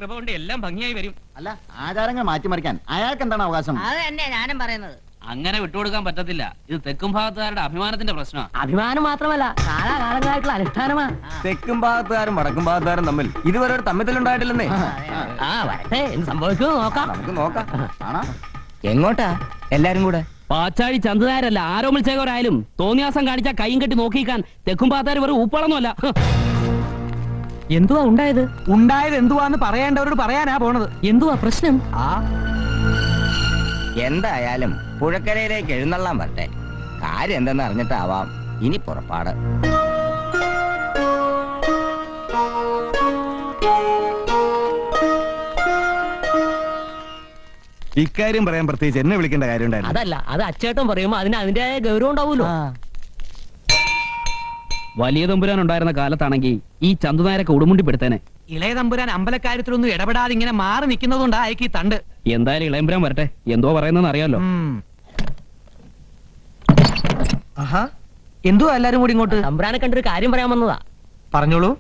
കൃപ കൊണ്ട് എല്ലാം ഭംഗിയായി വരും. അല്ല, ആചാരങ്ങൾ മാറ്റിമറിക്കാൻ അയാൾക്ക് എന്താണ് അവകാശം? അത് തന്നെ ഞാനും പറയുന്നത്. അങ്ങനെ വിട്ടുകൊടുക്കാൻ പറ്റത്തില്ല. ഇത് തെക്കും ഭാഗത്തുകാരുടെ അഭിമാനത്തിന്റെ പ്രശ്നമാണ്. അഭിമാനം മാത്രമല്ല, കാലാകാലങ്ങളായിട്ടുള്ള അനുഷ്ഠാനമാ. തെക്കും ഭാഗത്തുകാരും വടക്കും ഭാഗത്തുകാരും തമ്മിൽ ഇതുവരെ ഒരു തമ്മിലുണ്ടായിട്ടില്ലെന്നേ. വരട്ടെ, എന്ത് സംഭവിക്കുമോ നോക്കാം. നമുക്ക് നോക്കാം. എങ്ങോട്ടാ എല്ലാരും കൂടെ? പാച്ചാഴി ചന്തുനായരല്ല, ആരോമൽ ചേകോരായാലും തോന്നിയാസം കാണിച്ചാൽ കൈയും കെട്ടി നോക്കിക്കാൻ തെക്കും ഭാഗത്തുകാർ വെറും ഊപ്പളൊന്നുമല്ല. എന്തുവാ ഉണ്ടായത്? ഉണ്ടായത് എന്തുവാന്ന് പറയേണ്ടവരോട് പറയാനാ പോണത്. എന്തുവാ പ്രശ്നം? എന്തായാലും പുഴക്കരയിലേക്ക് എഴുന്നള്ളാൻ വരട്ടെ. കാര്യം എന്തെന്ന് അറിഞ്ഞിട്ടാവാം ഇനി പുറപ്പാട്. ഇക്കാര്യം പറയാൻ പ്രത്യേകിച്ച് എന്നെ വിളിക്കേണ്ട കാര്യം ഉണ്ടായിരുന്നു. അതല്ല, അത് അച്ചേട്ടൻ പറയുമ്പോ അതിന് അതിന്റെ ഗൗരവം ഉണ്ടാവൂലോ. വലിയ തമ്പുരാൻ ഉണ്ടായിരുന്ന കാലത്താണെങ്കിൽ ഈ ചന്തുനായരൊക്കെ ഉടുമുണ്ടിപ്പെടുത്തേനെ. ഇളയ തമ്പുരാൻ അമ്പലക്കാര്യത്തിലൊന്നും ഇടപെടാതെ ഇങ്ങനെ മാറി നിൽക്കുന്നതുകൊണ്ടാ അയക്ക് ഈ തണ്ട്. എന്തായാലും ഇളയമ്പുരാൻ വരട്ടെ, എന്തോ പറയുന്നതെന്ന് അറിയാലോ. എന്തുവാ എല്ലാരും കൂടി ഇങ്ങോട്ട്? തമ്പുരാനെ കണ്ടൊരു കാര്യം പറയാൻ വന്നതാ. പറഞ്ഞോളൂ.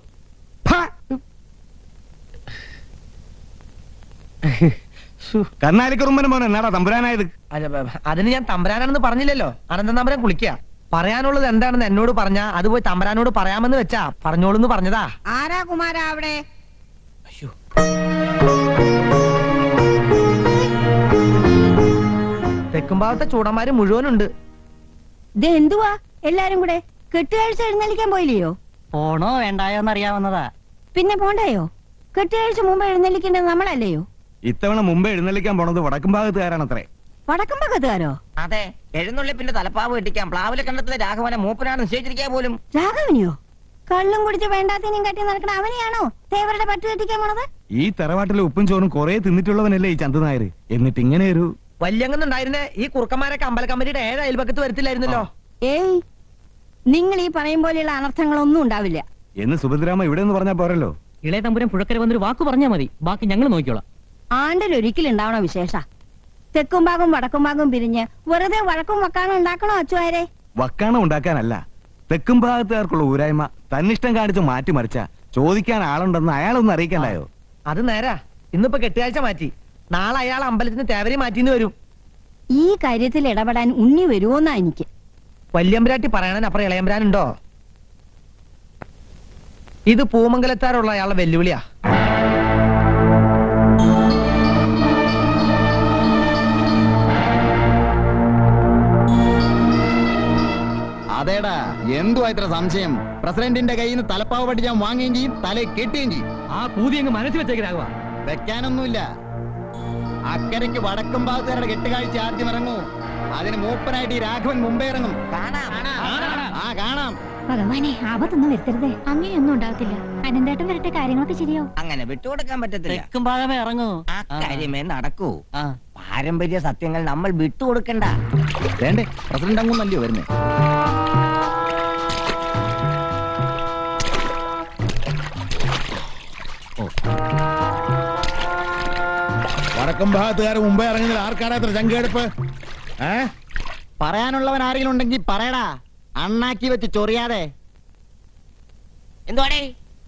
കർണാലിക്കുറുമ്പനും മോനെ എന്നാടാ തമ്പുരാനായത്? അതിന് ഞാൻ തമ്പുരാനാണെന്ന് പറഞ്ഞില്ലല്ലോ. അനന്തൻ തമ്പുരാൻ കുളിക്കുക. പറയാനുള്ളത് എന്താണെന്ന് എന്നോട് പറഞ്ഞാ അത് പോയി തമ്പുരാനോട് പറയാമെന്ന് വെച്ചാ പറഞ്ഞോളൂന്ന് പറഞ്ഞതാ. ആരാ കുമാരാ അവിടെ? തെക്കുംഭാഗത്തെ ചൂടന്മാര് മുഴുവനുണ്ട്. ഇത് എന്തുവാ എല്ലാരും കൂടെ? കെട്ടുകാഴ്ച എഴുന്നള്ളിക്കാൻ പോയില്ലയോ? പോണോ വേണ്ടായോന്ന് അറിയാവുന്നതാ. പിന്നെ പോണ്ടായോ? കെട്ടുകാഴ്ച മുമ്പ് എഴുന്നള്ളിക്കേണ്ടത് നമ്മളല്ലയോ? ഇത്തവണ മുമ്പേ എഴുന്നള്ളിക്കാൻ പോണത് വടക്കും ഭാഗത്തുകാരാണത്രേ. വടക്കം ഭാഗത്തുകാരോ? അതെ, എഴുന്നള്ളിപ്പിന്റെ തലപ്പാവ് കെട്ടിക്കാൻ പ്ലാവിലെ കണ്ടത്തിലെ രാഘവനെ മൂപ്പനാണ് നിശ്ചയിച്ചിരിക്കാൻ പോലും. രാഘവനെയോ? കള്ളും കുടിച്ച് വേണ്ടാത്തിനും കട്ടി നടക്കണ അവനെയാണോ തേവരുടെ പട്ട് കെട്ടിക്കാൻ പോണത്? ഈ തറവാട്ടിലെ ഉപ്പും ചോറും കുറെ തിന്നിട്ടുള്ളവനല്ലേ ഈ ചന്തുനായർ. എന്നിട്ട് ഇങ്ങനെ ഒരു വല്യങ്ങന്നുണ്ടായിരുന്നേ ഈ കുറുക്കന്മാരൊക്കെ അമ്പലക്കമ്പനിയുടെ 7 അയൽപക്കത്ത് വരത്തില്ലായിരുന്നല്ലോ. ഏയ്, നിങ്ങൾ ഈ പറയും പോലെയുള്ള അനർത്ഥങ്ങളൊന്നും ഉണ്ടാവില്ല എന്ന് സുഭദ്രാമ ഇവിടെ നിന്ന് പറഞ്ഞാ പോരല്ലോ. ഇളയ തമ്പുരാൻ പുഴക്കര വന്നൊരു വാക്ക് പറഞ്ഞാൽ മതി, ബാക്കി ഞങ്ങൾ നോക്കിയോളാം. ആണ്ടിലൊരിക്കലുണ്ടാവണ വിശേഷ. തെക്കും ഭാഗം വടക്കും ഭാഗം പിരിഞ്ഞ് വെറുതെ വഴക്കും വക്കാനും ഉണ്ടാക്കണോ അച്ചുവാരെ? വക്കാണം ഉണ്ടാക്കാനല്ല, തെക്കും ഭാഗത്തുകാർക്കുള്ള ഊരായ്മ തന്നിഷ്ടം കാണിച്ച് മാറ്റിമറിച്ച ചോദിക്കാൻ ആളുണ്ടെന്ന് അയാളൊന്നും അറിയിക്കണ്ടായോ? അത് നേരാ. ഇന്നിപ്പോ കെട്ടുകാഴ്ച മാറ്റി, നാളെ അയാൾ അമ്പലത്തിന് തേവരി മാറ്റിന്ന് വരും. ഈ കാര്യത്തിൽ ഇടപെടാൻ ഉണ്ണി വരുമോന്നാ എനിക്ക്. വല്യമ്പരാട്ടി പറയണതിനപ്പുറം ഇളയമ്പരാനുണ്ടോ? ഇത് പൂമംഗലത്താറുള്ള അയാളുടെ വെല്ലുവിളിയാ. അതേടാ, എന്തുവാ ഇത്ര സംശയം? പ്രസിഡന്റിന്റെ കയ്യിൽ നിന്ന് തലപ്പാവ് പഠിച്ചാൻ വാങ്ങുകയും ചെയ്യും, തലയെ കെട്ടുകയും ചെയ്യും. ആ പൂതി അങ്ങ് മനസ്സിൽ വെച്ചേക്കാ. വെക്കാനൊന്നുമില്ല. അക്കരയ്ക്ക് വടക്കും ഭാഗത്തുകാരുടെ കെട്ടുകാഴ്ച ആദ്യം ഇറങ്ങൂ. അതിന് മൂപ്പനായിട്ട് ഈ രാഘവൻ മുമ്പേ ഇറങ്ങും. കാണാം. ഭഗവാനെ, ആപത്തൊന്നും വരുത്തരുതേ. അങ്ങനെയൊന്നും ഉണ്ടാകത്തില്ല. അനന്തേട്ടൻ വരട്ടെ, കാര്യങ്ങളൊക്കെ ശരിയാവും. അങ്ങനെ വിട്ടുകൊടുക്കാൻ പറ്റത്തില്ല. തെക്കും ഭാഗമേ ഇറങ്ങൂ. അക്കാര്യമേ നടക്കൂ. പാരമ്പര്യ സത്യങ്ങൾ നമ്മൾ വിട്ടുകൊടുക്കണ്ട. വേണ്ടേ, പ്രസിഡന്റ് അങ്ങൊന്നല്ലയോ വരുന്നേ. വടക്കും ഭാഗത്തുകാർ മുമ്പേ ഇറങ്ങുന്നത് ആർക്കാടാ ഇത്ര ചങ്കെടുപ്പ്? പറയാനുള്ളവൻ ആരെങ്കിലും ഉണ്ടെങ്കിൽ പറയടാ, അണ്ണാക്കി വെച്ച് ചൊറിയാതെ. എന്തുവാടേ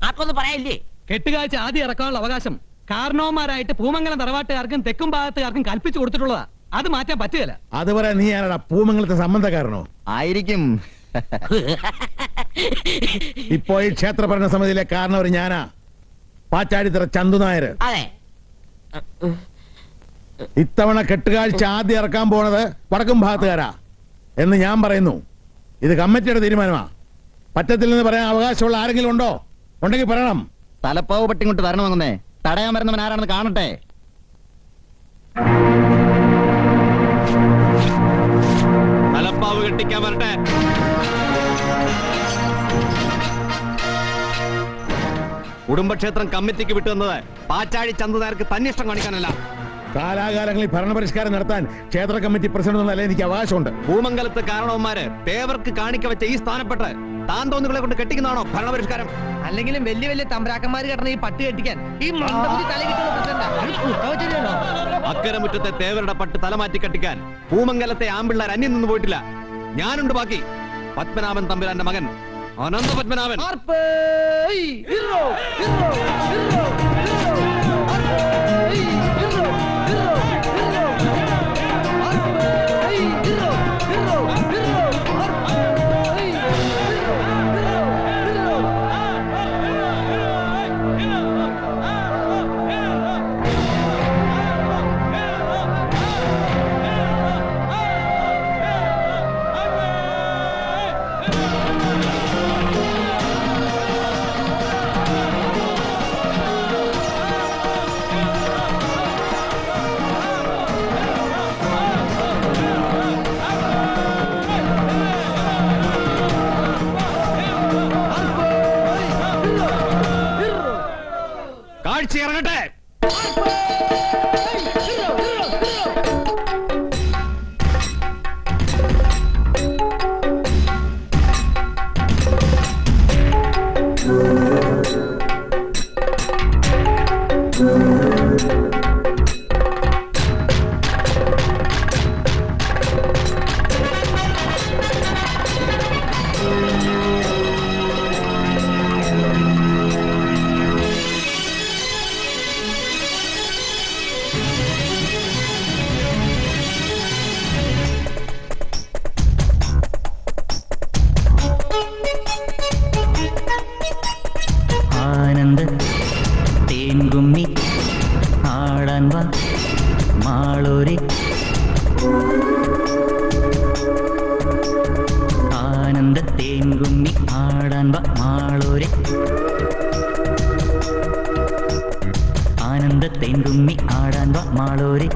ആർക്കൊന്നും പറയാനില്ലേ? കെട്ടുകാഴ്ച ആദ്യം ഇറക്കാനുള്ള അവകാശം കാരണവന്മാരായിട്ട് പൂമംഗലം തറവാട്ടുകാർക്കും തെക്കും ഭാഗത്തുകാർക്കും കൽപ്പിച്ചു കൊടുത്തിട്ടുള്ളതാ. അത് മാറ്റാൻ പറ്റുകയില്ല. അത് പറയാൻ നീ ആരാടാ? പൂമംഗലത്തെ സംബന്ധക്കാരനോ? ആയിരിക്കും. ഇപ്പോ ഈ ക്ഷേത്ര ഭരണസമിതിയിലെ കാരണവർ ഞാനാ, പാച്ചാടിത്തറ ചന്തുനായർ. അതെ, ഇത്തവണ കെട്ടുകാഴ്ച ആദ്യം ഇറക്കാൻ പോണത് വടക്കും ഭാഗത്തുകാരാ എന്ന് ഞാൻ പറയുന്നു. ഇത് കമ്മിറ്റിയുടെ തീരുമാനമാ. പറ്റത്തില്ലെന്ന് പറയാൻ അവകാശമുള്ള ആരെങ്കിലും ഉണ്ടോ? ഉണ്ടെങ്കിൽ പറയണം. തലപ്പാവ് പട്ടി കൊണ്ട് തരണമങ്ങുന്നേ. തടയാൻ വരുന്നവൻ ആരാണെന്ന് കാണട്ടെ. തലപ്പാവ് കെട്ടിക്കാൻ വരട്ടെ. കുടുംബക്ഷേത്രം കമ്മിറ്റിക്ക് വിട്ടുവന്നത് പാച്ചാഴി ചന്തുനായർക്ക് തന്നിഷ്ടം കാണിക്കാനല്ല. കാലാകാലങ്ങളിൽ ഭരണപരിഷ്കാരം നടത്താൻ ക്ഷേത്ര കമ്മിറ്റി പ്രസിഡന്റ് എന്നല്ല എനിക്ക് അവകാശമുണ്ട്. ഭൂമംഗലത്ത് കാരണവന്മാര് തേവർക്ക് കാണിക്ക വെച്ച ഈ സ്ഥാനപ്പെട്ട് താൻ തോന്നുകളെ കൊണ്ട് കെട്ടിക്കുന്നതാണോ ഭരണപരിഷ്കാരം? അല്ലെങ്കിലും വലിയ വലിയ തമ്പ്രാക്കന്മാര് കിടന്ന ഈ പട്ട് കെട്ടിക്കാൻ ഈ അക്കരമുറ്റത്തെ തേവരുടെ പട്ട് തലമാറ്റി കെട്ടിക്കാൻ ഭൂമംഗലത്തെ ആമ്പിള്ളേർ അന്യം നിന്ന് പോയിട്ടില്ല. ഞാനുണ്ട് ബാക്കി. പത്മനാഭൻ തമ്പുരാന്റെ മകൻ അനന്ത പത്മനാഭൻ. പാർട്ടി ഇറങ്ങട്ടെ. ആനന്ദ തേൻകുമ്മി ആടാൻ വാ മാളൂരി. ആനന്ദ തേൻകുമ്മി ആടാൻ വാ മാളൂരി. ആനന്ദ തേൻകുമ്മി ആടാൻ വാ മാളൂരി.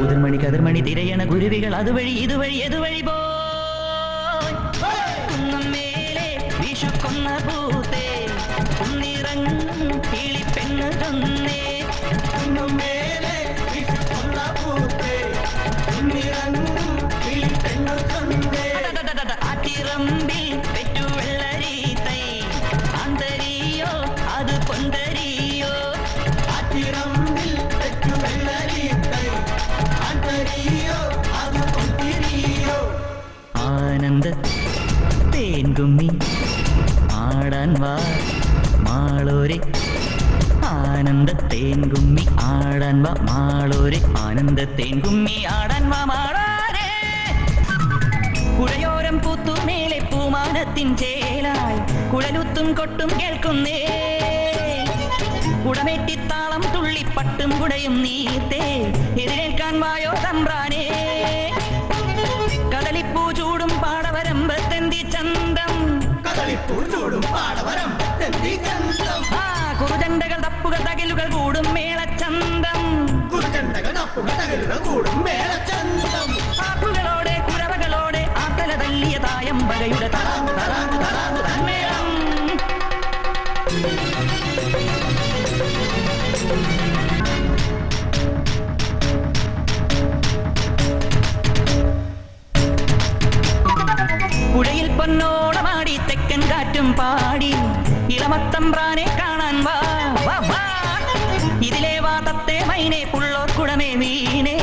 ഉതിർമണി കതിർമണി തിരയണ കുരുവികൾ അതുവഴി ഇതുവഴി എതുവഴി പോ. വിഷുക്കൊന്ന പൂത്തേ കുന്നിറങ്ങും കിളിപ്പെണ്ണ് തന്നേ. ആറ്റിറമ്പിൽ പെറ്റുവെള്ളരീത്തൈ ആന്തരിയോ അത് പൊന്തരിയോ. ആറ്റിറമ്പിൽ പെറ്റുവെള്ളരീത്തൈ ആന്തരിയോ അത് പൊന്തരിയോ. ആനന്ദ തേൻകുമ്മി ആടാൻ വാ മാളൂരി. ആനന്ദ തേൻകുമ്മി ആടാൻ വാ മാളൂരി. ആനന്ദ തേൻകുമ്മി ആടാൻ വാ മാളൂരി. കുഴയോരം പൂത്തു മേലെ പൂമാനത്തിൻ ചേലായി കുഴലുത്തും കൊട്ടും കേൾക്കുന്നേ. കുടമേറ്റിത്താളം തുള്ളിപ്പട്ടും കുടയും നീത്തേ എതിരേൽക്കാൻ വായോ തമ്പ്രാനേ. കദളിപ്പൂ ചൂടും പാടവരമ്പത്തെന്തി ചന്തം. കുറുചണ്ടകൾ തപ്പുകൾ തകലുകൾ കൂടും മേളച്ചന്തം. ആപ്പുകളോടെ കുരവകളോടെ ആത്തല തല്ലിയ തായമ്പകയുടെ തന്മേളം. പുഴയിൽ പൊന്നോടമാടി തെക്കൻ കാറ്റും പാടി ഇളമത്തമ്പ്രാനെ കാണാൻ വാ വാ. ഇതിലെ വാതത്തെ മൈനെ പുള്ളോർ കുടമേ വീണേ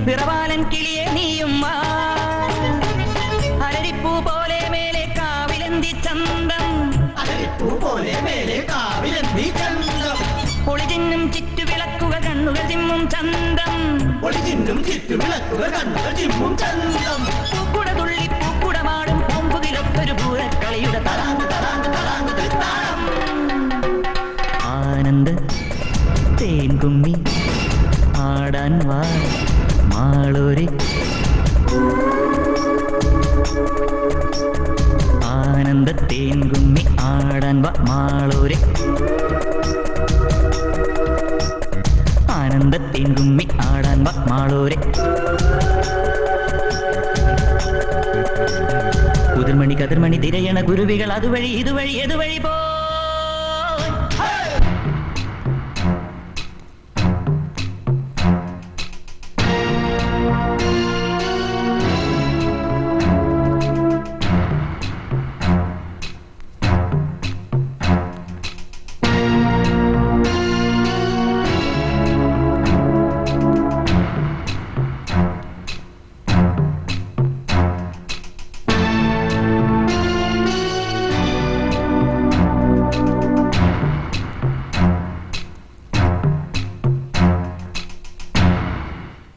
വിറവാലൻ കിളിയെ നീയും വാ. അരരിപ്പൂ പോലെ മേലെ കാവിലെന്തി ചന്തം. ഒളിചിന്നും ചുറ്റുവിളക്കുകൾ കണ്ണുകൾ ചിമ്മും ചന്തം. പൂക്കുട തുള്ളി പൂക്കുടമാടും പൂമ്പുകിലൊക്കൊരു പൂരക്കളിയുടെ തലാങ്ക് തലാങ്ക് തലാങ്ക് തൃത്താളം. ആനന്ദ തേൻകുമ്മി ആടാൻ വാ മാളൂരി. ആനന്ദ തേൻകുമ്മി ആടാൻ വാ മാളൂരി. ആനന്ദ തേൻകുമ്മി ആടാൻ വാ മാളൂരി. ഉതിർമണി കതിർമണി തിരയണ കുരുവികൾ അതുവഴി ഇതുവഴി എതുവഴി പോ.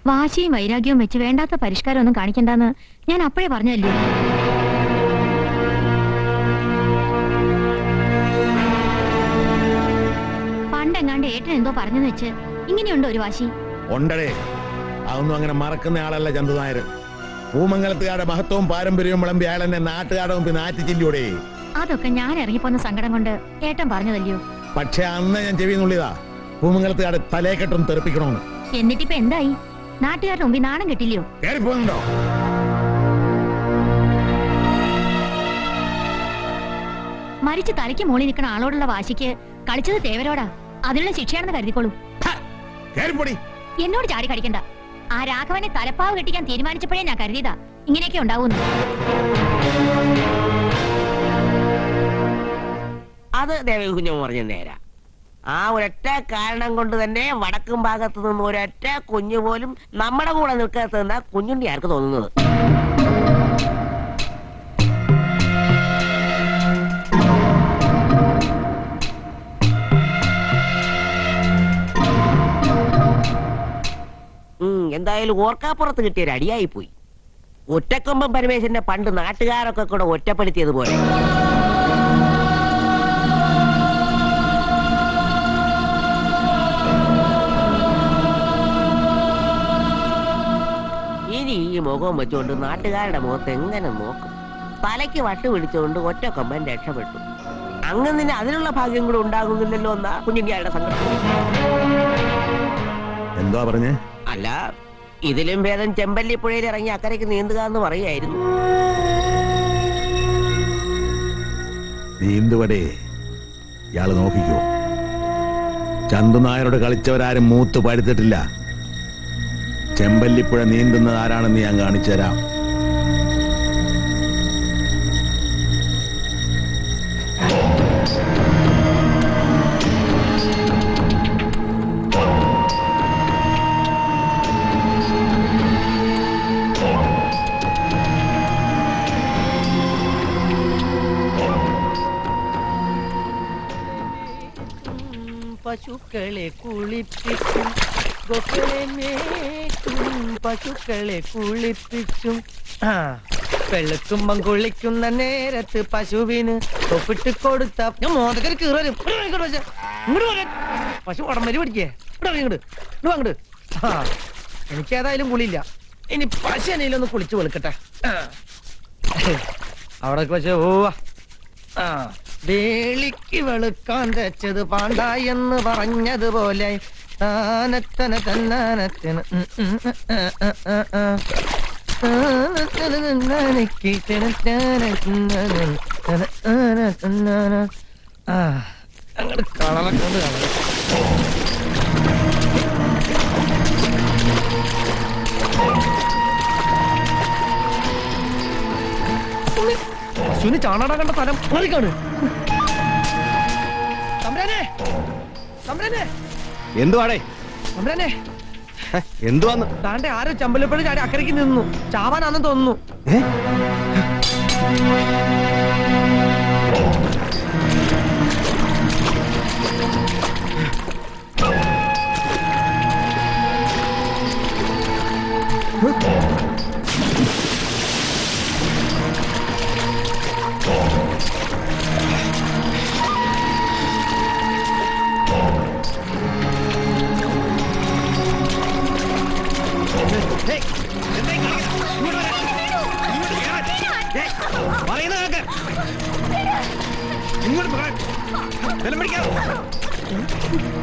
വാശിയും വൈരാഗ്യവും വെച്ച് വേണ്ടാത്ത പരിഷ്കാരമൊന്നും കാണിക്കണ്ടെന്ന് ഞാൻ അപ്പോഴേ പറഞ്ഞല്ലേ. പണ്ടെങ്ങാണ്ട് ഏട്ടൻ എന്തോ പറഞ്ഞെന്ന് വെച്ച് ഇങ്ങനെയുണ്ടോ ഒരു വാശി? ഉണ്ടടേ, അതൊന്നും അങ്ങനെ മറക്കുന്ന ആളല്ല ചന്തു നായർ. പൂമംഗലത്തുകാരുടെ മഹത്വവും പാരമ്പര്യവും വിളമ്പി അയാൾ എന്നെ നാട്ടുകാരുടെ മുമ്പിൽ നാറ്റിച്ചില്ലൂടെ. അതൊക്കെ ഞാൻ ഇറങ്ങിപ്പോന്ന സങ്കടം കൊണ്ട് ഏട്ടൻ പറഞ്ഞതല്ലയോ. പക്ഷെ അന്ന് ഞാൻ ചെവി നുള്ളിയതാ പൂമംഗലത്തുകാരുടെ തലേക്കെട്ടും തെറിപ്പിക്കണോന്ന്. എന്നിട്ടിപ്പോ എന്തായി? നാട്ടുകാരുടെ മുമ്പിൽ നാണം കെട്ടില്ലയോ? കയറിപ്പോന്നുണ്ടോ? മരിച്ച് തലയ്ക്ക് മോളി നിൽക്കുന്ന ആളോടുള്ള വാശിക്ക് കളിച്ചത് തേവരോടാ. അതിനുള്ള ശിക്ഷയാണെന്ന് കരുതിക്കോളൂ. എന്നോട് ചാടി കടിക്കണ്ട. ആ രാഘവനെ തലപ്പാവ് കെട്ടിക്കാൻ തീരുമാനിച്ചപ്പോഴേ ഞാൻ കരുതിയതാ ഇങ്ങനെയൊക്കെ ഉണ്ടാവുന്നു. അത് ദേവകുഞ്ഞമ്മ പറഞ്ഞ നേരാ. ആ ഒരൊറ്റ കാരണം കൊണ്ട് തന്നെ വടക്കും ഭാഗത്ത് നിന്ന് ഒരൊറ്റ കുഞ്ഞു പോലും നമ്മുടെ കൂടെ നിൽക്കാത്തതെന്നാ കുഞ്ഞുണ്ടി ആർക്ക് തോന്നുന്നത്. എന്തായാലും ഓർക്കാപ്പുറത്ത് കിട്ടിയൊരു അടിയായി പോയി. ഒറ്റക്കൊമ്പൻ പരമേശ്വരനെ പണ്ട് നാട്ടുകാരൊക്കെ കൂടെ ഒറ്റപ്പെടുത്തിയതുപോലെ. ഇനി ഈ മുഖം വെച്ചുകൊണ്ട് നാട്ടുകാരുടെ മുഖത്ത് എങ്ങനെ നോക്കും? തലയ്ക്ക് വട്ട് പിടിച്ചുകൊണ്ട് ഒറ്റക്കൊമ്പൻ രക്ഷപ്പെട്ടു. അങ്ങനെ അതിനുള്ള ഭാഗ്യം കൂടെ ഉണ്ടാകുന്നില്ലല്ലോ എന്നാ കുഞ്ഞുണ്ണിയാരുടെ സങ്കടം. എന്താ പറഞ്ഞേ? അല്ല, ഇതിലും ഭേദം ചെമ്പല്ലിപ്പുഴയിൽ ഇറങ്ങി അക്കരയ്ക്ക് നീന്തുക എന്ന് പറയായിരുന്നു. നീന്തുവടേ ഇയാള് നോക്കിക്കോ. ചന്തുനായരോട് കളിച്ചവരാരും മൂത്ത് പഴുത്തിട്ടില്ല. ചെമ്പല്ലിപ്പുഴ നീന്തുന്നത് ആരാണെന്ന് ഞാൻ കാണിച്ചു തരാം. പശുക്കളെ കുളിപ്പിച്ചും ഗോക്കളെ മേയ്ക്കും, പശുക്കളെ കുളിപ്പിച്ചും. വെളുക്കുമ്പം കുളിക്കുന്ന നേരത്ത് പശുവിന് തൊപ്പിട്ട് കൊടുത്ത ഞാൻ മോദകര് കീറലും. പശു ഉടമ്പരി പിടിക്കേ ഇങ്ങോട്ട് അങ്ങോട്ട്. എനിക്കേതായാലും കുളിയില്ല. ഇനി പശു എന്നെയിലൊന്ന് കുളിച്ച് വെളുക്കട്ടെ. അവിടെ പശു പോവാ. വേളിക്ക് വെളുക്കാൻ തെച്ചത് പാണ്ട എന്ന് പറഞ്ഞതുപോലെ താനത്തന തന്നാനത്തിന് അങ്ങോട്ട് കളറൊക്കെ കളർ. പശുവിന് ചാണാട കണ്ട സ്ഥലം മാറിക്കാണ്. എന്തുവാടേ? എന്തുവാന്ന്? താണ്ടെ ആരോ ചമ്പലപ്പഴി ചാടി അക്കരയ്ക്ക് നിന്നു. ചാവാനാണെന്ന് തോന്നുന്നു.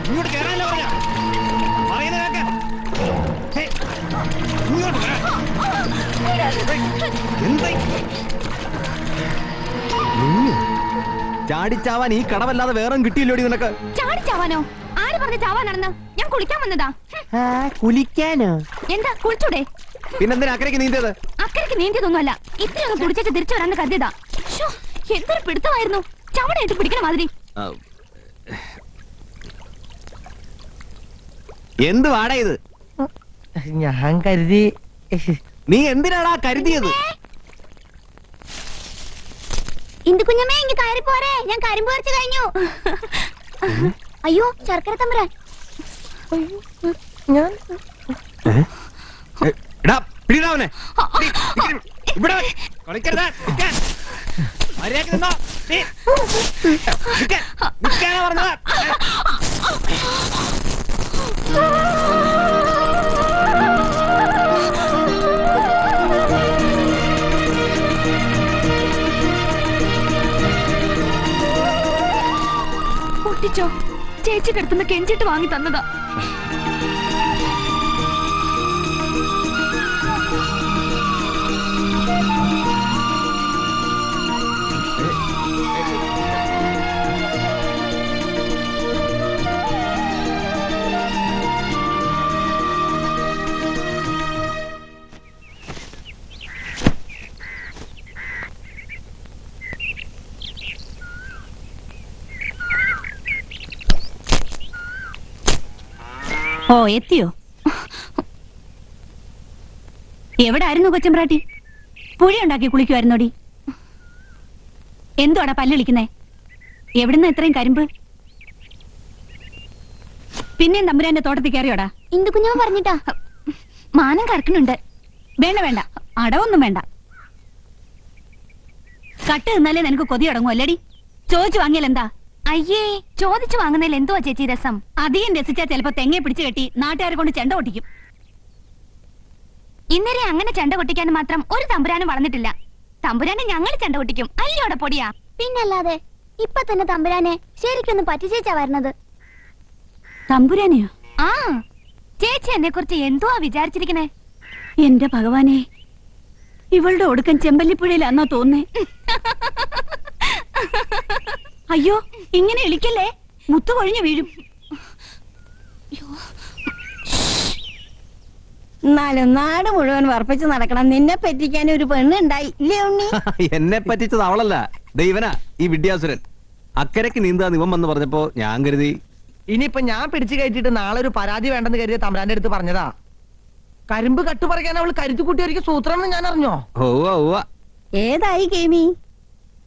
ഇങ്ങോട്ട് കേറാനല്ലോ പറഞ്ഞ പറയുന്ന കേക്ക്. ഇങ്ങോട്ട് ചാടിച്ചാവാൻ ഈ കടവല്ലാതെ വേറെ കിട്ടിയില്ലോടി നിനക്ക്? ചാടിച്ചാവാനോ? ആര് പറഞ്ഞ ചാവാനാണെന്ന്? ഞാൻ കുളിക്കാൻ വന്നതാ. കുളിക്കാനോ? എന്താ കുളിച്ചൂടെ? പിന്നെന്തിനാ അക്കരയ്ക്ക് നീന്തിയത്? അക്കരയ്ക്ക് നീന്തിയതൊന്നുമല്ല, ഇത്രയൊന്ന് കുടിച്ചു തിരിച്ചു വരാന്ന് കരുതിയതാ. എന്തൊരു പിടുത്തമായിരുന്നു, ചവണയിട്ട് പിടിക്കണ മാതിരി. എന്ത് വാടാ ഇത്? ഞാൻ കരുതി. നീ എന്തിനാടാ കരുതിയത്? ഇന്ദു കുഞ്ഞമ്മേ ഇങ്ങ് കയറി പോരെ, ഞാൻ കരിമ്പ് പറിച്ചു കഴിഞ്ഞു. അയ്യോ ശർക്കര തമ്പുരാൻ. ഞാൻ പൊട്ടിച്ചോ? ചേച്ചി കിടത്തുന്ന കെഞ്ചിട്ട് വാങ്ങി തന്നതാ. ഓ എത്തിയോ? എവിടെ ആയിരുന്നു കൊച്ചമ്പ്രാട്ടി? പുഴ ഉണ്ടാക്കി കുളിക്കുമായിരുന്നോടി? എന്തുവാടാ പല്ലിളിക്കുന്നേ? എവിടുന്ന ഇത്രയും കരിമ്പ്? പിന്നെയും തമ്പുരാന്റെ തോട്ടത്തിൽ കയറിയോടാ? ഇന്ദു കുഞ്ഞമ്മ പറഞ്ഞിട്ടാ. മാനം കറക്കുന്നുണ്ട്. വേണ്ട വേണ്ട, അടവൊന്നും വേണ്ട. കട്ട് നിന്നാലേ നിനക്ക് കൊതി തുടങ്ങും അല്ലേടി? ചോദിച്ചു വാങ്ങിയാൽ എന്താ? അയ്യേ, ചോദിച്ചു വാങ്ങുന്നതിൽ എന്തുവാ ചേച്ചി രസം? അധികം രസിച്ചാ ചിലപ്പോ തെങ്ങയെ പിടിച്ചു കെട്ടി നാട്ടുകാരെ കൊണ്ട് ചെണ്ട പൊട്ടിക്കും. ഇന്നലെ അങ്ങനെ ചെണ്ട കൊട്ടിക്കാൻ മാത്രം ഒരു തമ്പുരാനും വളർന്നിട്ടില്ല. തമ്പുരാനെ ഞങ്ങൾ ചെണ്ട കൊട്ടിക്കും. അയ്യോടെ പൊടിയാ. പിന്നല്ലാതെ ഇപ്പൊ തന്നെ തമ്പുരാനെ ശരിക്കൊന്നും പറ്റിച്ചേച്ചാ വരുന്നത്. തമ്പുരാനെയോ? ആ, ചേച്ചി എന്നെ കുറിച്ച് എന്തുവാ വിചാരിച്ചിരിക്കണേ? എന്റെ ഭഗവാനെ, ഇവളുടെ ഒടുക്കൻ ചെമ്പല്ലിപ്പുഴയിലാന്നാ തോന്നേ. അയ്യോ, ഇങ്ങനെ എളിക്കല്ലേ, മുത്തു കൊഴിഞ്ഞു വീഴും. എന്നാലും നാട് മുഴുവൻ വർപ്പിച്ച് നടക്കണം. നിന്നെ പറ്റിക്കാൻ ഒരു പെണ്ണുണ്ടായി ഇല്ലേ ഉണ്ണി? എന്നെ പറ്റിച്ചത് അവളല്ല, ദൈവനാ ഈ വിദ്യാസുരൻ. അക്കരക്ക് നീന്താന്ന് ഇവൻ വന്ന് പറഞ്ഞപ്പോ ഞാൻ കരുതി ഇനിയിപ്പൊ ഞാൻ പിടിച്ചു കയറ്റിട്ട് നാളെ ഒരു പരാതി വേണ്ടെന്ന് കരുതിയ തമ്പ്രാന്റെ അടുത്ത് പറഞ്ഞതാ. കരിമ്പ് കട്ടുപറിക്കാൻ അവള് കരുത്തു കൂട്ടിയൊരിക്കും സൂത്രം ഞാൻ അറിഞ്ഞോ? ഏതായി കേമി?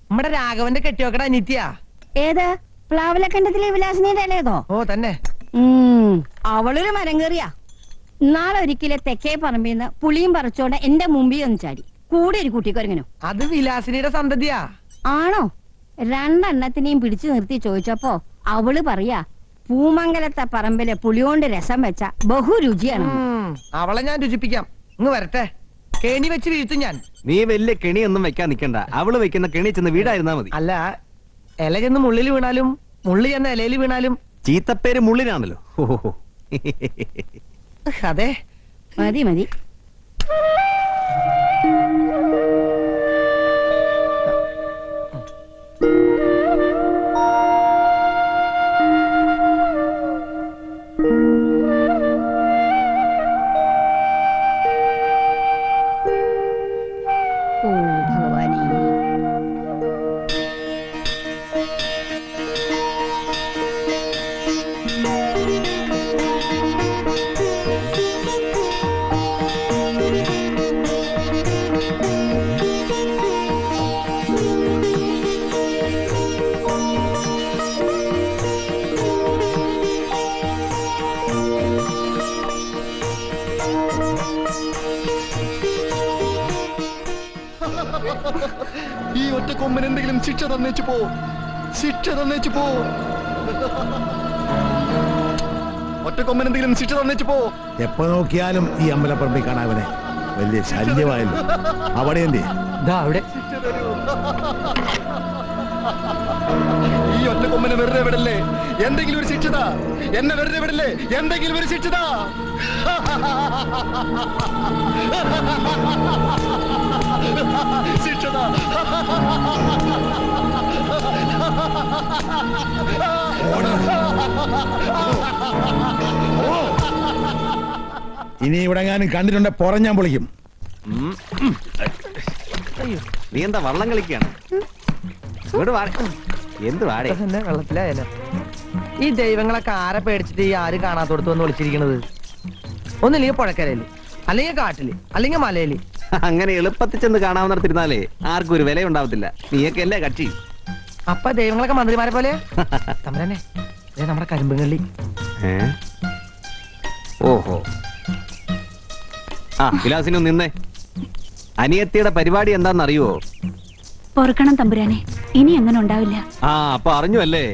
നമ്മുടെ രാഘവന്റെ കെട്ടിയോക്കട അനിത്യ. ഏത്? പ്ലാവലക്കണ്ടത്തിലെ വിലാസിനിയുടെ ഇളയതോ? ഓ തന്നെ. അവളൊരു മരം കയറിയാ. നാളെ ഒരിക്കലെ തെക്കേ പറമ്പിന്ന് പുളിയും പറിച്ചോണ്ട് എന്റെ മുമ്പിൽ ഒന്ന് ചാടി. കൂടെ ഒരു കുട്ടിക്കൊരങ്ങനോ? അത് വിലാസിനിയുടെ സന്തതിയാ. ആണോ? രണ്ടെണ്ണത്തിനെയും പിടിച്ചു നിർത്തി ചോദിച്ചപ്പോ അവള് പറയാ, പൂമംഗലത്തെ പറമ്പിലെ പുളിയോണ്ട് രസം വെച്ച ബഹുരുചിയാണ്. അവളെ ഞാൻ രുചിപ്പിക്കാം. ഇങ്ങ് വരട്ടെ, കെണി വെച്ച് വീഴ്ത്തും ഞാൻ. നീ വലിയ കെണിയൊന്നും വെക്കാൻ നിക്കണ്ട. അവള് വെക്കുന്ന കെണി ചെന്ന് വീടായിരുന്നാ മതി. അല്ല, ഇല ചെന്ന് മുള്ളിൽ വീണാലും മുള്ളി ചെന്ന് ഇലയിൽ വീണാലും ചീത്തപ്പേര് മുള്ളിനാണല്ലോ. അതെ, മതി മതി. ഈ ഒറ്റ കൊമ്പൻ എന്തെങ്കിലും ശിക്ഷ തന്നേച്ചു പോ, ശിക്ഷ തന്നേച്ചു പോ. ഒറ്റ കൊമ്പൻ എന്തെങ്കിലും ശിക്ഷ തന്നേച്ചു പോ. എപ്പോ നോക്കിയാലും ഈ അമ്പലപ്പറമ്പിൽ കാണാവനെ വലിയ ശല്യമായല്ലോ. അവിടെ എന്തേ? അവിടെ ഈ ഒറ്റ കൊമ്പനെ വെറുതെ വിടല്ലേ, എന്തെങ്കിലും ഒരു ശിക്ഷത. എന്നെ വെറുതെ വിടല്ലേ, എന്തെങ്കിലും ഒരു ശിക്ഷത. ശിക്ഷത. ഇനി ഇവിടെങ്ങാനും കണ്ടിട്ടുണ്ട് പുറം ഞാൻ പൊളിക്കും. നീ എന്താ വള്ളം കളിക്കാണ്? എന്ത് വാടേ വെള്ളത്തിലായ ഈ ദൈവങ്ങളൊക്കെ ആരെ പേടിച്ചിട്ട് ഈ ആരും കാണാത്തോടത്ത് വന്ന് വിളിച്ചിരിക്കണത്? ഒന്നില്ലെങ്കിൽ പുഴക്കരയില്, അല്ലെങ്കിൽ കാട്ടില്, അല്ലെങ്കിൽ മലയില്. അങ്ങനെ എളുപ്പത്തിൽ ചെന്ന് കാണാവുന്നിടത്തിരുന്നാലേ ആർക്കും ഒരു വില ഉണ്ടാവത്തില്ല. നീയൊക്കെ അല്ലേ കക്ഷി. അപ്പൊ ദൈവങ്ങളൊക്കെ മന്ത്രിമാരെ പോലെ തമ്പുരാനെ നമ്മുടെ കരിമ്പുങ്കള്ളി. ഓഹോ, ആ വിലാസിനും നിന്നേ. അനിയത്തിയുടെ പരിപാടി എന്താണെന്നറിയോ? പൊറുക്കണം തമ്പുരാനെ, ഇനി അങ്ങനെ ഉണ്ടാവില്ല. ആ, അപ്പൊ അറിഞ്ഞു അല്ലേ?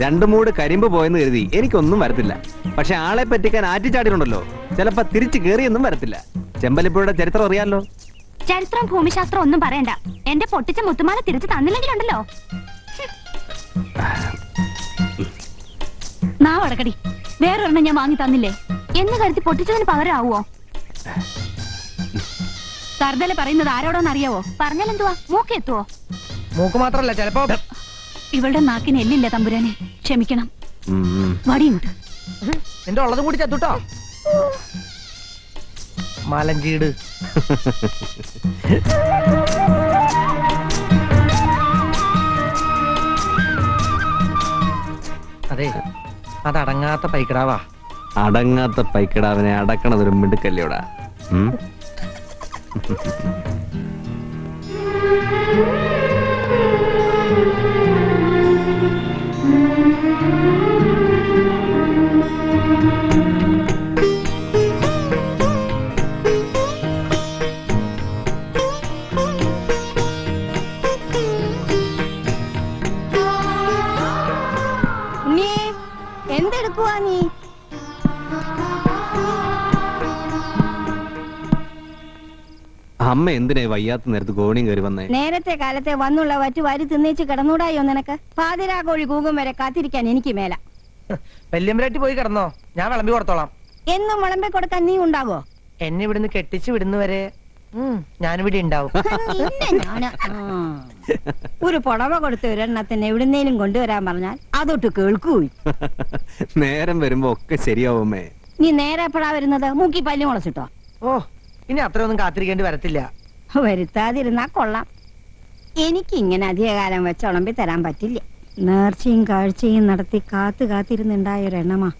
2 മൂട് കരിമ്പ് പോയെന്ന് കരുതി എനിക്കൊന്നും വരത്തില്ല. പക്ഷെ ആളെ പറ്റിക്കാൻ ആറ്റിച്ചാടിയിട്ടുണ്ടല്ലോ, ചിലപ്പോ തിരിച്ചു കേറിയൊന്നും വരത്തില്ല. ചെമ്പലിപ്പുഴയുടെ ചരിത്രം അറിയാലോ. ചരിത്രം ഭൂമിശാസ്ത്രം ഒന്നും പറയണ്ട. എന്റെ പൊട്ടിച്ച മുത്തുമാല തിരിച്ചു തന്നില്ലെങ്കിലുണ്ടല്ലോ. നാ വടക്കടി, വേറൊരെണ്ണം ഞാൻ വാങ്ങി തന്നില്ലേ എന്ന് കരുതി പൊട്ടിച്ചതിന് പകരമാവോ? സർദല പറയുന്നത് ആരോടോന്നറിയാവോ? പറഞ്ഞാലെന്തുവാ, മൂക്കെത്തുവോ? മൂക്ക് മാത്രല്ല, ചിലപ്പോ ഇവളുടെ നാക്കിന് എല്ലില്ല തമ്പുരാനെ, ക്ഷമിക്കണം. വടിയുണ്ട്, എന്റെ ഉള്ളതും കൂടി ചത്തുട്ടോ. മലഞ്ചീട്. അതെ, അതടങ്ങാത്ത പൈക്കിടാവാ. അടങ്ങാത്ത പൈക്കിടാവിനെ അടക്കണതൊരു മിടുക്കല്ലോടാ. എന്തെടുക്കുവാ നീ? അമ്മ എന്തിനാ വയ്യാത്ത നേരത്ത് കോണിയും കയറി വന്നേ? നേരത്തെ കാലത്തെ വന്നുള്ള വറ്റ് വാരി തിന്നേച്ച് കിടന്നൂടായോ നിനക്ക്? പാതിരാ കോഴി കൂകും വരെ കാത്തിരിക്കാൻ എനിക്ക് മേല. വല്യമ്പരാട്ടി പോയി കിടന്നോ, ഞാൻ വിളമ്പി കൊടുത്തോളാം. എന്നും വിളമ്പി കൊടുക്കാൻ നീ ഉണ്ടാവോ? എന്നെ ഇവിടുന്ന് കെട്ടിച്ച് വിടുന്ന വരെ ഞാനിവിടെ ഉണ്ടാവും. ഒരു പുടവ കൊടുത്ത് ഒരെണ്ണത്തിന് എവിടുന്നേലും കൊണ്ടുവരാൻ പറഞ്ഞാൽ അതൊട്ട് കേൾക്കൂ. നേരം വരുമ്പോ ഒക്കെ ശരിയാവുമേ. നീ നേരെ എപ്പോഴാ വരുന്നത്? മൂക്കി പല്ലു മുളച്ചിട്ടോ? ഓ, ഇനി അത്രയൊന്നും കാത്തിരിക്കേണ്ടി വരത്തില്ല. വരുത്താതിരുന്നാ കൊള്ളാം. എനിക്ക് ഇങ്ങനെ അധികകാലം വെച്ച് ഉളമ്പി തരാൻ പറ്റില്ല. നേർച്ചയും കാഴ്ചയും നടത്തി കാത്തിരുന്നുണ്ടായ ഒരെണ്ണമാ.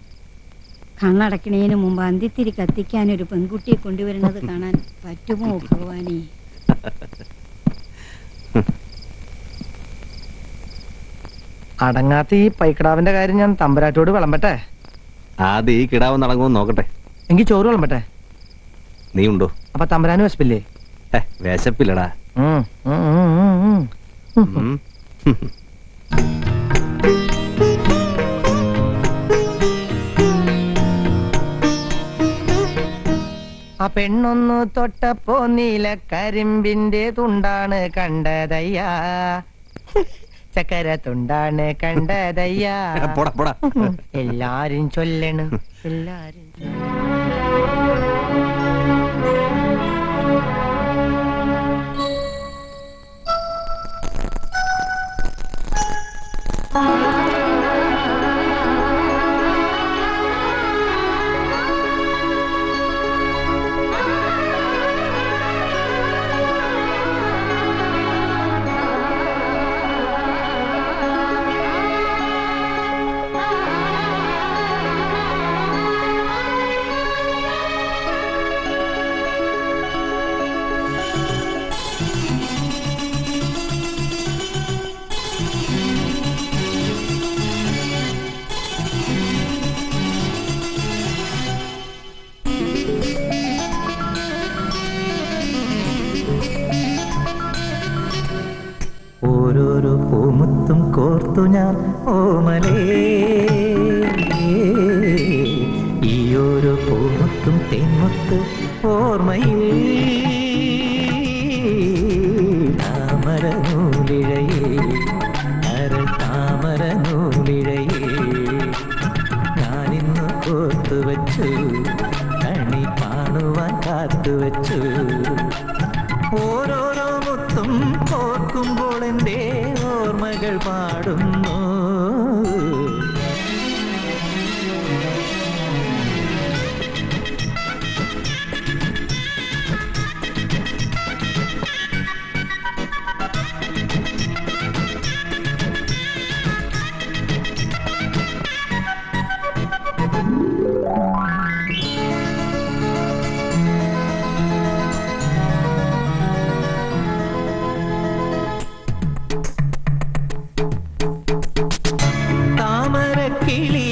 കണ്ണടക്കണേന് മുമ്പ് അന്തിത്തിരി കത്തിക്കാൻ ഒരു പെൺകുട്ടിയെ കൊണ്ടുവരുന്നത് കാണാൻ പറ്റുമോ ഭഗവാനേ? അടങ്ങാത്ത ഈ പൈക്കിടാവിന്റെ കാര്യം ഞാൻ തമ്പുരാട്ടോട് വിളമ്പട്ടെ. ആദ്യം ഈ കിടാവ് നടങ്ങുമെന്ന് നോക്കട്ടെ. എങ്കിൽ ചോറ് വിളമ്പട്ടെ. നീ ഉണ്ടോ? അപ്പൊ തമ്പുരാന് വിശപ്പില്ലേ? വിശപ്പില്ലടാ. ആ പെണ്ണൊന്നു തൊട്ടപ്പോ നീല കരിമ്പിന്റെ തുണ്ടാണ് കണ്ടതയ്യാ, ചക്കര തുണ്ടാണ് കണ്ടതയ്യാ. എല്ലാരും ചൊല്ലണം, എല്ലാരും. ഓരോരോ പൂമുത്തും കോർത്തു ഞാൻ ഓമലേ, ഈ ഓരോ പൂമുത്തും തേൻമുത്ത് ഓർമ്മയിൽ. താമര നൂലിഴയേ, അരൾ താമര നൂലിഴയേ, ഞാനിന്ന് കോർത്തുവച്ചു, കണി കാണുവാൻ കാത്തുവച്ചു. ഓരോരോ മുത്തും കോർക്കുമ്പോൾ എൻ്റെ ഓർമ്മകൾ പാടുന്നു. താമരക്കിളി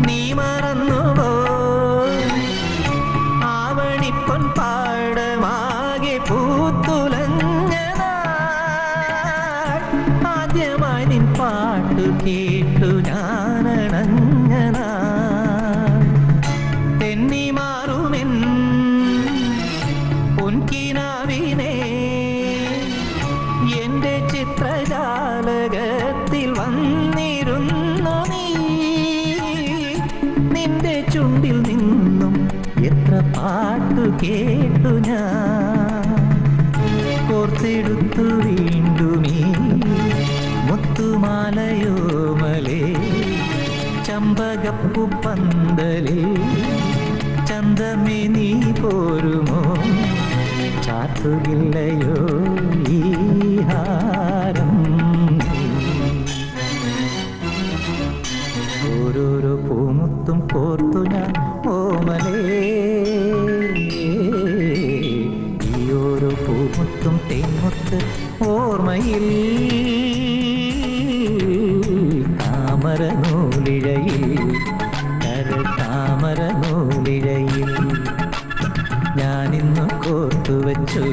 നീ മറന്നുവോ, ആവണിപ്പൊൻ പാടമാകെ പൂത്തുലഞ്ഞ നാൾ, ആദ്യമായി നിൻ പാട്ടു കേട്ടു ഞാനണഞ്ഞ നാൾ. തെന്നി മാറുമെൻ പൊൻകിനാവിനെ എന്റെ ചിത്രജാലകത്തിൽ വന്നിരുന്നു നീ. നിന്റെ ചുണ്ടിൽ നിന്നും എത്ര പാട്ടു കേട്ടു ഞാൻ. കോർത്തെടുത്തു വീണ്ടുമീ മുത്തുമാലയോമലേ, ചമ്പകപ്പു പന്തലിൽ ചന്തമേ നീ പോരുമോ, ചാത്തുകില്ലയോ ഈ ഹാരം. ഓരോരോ പൂമുത്തും കോർത്തു ഞാൻ ഓമലേ ഈ ഓരോ പൂമുത്തും തേൻമുത്ത് ഓർമ്മയിൽ താമര നൂലിഴയിൽ കരൾ താമര നൂലിഴയിൽ ഞാനിന്നു കോർത്തുവച്ചു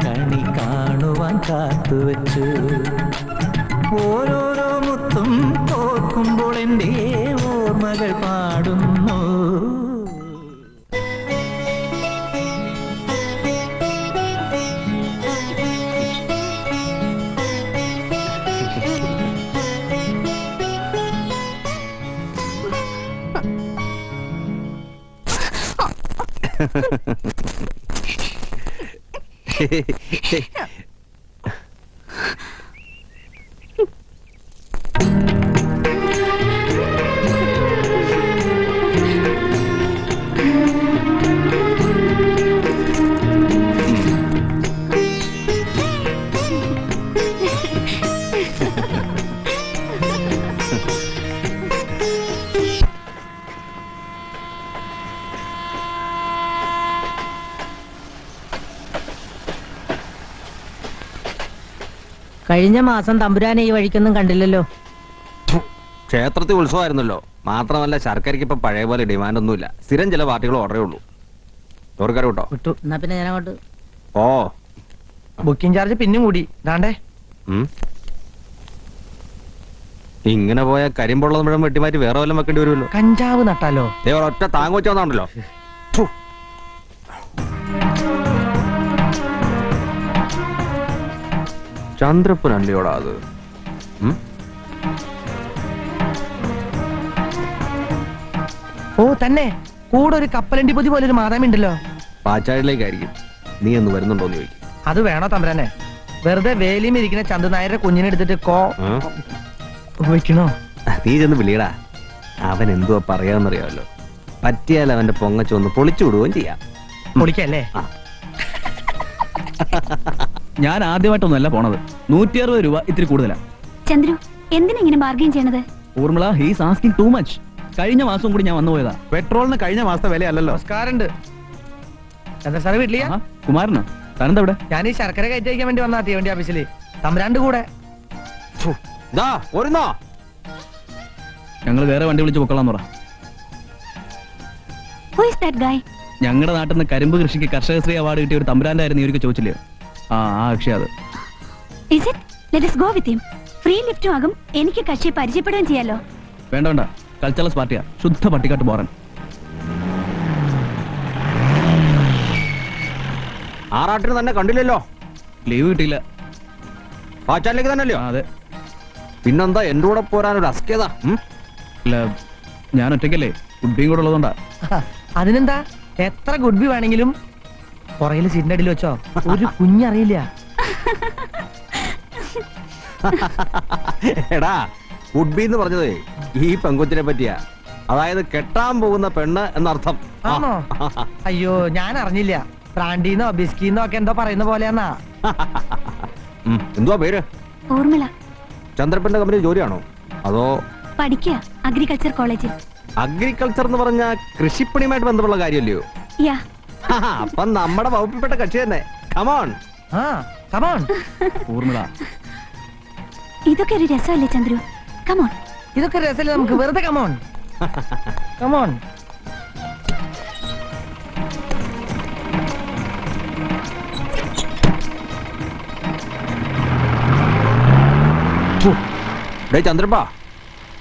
കണി കാണുവാൻ കാത്തുവച്ചു ഓരോരോ മുത്തും കോർക്കുമ്പോൾ എൻ്റെ ഓർമ്മകൾ പാടുന്നു. കഴിഞ്ഞ മാസം തമ്പുരാനെ ഈ വഴിക്കൊന്നും കണ്ടില്ലല്ലോ. ക്ഷേത്രത്തിൽ ഉത്സവമായിരുന്നല്ലോ. മാത്രമല്ല ശർക്കരയ്ക്ക് ഇപ്പൊ പഴയ പോലെ ഡിമാൻഡ് ഒന്നുമില്ല. സ്ഥിരം ചില പാർട്ടികൾ ഓർഡറേ ഉള്ളൂ. ചോറുകറി കേട്ടോ വിട്ടു. എന്നാ പിന്നെ ഞാൻ അങ്ങോട്ട്. ഓ ബുക്കിംഗ് ചാർജ് പിന്നും കൂടി. ദാണ്ടേ ഇങ്ങനെ പോയ കരിമ്പുള്ളത് മുഴുവൻ വെട്ടിമാറ്റി വേറെ വല്ലതും വെക്കേണ്ടി വരുമല്ലോ. കഞ്ചാവ് നട്ടാലോ? ഒറ്റ താങ്ങ് വെച്ചോന്നുണ്ടല്ലോ. ചന്ദ്രപ്പനല്ലയോടാ അത്. ഓ തന്നെ കൂടെ ഒരു കപ്പലണ്ടി പൊതി പോലെ ഒരു മാതാമി ഉണ്ടല്ലോ. പാച്ചാടിലേക്കായിരിക്കും. നീ ഒന്ന് വരുന്നുണ്ടോന്ന് ചോദിക്കും. അത് വേണോ തമ്പുരാനെ? വെറുതെ വേലിയും ഇരിക്കുന്ന ചന്ദനായരുടെ കുഞ്ഞിനെ എടുത്തിട്ട് വെക്കണോ? നീ ചെന്ന് വിളിയടാ. അവൻ എന്തുവാ പറയാന്നറിയാമല്ലോ. പറ്റിയാൽ അവന്റെ പൊങ്ങച്ചൊന്ന് പൊളിച്ചു വിടുകയും ചെയ്യാം. പൊളിക്കല്ലേ? ഞാൻ ആദ്യമായിട്ടൊന്നുമല്ല പോണത്. 160 രൂപ ഇത്തിരി കൂടുതലാ. ചന്ദ്രു എന്തിനാ ഇങ്ങനെ ബാർഗെയിൻ ചെയ്യണത്? Urmila, he's asking too much. കഴിഞ്ഞ മാസം കൂടി ഞാൻ വന്നു പോയതാ. പെട്രോളിന് കഴിഞ്ഞ മാസത്തെ വിലയല്ലല്ലോ. നമസ്കാരമുണ്ട്. എന്താ സാറേ വീട്ടിലിയാ? കുമാരനോ? തനെന്താ ഇവിടെ? ഞാൻ ഈ ശർക്കര കയറ്റി വേണ്ടി വന്നാ തീവണ്ടി ഓഫീസില്. തമ്പുരാണ്ട് കൂടെ ഞങ്ങൾ വേറെ വണ്ടി വിളിച്ച് പൊക്കളാന്ന് പറ. Who is that guy? ഞങ്ങളുടെ നാട്ടിൽ നിന്ന് കരിമ്പ് കൃഷിക്ക് കർഷകശ്രീ അവാർഡ് കിട്ടിയ ഒരു തമ്പുരാന്റെ ആയിരുന്നു. ഇവർക്ക് ചോദിച്ചില്ലയോ? ആ അക്ഷയ അത്. Is it? Let us go with him. Free ലിഫ്റ്റും ആകും. എനിക്ക് കക്ഷിയെ പരിചയപ്പെടുകയും ചെയ്യാലോ. വേണ്ട വേണ്ട, കൾച്ചറൽ പാർട്ടിയാ. ശുദ്ധ പട്ടിക്കാട്ട് ബോറൻ. ആറാട്ടിന് തന്നെ കണ്ടില്ലല്ലോ. ലീവ് കിട്ടിയില്ല. പാച്ചാലിലേക്ക് തന്നെയല്ലോ. അതെ. പിന്നെന്താ എന്റെ കൂടെ പോരാൻ ഒരു അസ്കേതാ? അല്ല, ഞാൻ ഒറ്റയ്ക്കല്ലേ. ഗുഡ്ബിയും കൂടെ ഉള്ളതുകൊണ്ടാ. അതിനെന്താ? എത്ര ഗുഡ്ബി വേണമെങ്കിലും പുറകില് സീറ്റിന്റെ അടിയിൽ വെച്ചോ. ഒരു കുഞ്ഞറിയില്ല. എടാ, ഗുഡ്ബി എന്ന് പറഞ്ഞതേ ഈ പെങ്കൊച്ചിനെ പറ്റിയാ. അതായത് കെട്ടാൻ പോകുന്ന പെണ്ണ് എന്നർത്ഥം. ആണോ? അയ്യോ, ഞാൻ അറിഞ്ഞില്ല. ബ്രാൻഡിന്നോ ബിസ്കിന്നോ ഒക്കെ എന്തോ പറയുന്ന പോലെയാന്നാ. എന്തുവാ പേര്? ഊർമിള. ചന്ദ്രപ്പന്റെ കമ്പനി ജോലിയാണോ അതോ? പഠിക്കുക, അഗ്രികൾച്ചർ കോളേജിൽ. അഗ്രികൾച്ചർ എന്ന് പറഞ്ഞ കൃഷിപ്പണിയുമായിട്ട് ബന്ധമുള്ള കാര്യമല്ലയോ? അപ്പൊ നമ്മുടെ വകുപ്പിൽപ്പെട്ട കക്ഷി തന്നെ. Come on come on Urmila. ഇതൊക്കെ ഒരു രസമല്ലേ ചന്ദ്രു? കമോൺ. ഇതൊക്കെ രസമല്ലേ നമുക്ക്? വെറുതെ കമോൺ കമോൺ. ചന്ദ്രപ്പ,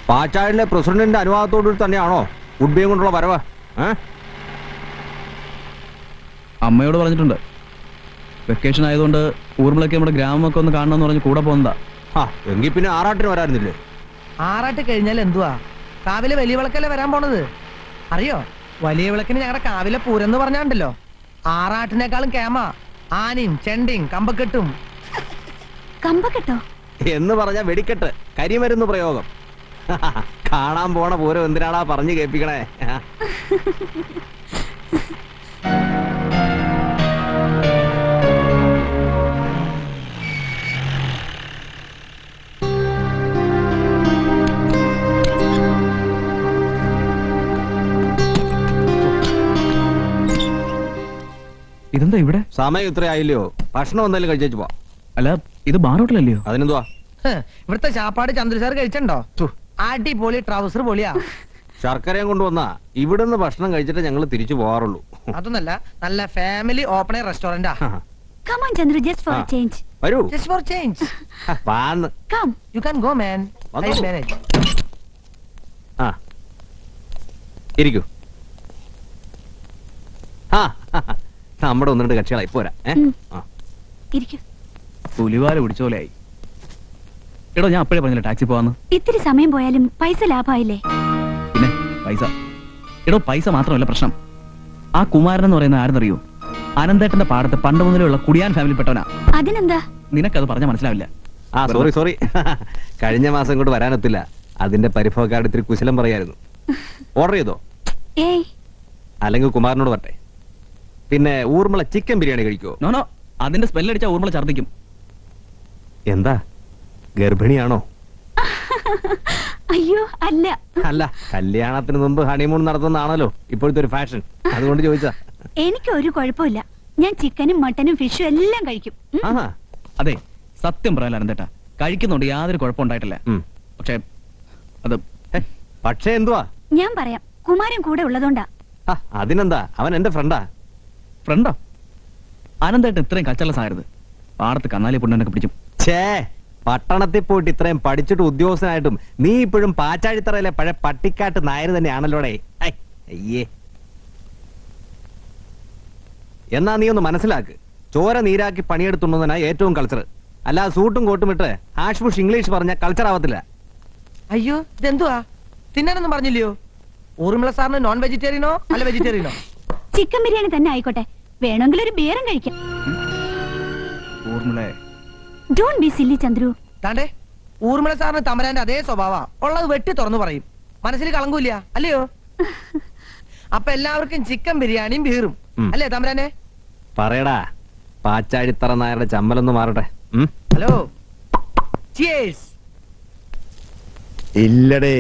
പാച്ചാഴിലെ പ്രസിഡന്റിന്റെ അനുവാദത്തോടു തന്നെയാണോ ഗുഡ്ബിയും കൊണ്ടുള്ള വരവ്? അമ്മയോട് പറഞ്ഞിട്ടുണ്ട്. വെക്കേഷൻ ആയതുകൊണ്ട് ഊർമിളയ്ക്ക് നമ്മുടെ ഗ്രാമമൊക്കെ ഒന്ന് കാണണമെന്ന് പറഞ്ഞ് കൂടെ പോകുന്നതാ. എങ്കിൽ പിന്നെ ആറാട്ടിന് വരാറുന്നില്ലേ? ആറാട്ട് കഴിഞ്ഞാൽ എന്തുവാ? കാവിലെ വലിയ വിളക്കല്ലേ വരാൻ പോണത്. അറിയോ? വലിയ വിളക്കിന് ഞങ്ങളുടെ കാവിലെ പൂരം എന്ന് പറഞ്ഞാണ്ടല്ലോ, ആറാട്ടിനേക്കാളും കേമ ആനയും ചെണ്ടിയും കമ്പക്കെട്ടും. കമ്പക്കെട്ടോ എന്ന് പറഞ്ഞ വെടിക്കെട്ട്, കരിമരുന്ന് പ്രയോഗം. കാണാൻ പോണ പൂരം എന്തിനാടാ പറഞ്ഞു കേൾപ്പിക്കണേ? ഇതെന്താ ഇവിടെ? സമയം ഇത്ര ആയില്ലയോ? ഭക്ഷണം വന്നാലും കഴിച്ചു പോ. അല്ല, ഇത് ബാർ ഹോട്ടലല്ലയോ? അതിനെന്തുവാ? ഇവിടുത്തെ ചാപ്പാട് ചന്ദ്ര സാർ കഴിച്ചിട്ടുണ്ടോ? അടിപൊളി ട്രൗസർ പൊളിയാ. ശർക്കരയും കൊണ്ടുവന്നാ ഇവിടുന്ന് ഭക്ഷണം കഴിച്ചിട്ട് ഞങ്ങൾ തിരിച്ചു പോകാറുള്ളൂ. അതൊന്നല്ല, നല്ല ഫാമിലി ഓപ്പൺ എയർ റെസ്റ്റോറന്റാ. Come on, Chandru, just for a change. വരൂ. Just for change. പാന്ന്. Come. You can go, man. I manage. ആ ഇരിക്കൂ. ആ നമ്മുടെ ഒന്ന് രണ്ട് കക്ഷികളായി പോരാ. ഇരിക്കൂ. പുലിവാല പിടിച്ച പോലെ ആയി. എടോ, ഞാൻ അപ്പോഴേ പറഞ്ഞില്ല ടാക്സി പോവാന്ന്. ഇത്തിരി സമയം പോയാലും പൈസ ലാഭമായില്ലേ? പിന്നെ പൈസ. എടോ, പൈസ മാത്രമല്ല പ്രശ്നം. ആ കുമാരൻ എന്ന് പറയുന്ന ആരെന്നറിയോ? അനന്തേട്ടന്റെ പാടത്ത് പണ്ട് മുതലുള്ള കുടിയാൻ ഫാമിലി പെട്ടവനാ. അതിനെന്താ? നിനക്കത് പറഞ്ഞാൽ മനസ്സിലാവില്ല. ആ സോറി കഴിഞ്ഞ മാസം ഇങ്ങോട്ട് വരാനൊത്തില്ല. അതിന്റെ പരിഭവക്കാരുടെ ഇത്തിരി കുശലം പറയായിരുന്നു. ഓർഡർ ചെയ്തോ? ഏയ്, അല്ലെങ്കിൽ കുമാരനോട് പറട്ടെ. പിന്നെ ഊർമിള ചിക്കൻ ബിരിയാണി കഴിക്കോ? നോനോ, അതിന്റെ സ്മെല്ലടിച്ചാ ഊർമിള ഛർദ്ദിക്കും. എന്താ, ഗർഭിണിയാണോ? അയ്യോ അല്ല. അല്ല, കല്യാണത്തിന് മുമ്പ് ഹണിമൂൺ നടത്തുന്നതാണല്ലോ ഇപ്പോഴത്തെ ഒരു ഫാഷൻ, അതുകൊണ്ട് ചോദിച്ചാ. എനിക്ക് ഒരു കുഴപ്പമില്ല. ഞാൻ ചിക്കനും മട്ടനും ഫിഷും എല്ലാം കഴിക്കും. അതെ, സത്യം പറയാൻ അനന്തേട്ടാ, കഴിക്കുന്നുണ്ട്, യാതൊരു കുഴപ്പമുണ്ടായിട്ടില്ല. പക്ഷേ അത് പക്ഷേ എന്തുവാ? ഞാൻ പറയാം, കുമാരൻ കൂടെ ഉള്ളതുകൊണ്ടാ. അതിനെന്താ, അവൻ എന്റെ ഫ്രണ്ടാ. ഫ്രണ്ടോ? അനന്തേട്ടൻ ഇത്രയും കച്ചള്ള സായരുത്. പാടത്ത് കന്നാലി പുണ്ണനൊക്കെ പിടിച്ചു. ഛേ, പട്ടണത്തിൽ പോയിട്ട് ഇത്രയും പഠിച്ചിട്ട് ഉദ്യോഗസ്ഥനായിട്ടും നീ ഇപ്പോഴും പാച്ചാഴിത്തറയിലെ പഴയ പട്ടിക്കാട്ട് നായർ തന്നെയാണല്ലോടെ. അയ്യേ. എന്നാ നീ ഒന്ന് മനസ്സിലാക്ക്, ചോര നീരാക്കി പണിയെടുത്തുണ്ടെന്നാ ഏറ്റവും കൾച്ചർ. അല്ല സൂട്ടും കോട്ടും ഇട്ട് ഹാഷ് ബുഷ് ഇംഗ്ലീഷ് പറഞ്ഞ കൾച്ചർ ആവത്തില്ല. അയ്യോ, ഇതെന്തുവാ? തിന്നാനൊന്നും പറഞ്ഞില്ലയോ? ഊർമിള സാറിന് നോൺ വെജിറ്റേറിയനോ അല്ല വെജിറ്റേറിയനോ? ചിക്കൻ ബിരിയാണി തന്നെ ആയിക്കോട്ടെ, വേണമെങ്കിൽ ഒരു ബിയറും കഴിക്കാം. Don't be silly Chandru. താണ്ടേ, ഊർമിള സാറിന് തമരാന്റെ അതേ സ്വഭാവ ഉള്ളത് വെട്ടി തുറന്നു പറയും. മനസ്സിൽ കളങ്കൂല്ല അല്ലയോ? അപ്പൊ എല്ലാവർക്കും ചിക്കൻ ബിരിയാണിയും ബീറും അല്ലേ തമരാനെ? പറയടാ, പാച്ചാഴിത്തറ നായരുടെ ചമ്മലൊന്ന് മാറട്ടെ. Hello, cheers. ഇല്ലടേ,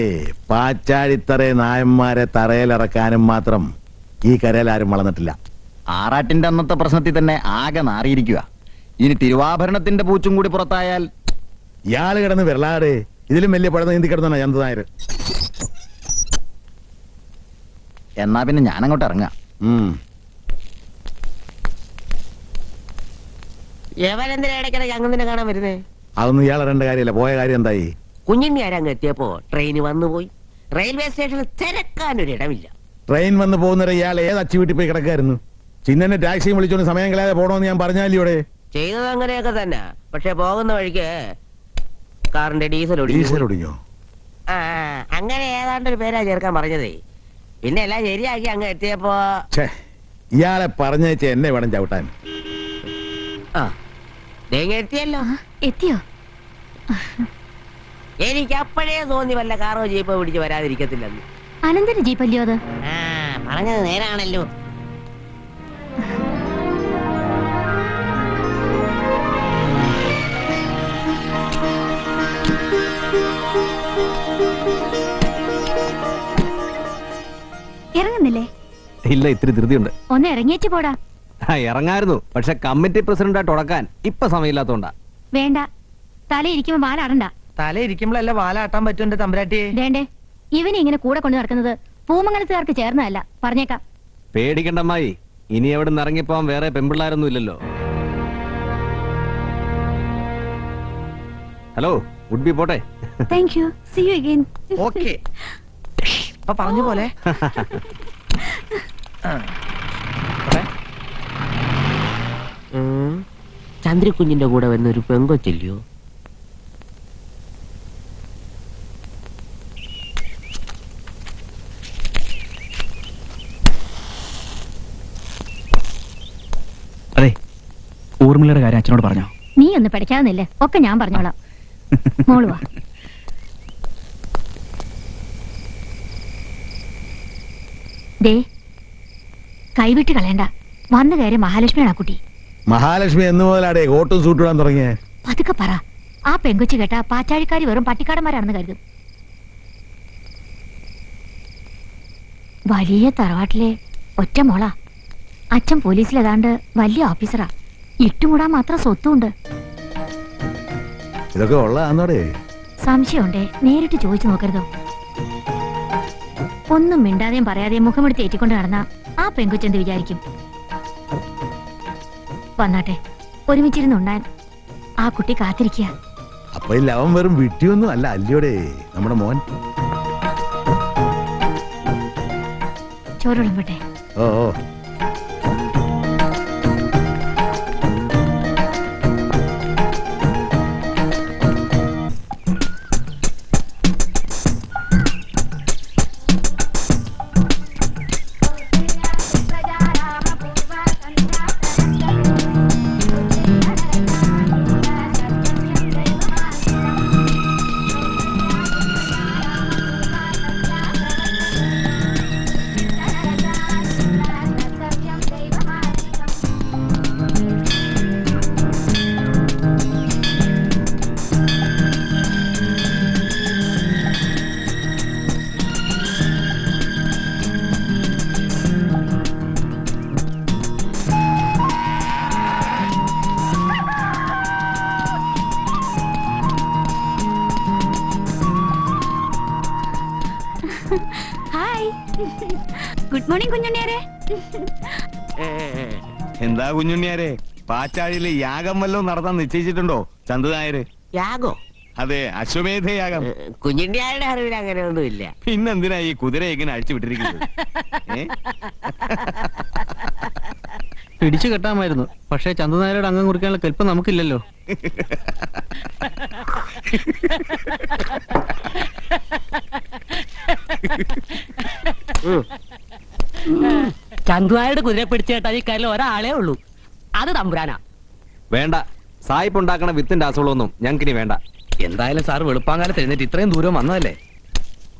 പാച്ചാഴിത്തറ നായന്മാരെ തറയിലിറക്കാനും മാത്രം ഈ കരയിൽ ആരും വളർന്നിട്ടില്ല. ആറാട്ടിന്റെ അന്നത്തെ പ്രശ്നത്തിൽ തന്നെ ആകെ നാറിയിരിക്കുക. ഇനി തിരുവാഭരണത്തിന്റെ പൂച്ചും കൂടി പുറത്തായാൽ ഇയാള് കിടന്ന് വിരളാടേ. ഇതിലും വലിയ പഴം നീന്തി കിടന്നാ ചന്ത നായർ. എന്നാ പിന്നെ ഞാനങ്ങോട്ട് ഇറങ്ങാം. എവരെന്തിനാ ഇടയ്ക്കിടയ്ക്ക് അങ്ങനെ കാണാൻ വരുന്നേ? അതൊന്നും ഇയാൾ അറിയേണ്ട കാര്യമല്ല. പോയ കാര്യം എന്തായി? കുഞ്ഞിങ്ങാരങ്ങ് എത്തിയപ്പോ ട്രെയിന് വന്നുപോയി. റെയിൽവേ സ്റ്റേഷനിൽ തിരക്കാനൊരിടമില്ല. ട്രെയിൻ വന്ന് പോകുന്നവരെ ഇയാൾ ഏത് അച്ചു വീട്ടിൽ പോയി കിടക്കായിരുന്നു? ചിന്നനെ ടാക്സിയും വിളിച്ചോണ്ട് സമയം കളയാതെ പോകണമെന്ന് ഞാൻ പറഞ്ഞാലിയോടെ. ചെയ്തത് അങ്ങനെയൊക്കെ തന്നെ. പക്ഷെ പോകുന്ന വഴിക്ക് കാറിന്റെ ഡീസൽ ഒടിഞ്ഞോ? ആ, അങ്ങനെ ഏതാണ്ടൊരു പേരാ ചേർക്കാൻ പറഞ്ഞതേ. പിന്നെ എല്ലാം ശരിയാക്കി അങ്ങ് എത്തിയപ്പോ ഇയാളെ പറഞ്ഞേച്ച് എന്നെ വേണം ചവിട്ടാൻ. എത്തിയല്ലോ. എത്തിയോ? എനിക്ക് അപ്പോഴേ തോന്നി വല്ല കാറോ ജീപ്പോ പിടിച്ച് വരാതിരിക്കത്തില്ലെന്ന്. അനന്തന് ജീപ്പല്ലയോ അത്? പറഞ്ഞത് നേരാണല്ലോ. ഇറങ്ങുന്നില്ലേ? ഇല്ല, ഇത്തിരി ധൃതിയുണ്ട്. ഒന്ന് ഇറങ്ങിയേച്ചു പോടാ. ഇറങ്ങായിരുന്നു, പക്ഷെ കമ്മിറ്റി പ്രസിഡന്റായിട്ട് ഉടക്കാൻ ഇപ്പൊ സമയമില്ലാത്തോണ്ടാ. വേണ്ട, തല ഇരിക്കുമ്പോ വാലാടണ്ട. തല ഇരിക്കുമ്പോഴല്ല വാലാട്ടാൻ പറ്റും തമ്പുരാട്ടിയെ. വേണ്ടേ, ഇവനെ ഇങ്ങനെ കൂടെ കൊണ്ടു നടക്കുന്നത് പൂമംഗലത്തുകാർക്ക് ചേർന്നതല്ല, പറഞ്ഞേക്കാം. പേടിക്കണ്ടമ്മായി, ഇനി എവിടെ നിന്ന് ഇറങ്ങിപ്പോവാൻ വേറെ പെൺപിള്ളാരൊന്നും ഇല്ലല്ലോ. ഹലോ, വുഡ് ബി പോട്ടെ. Thank you, see you again. Okay, അപ്പൊ പറഞ്ഞ പോലെ ചന്ദ്രക്കുഞ്ഞിന്റെ കൂടെ വന്നൊരു പെങ്കൊച്ചല്ലയോ? അതെ, ഊർമിളയുടെ കാര്യം അച്ഛനോട് പറഞ്ഞോ? നീ ഒന്ന് പഠിക്കാവുന്നില്ലേ? ഒക്കെ ഞാൻ പറഞ്ഞോളാം. മോളുവാ. ദേ, കൈവിട്ട് കളയണ്ട. വന്നു കയറി മഹാലക്ഷ്മിയാണ് ആ കുട്ടി. മഹാലക്ഷ്മി എന്ന് മുതലാടേ കോട്ടും സൂട്ട് ഇടാൻ തുടങ്ങിയേ? പതുക്കെ പറ. ആ പെങ്കൊച്ചു കേട്ടാ പാച്ചാഴിക്കാരി വെറും പട്ടിക്കാടന്മാരാണെന്ന് കരുതും. വലിയ തറവാട്ടിലെ ഒറ്റ മോളാ. അച്ഛൻ പോലീസിൽ ഏതാണ്ട് വലിയ ഓഫീസറാ. ഇട്ടുകൂടാൻ മാത്രം സ്വത്തുണ്ട്. ഇതൊക്കെ ഉള്ളതാന്നോടെ? സംശയമുണ്ടേ, നേരിട്ട് ചോദിച്ചു നോക്കരുതോ. ഒന്നും മിണ്ടാതെയും പറയാതെയും മുഖമെടുത്ത് ഏറ്റിക്കൊണ്ട് നടന്ന ആ പെൺകുച്ചെന്ത് വിചാരിക്കും? വന്നാട്ടെ, ഒരുമിച്ചിരുന്നുണ്ടാൻ ആ കുട്ടി കാത്തിരിക്കുക. അപ്പൊ ഈ ലവൻ വെറും വിട്ടിയൊന്നും അല്ല അല്ലയോടെ നമ്മുടെ മോൻ. ചോറുളമ്പട്ടെ. ഓ ഓ. ഹായ്, ഗുഡ് മോർണിംഗ് കുഞ്ഞുണ്ണിയാരെ. എന്താ കുഞ്ഞുണ്ണിയാരെ, പാച്ചാഴിയില് യാഗം വല്ലതും നടത്താൻ നിശ്ചയിച്ചിട്ടുണ്ടോ ചന്തുനായര്? യാഗോ? അതെ, അശ്വമേധ യാഗം. കുഞ്ഞിന്റെ അറിവിൽ അങ്ങനെ ഒന്നുമില്ല. പിന്നെന്തിനാ ഈ കുതിര ഇങ്ങനെ അഴിച്ചു വിട്ടിരിക്കുന്നത്? പിടിച്ചു കെട്ടാമായിരുന്നു, പക്ഷേ ചന്തുനായരുടെ അംഗം കുറിക്കാനുള്ള കെൽപ്പം നമുക്കില്ലല്ലോ. ചന്തുനായരുടെ കുതിരെ പിടിച്ചു കേട്ടാൽ ഈ കാര്യം ഒരാളേ ഉള്ളൂ, അത് തമ്പുരാനാ. വേണ്ട, സായിപ്പ് ഉണ്ടാക്കണ വിത്തിന്റെ അസുഖമൊന്നും ഞങ്ങൾക്കിനി വേണ്ട. എന്തായാലും സാർ വെളുപ്പാങ്കാലത്ത് എഴുന്നേറ്റ് ഇത്രയും ദൂരം വന്നതല്ലേ?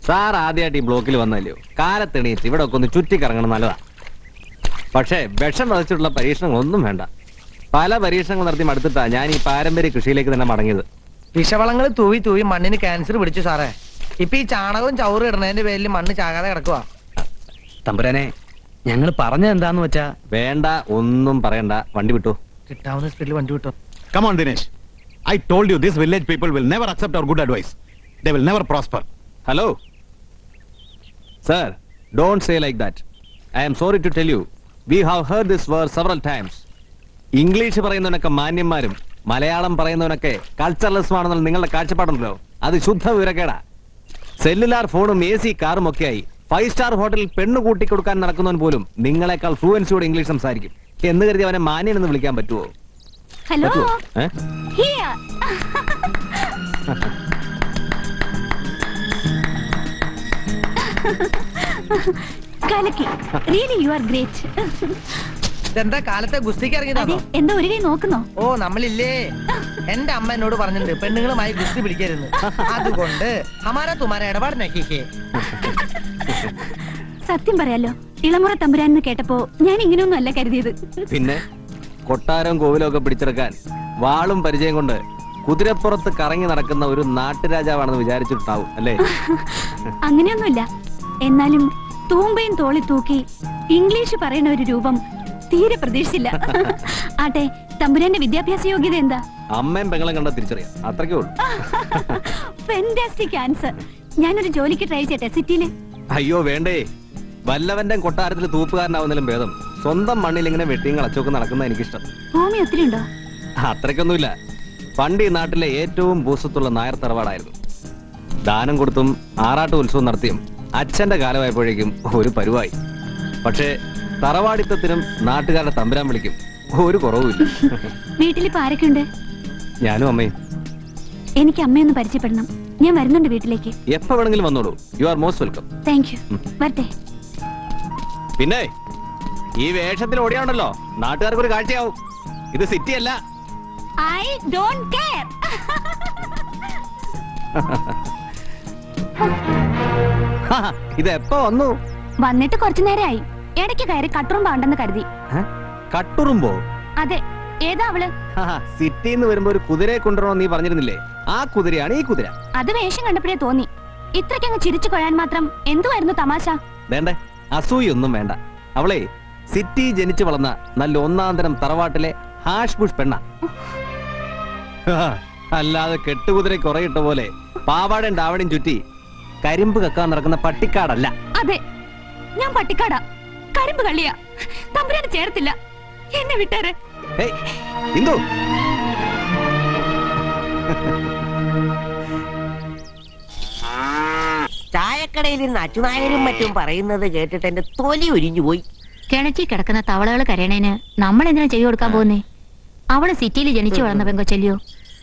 സാർ ആദ്യമായിട്ട് ഈ ബ്ലോക്കിൽ വന്നല്ലോ, കാലത്തെണീറ്റ് ഇവിടെ ഒക്കെ ഒന്ന് ചുറ്റിക്കറങ്ങണം നല്ലതാ. പക്ഷേ വിഷം വധിച്ചിട്ടുള്ള പരീക്ഷണങ്ങളൊന്നും വേണ്ട. പല പരീക്ഷണങ്ങൾ നടത്തി മടുത്തിട്ടാ ഞാൻ ഈ പാരമ്പര്യ കൃഷിയിലേക്ക് തന്നെ മടങ്ങിയത്. വിഷവളങ്ങൾ തൂവി തൂവി മണ്ണിന് ക്യാൻസർ പിടിച്ചു സാറേ. ഇപ്പൊ ഈ ചാണകവും ചവറും ഇടുന്നതിന്റെ പേരിൽ മണ്ണ് ചാകാതെ കിടക്കുക. തമ്പുരാനെ, ഞങ്ങൾ പറഞ്ഞത് എന്താന്ന് വെച്ചാ വേണ്ട, ഒന്നും പറയണ്ട, വണ്ടി വിട്ടു. കിട്ടാവുന്ന സ്പീഡിൽ വണ്ടി വിട്ടോ. Come on, Dinesh. I told you this village people will never accept our good advice. They will never prosper. Hello? Sir, don't say like that. I am sorry to tell you, we have heard this word several times. English പറയുന്നവനൊക്കെ മാന്യന്മാരും മലയാളം പറയുന്നവനൊക്കെ കൾച്ചറലിസ്റ്റുമാണെന്നുള്ള നിങ്ങളുടെ കാഴ്ചപ്പാടുണ്ടല്ലോ, അത് ശുദ്ധ വിവരക്കേടാ. Cellular ഫോണും AC കാറും ഒക്കെയായി 5 സ്റ്റാർ ഹോട്ടലിൽ പെണ്ണ് കൂട്ടിക്കൊടുക്കാൻ നടക്കുന്നവൻ പോലും നിങ്ങളെക്കാൾ ഫ്ലുവൻസിയോടെ ഇംഗ്ലീഷ് സംസാരിക്കും എന്ന് കരുതി അവനെ മാന്യൻ എന്ന് വിളിക്കാൻ പറ്റുമോ? Hello, here. കലക്കി, റിയലി യു ആർ ഗ്രേറ്റ്. ഇതെന്താ കാലത്തെ ഗുസ്തിക്ക് ഇറങ്ങിയതാണോ? എന്താ ഒരു കൈ നോക്കുന്നോ? ഓ, നമ്മളില്ലേ, എന്റെ അമ്മ എന്നോട് പറഞ്ഞിട്ടുണ്ട് പെണ്ണുങ്ങളുമായി ഗുസ്തി പിടിക്കരുത്. അതുകൊണ്ട് ഹമാരാ തുമാരാ ഇടപാട് നക്കിക്കേ. സത്യം പറയാലോ, ഇളമുറ തമ്പുരാന്ന് കേട്ടപ്പോ ഞാൻ ഇങ്ങനെയൊന്നും അല്ല കരുതിയത്. പിന്നെ കൊട്ടാരം കോവിലും ഒക്കെ പിടിച്ചെടുക്കാൻ വാളും പരിചയം കൊണ്ട് കുതിരപ്പുറത്ത് കറങ്ങി നടക്കുന്ന ഒരു നാട്ടുരാജാവാണെന്ന് വിചാരിച്ചിട്ടുണ്ടാവും അല്ലേ? അങ്ങനെയൊന്നുമില്ല. എന്നാലും തൂമ്പയും തോളി തൂക്കി ഇംഗ്ലീഷ് പറയുന്ന ഒരു രൂപം തീരെ പ്രതീക്ഷിച്ചില്ല. ആട്ടെ, തമ്പുരാന്റെ വിദ്യാഭ്യാസ യോഗ്യത എന്താ? അമ്മയും പെങ്ങളും കണ്ട തിരിച്ചറിയാം, അത്രയ്ക്കേ ഉള്ളൂ. Fantastic answer. ഞാനൊരു ജോലിക്ക് ട്രൈ ചെയ്യട്ടെ സിറ്റിയില്? അയ്യോ വേണ്ടേ, വല്ലവന്റെ കൊട്ടാരത്തിൽ തൂപ്പുകാരനാവുന്നതിലും ഭേദം സ്വന്തം മണ്ണിൽ ഇങ്ങനെ വെട്ടിയും കളച്ചൊക്കെ നടക്കുന്ന എനിക്കിഷ്ടം. ഭൂമി ഒത്തിരി ഉണ്ടോ? അത്രയ്ക്കൊന്നുമില്ല. പണ്ട് ഈ നാട്ടിലെ ഏറ്റവും ഭൂസ്വത്തുള്ള നായർ തറവാടായിരുന്നു. ദാനം കൊടുത്തും ആറാട്ട് ഉത്സവം നടത്തിയും അച്ഛന്റെ കാലമായപ്പോഴേക്കും ഒരു പരുവായി. പക്ഷേ തറവാടിത്തത്തിനും നാട്ടുകാരുടെ തമ്പുരാൻ വിളിക്കും ഒരു കുറവുമില്ല. വീട്ടിലിപ്പോ ആരൊക്കെയുണ്ട്? ഞാനും അമ്മയും. എനിക്ക് അമ്മയൊന്ന് പരിചയപ്പെടണം. ഞാൻ വരുന്നുണ്ട് വീട്ടിലേക്ക്. എപ്പോ വേണമെങ്കിലും വന്നോളൂ. You are most welcome. Thank you. വരട്ടെ. പിന്നെ ഈ വേഷത്തിൽ ഓടിയാണല്ലോ നാട്ടുകാർക്ക് ഒരു കാഴ്ചയാവും. ഇത് സിറ്റി അല്ല. I don't care. ഇത് എപ്പോ വന്നു? വന്നിട്ട് കുറച്ചു നേരമായി. ഇടയ്ക്ക് കയറി കട്ടുറുമ്പ ഉണ്ടെന്ന് കരുതി. കട്ടുറുമ്പോ? അതെ. ഏതാ അവള്? സിറ്റിന്ന് വരുമ്പോ ഒരു കുതിരയെ കൊണ്ടുവരണോ നീ പറഞ്ഞിരുന്നില്ലേ? ആ കുതിരയാണ് ഈ കുതിര. അത് വേഷം കണ്ടപ്പോഴേ തോന്നി. ഇത്രയ്ക്കങ്ങ് ചിരിച്ചു കൊഴാൻ മാത്രം എന്തുവായിരുന്നു തമാശ? വേണ്ടേ, അസൂയൊന്നും വേണ്ട. അവളെ സിറ്റി ജനിച്ചു വളർന്ന നല്ല ഒന്നാന്തരം തറവാട്ടിലെ ഹാഷ് ബുഷ് പെണ്ണ. അല്ലാതെ കെട്ടുകുതിരെ കുറയിട്ട പോലെ പാവാടയും ഡാവണയും ചുറ്റി കരിമ്പ് കക്കാൻ നടക്കുന്ന പട്ടിക്കാടല്ല. അതെ, ഞാൻ പട്ടിക്കാടാ, കരിമ്പ് കള്ളിയാ. തമ്പുരാന് ചേർത്തില്ല, എന്നെ വിട്ടാരെ. ഇന്ദു, ചായക്കടയിൽ നിന്ന് അച്ചുനായരും മറ്റും പറയുന്നത് കേട്ടിട്ട് എന്റെ തൊലി ഉരിഞ്ഞു പോയി. കിണറ്റി കിടക്കുന്ന തവളകൾ കരയണേന് നമ്മൾ എന്തിനാ ചെയ്തു കൊടുക്കാൻ പോകുന്നേ? അവള് സിറ്റിയിൽ ജനിച്ചു വളർന്ന പെങ്കൊച്ചല്ലയോ.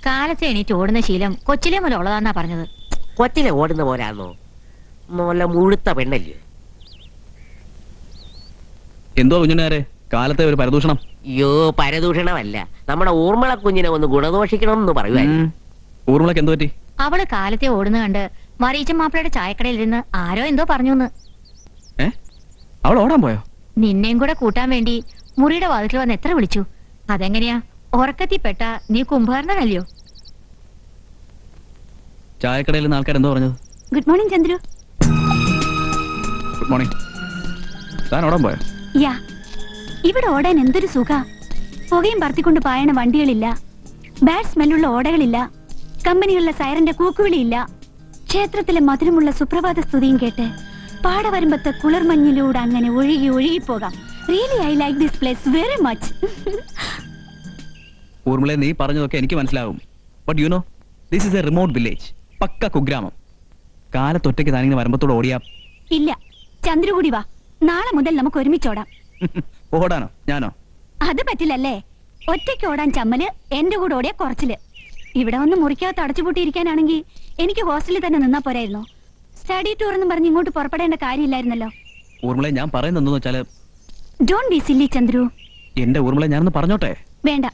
കാലത്തെ എണീറ്റ് ഓടുന്ന ശീലം കൊച്ചിലെ മുതൽ ഉള്ളതാന്നാ പറഞ്ഞത്. കൊച്ചിലെ ഓടുന്ന പോരാന്നോ? നല്ല മുഴുത്ത പെണ്ണല്ലേ. എന്തോ കുഞ്ഞുനാരെ കാലത്തെ ഒരു പരദൂഷണം? അയ്യോ, പരദൂഷണമല്ല, നമ്മുടെ ഊർമിള കുഞ്ഞിനെ ഒന്ന് ഗുണദോഷിക്കണം എന്ന് പറയുവായിരുന്നു. ഊർമിളക്ക് എന്ത് പറ്റി? അവള് കാലത്തെ ഓടുന്ന കണ്ട് മറിയിച്ച മാപ്പിളയുടെ ചായക്കടയിൽ ഇരുന്ന് ആരോ എന്തോ പറഞ്ഞു. അവൾ ഓടാൻ പോയോ? നിന്നെയും കൂടെ കൂട്ടാൻ വേണ്ടി മുറിയുടെ വാതിൽ വന്ന് എത്ര വിളിച്ചു. അതെങ്ങനെയാ? ഉറക്കത്തിൽപ്പെട്ട നീ കുംഭകർണനല്ലയോ. ചായക്കടയിൽ നിന്ന് ആൾക്കാർ എന്തോ പറഞ്ഞത്? Good morning Chandru. Good morning. താൻ ഓടാൻ പോയോ? യാ, ഇവിടെ ഓടാൻ എന്തൊരു സുഖ. പുകയും പറത്തിക്കൊണ്ട് പായണ വണ്ടികളില്ല, ബാഡ് സ്മെല്ലുള്ള ഓടകളില്ല, കമ്പനികളിലെ സൈറന്റെ കൂക്കുവിളിയില്ല, ക്ഷേത്രത്തിലെ മധുരമുള്ള സുപ്രഭാത സ്തുതിയും കേട്ട് പാടവരമ്പത്തെ കുളിർമഞ്ഞിലൂടെ അങ്ങനെ ഒഴുകി ഒഴുകിപ്പോകാം. Really I like this place very much. ഊർമിളെ, നീ പറഞ്ഞതൊക്കെ എനിക്ക് മനസ്സിലാവും. But you know, this is a remote village, പക്ക കുഗ്രാമം. കാലത്തൊറ്റയ്ക്ക് താനിങ്ങനെ വരമ്പത്തോട് ഓടിയാ ഇല്ല. ചന്ദ്രു കൂടി വാ, നാളെ മുതൽ നമുക്ക് ഒരുമിച്ചോടാം. ഓടാനോ? ഞാനോ? അത് പറ്റില്ലല്ലേ. ഒറ്റയ്ക്ക് ഓടാൻ ചമ്മല്, എന്റെ കൂടെ ഓടിയ കുറച്ചില്. ഇവിടെ വന്ന് മുറിക്കകത്ത് അടച്ചുപൂട്ടിയിരിക്കാനാണെങ്കിൽ എനിക്ക് ഹോസ്റ്റലിൽ തന്നെ നിന്നാ പോരായിരുന്നോ? സ്റ്റഡി ടൂർ എന്നും പറഞ്ഞ് ഇങ്ങോട്ട് പുറപ്പെടേണ്ട കാര്യമില്ലായിരുന്നല്ലോ. ഊർമിളെ, ഞാൻ പറയുന്നത് വെച്ചാല് ഡോണ്ട് ബി സില്ലി ചന്ദ്രു. എന്റെ ഊർമിളെ, ഞാനൊന്ന് പറഞ്ഞോട്ടെ? വേണ്ട,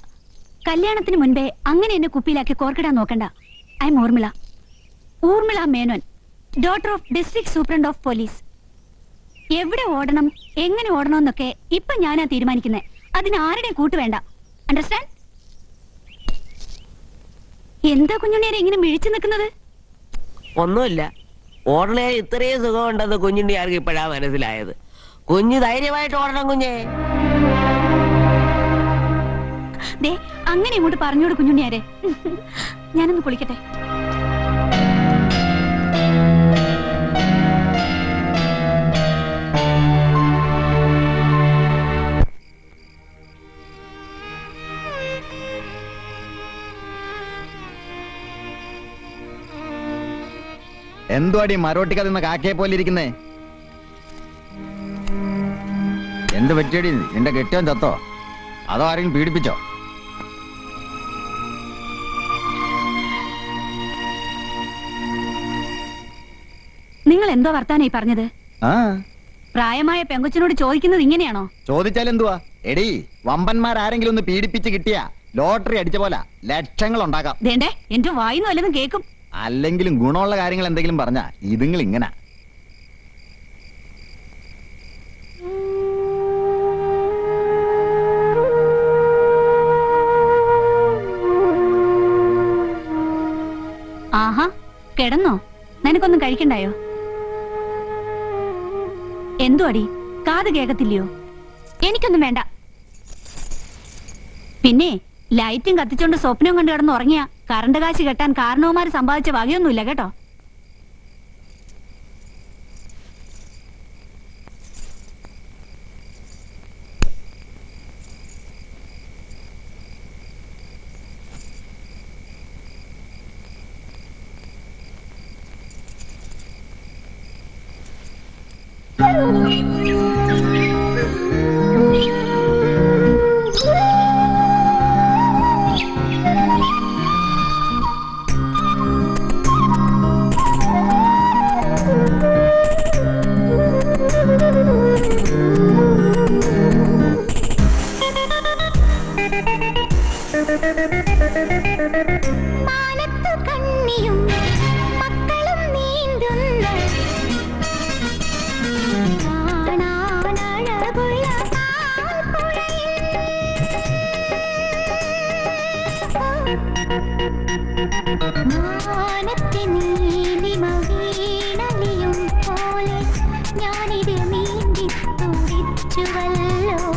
കല്യാണത്തിന് മുൻപേ അങ്ങനെ എന്നെ കുപ്പിയിലാക്കി കോർക്കിടാൻ നോക്കണ്ട. I M Urmila, Urmila Menon, daughter of district superintendent of police. എവിടെ ഓടണം, എങ്ങനെ ഓടണം എന്നൊക്കെ ഇപ്പൊ ഞാനാ തീരുമാനിക്കുന്നത്. അതിന് ആരുടെയും കൂട്ട് വേണ്ട. അണ്ടർസ്റ്റാൻഡ്? എന്താ കുഞ്ഞുണ്ണിയാരെ ഇങ്ങനെ മിഴിച്ചു നിൽക്കുന്നത്? ഒന്നുമില്ല, ഓടണേ ഇത്രയും സുഖമുണ്ടെന്ന് കുഞ്ഞുണ്ണി ആർക്ക് ഇപ്പോഴാ മനസ്സിലായത്. കുഞ്ഞ് ധൈര്യമായിട്ട് ഓടണം കുഞ്ഞേ. ദേ, അങ്ങനെ ഇങ്ങോട്ട് പറഞ്ഞോട് കുഞ്ഞുണ്ണിയാരെ. ഞാനൊന്ന് കുളിക്കട്ടെ. എന്തുവാടി മരോട്ടിക്ക നിന്ന കാക്കയെ പോലെ ഇരിക്കുന്നേ? എന്ത് പറ്റിയടി? നിന്റെ കെട്ടിയോൻ ചത്തോ? അതോ ആരെങ്കിലും പീഡിപ്പിച്ചോ? നിങ്ങൾ എന്തോ വർത്താനായി പറഞ്ഞത്? പ്രായമായ പെങ്കൊച്ചിനോട് ചോദിക്കുന്നത് ഇങ്ങനെയാണോ? ചോദിച്ചാൽ എന്തുവാ എടി? വമ്പന്മാരാരെങ്കിലും ഒന്ന് പീഡിപ്പിച്ച് കിട്ടിയ ലോട്ടറി അടിച്ച പോലെ ലക്ഷങ്ങൾ ഉണ്ടാക്കാം. ദേണ്ടേ, എന്റെ വായിന്ന് വല്ലതും കേക്കും. അല്ലെങ്കിലും ഗുണമുള്ള കാര്യങ്ങൾ എന്തെങ്കിലും പറഞ്ഞ ഇതുങ്ങൾ ഇങ്ങനെ. ആഹാ, കിടന്നോ? നിനക്കൊന്നും കഴിക്കണ്ടായോ? എന്തു അടി, കാത് കേക്കത്തില്ലയോ? എനിക്കൊന്നും വേണ്ട. പിന്നെ ലൈറ്റും കത്തിച്ചോണ്ട് സ്വപ്നം കണ്ടു കിടന്ന് ഉറങ്ങിയ കറണ്ട് കാശ് കെട്ടാൻ കാരണവന്മാര് സമ്പാദിച്ച വകയൊന്നുമില്ല കേട്ടോ. ഞാനിത് നീന്തി തുടിച്ചുവല്ലോ.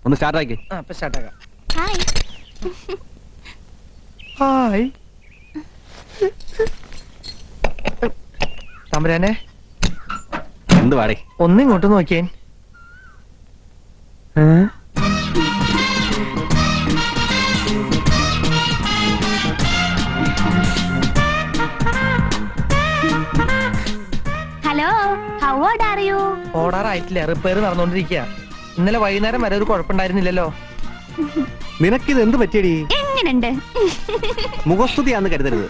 ഒന്ന് സ്റ്റാർട്ട് ആക്കി. ഹായ് തമ്പുരാനെ, എന്ത് പാടേ? ഒന്നിങ്ങോട്ട് നോക്കിയേ. Hello, how are you? ഓടാറായിട്ടില്ല, റിപ്പയർ നടന്നുകൊണ്ടിരിക്കുക. ഇന്നലെ വൈകുന്നേരം വരെ ഒരു കുഴപ്പമുണ്ടായിരുന്നില്ലല്ലോ. നിനക്കിത് എന്ത് പറ്റിയടി? എങ്ങനുണ്ട്? മുഖസ്തുതിയാന്ന് കരുതരുത്.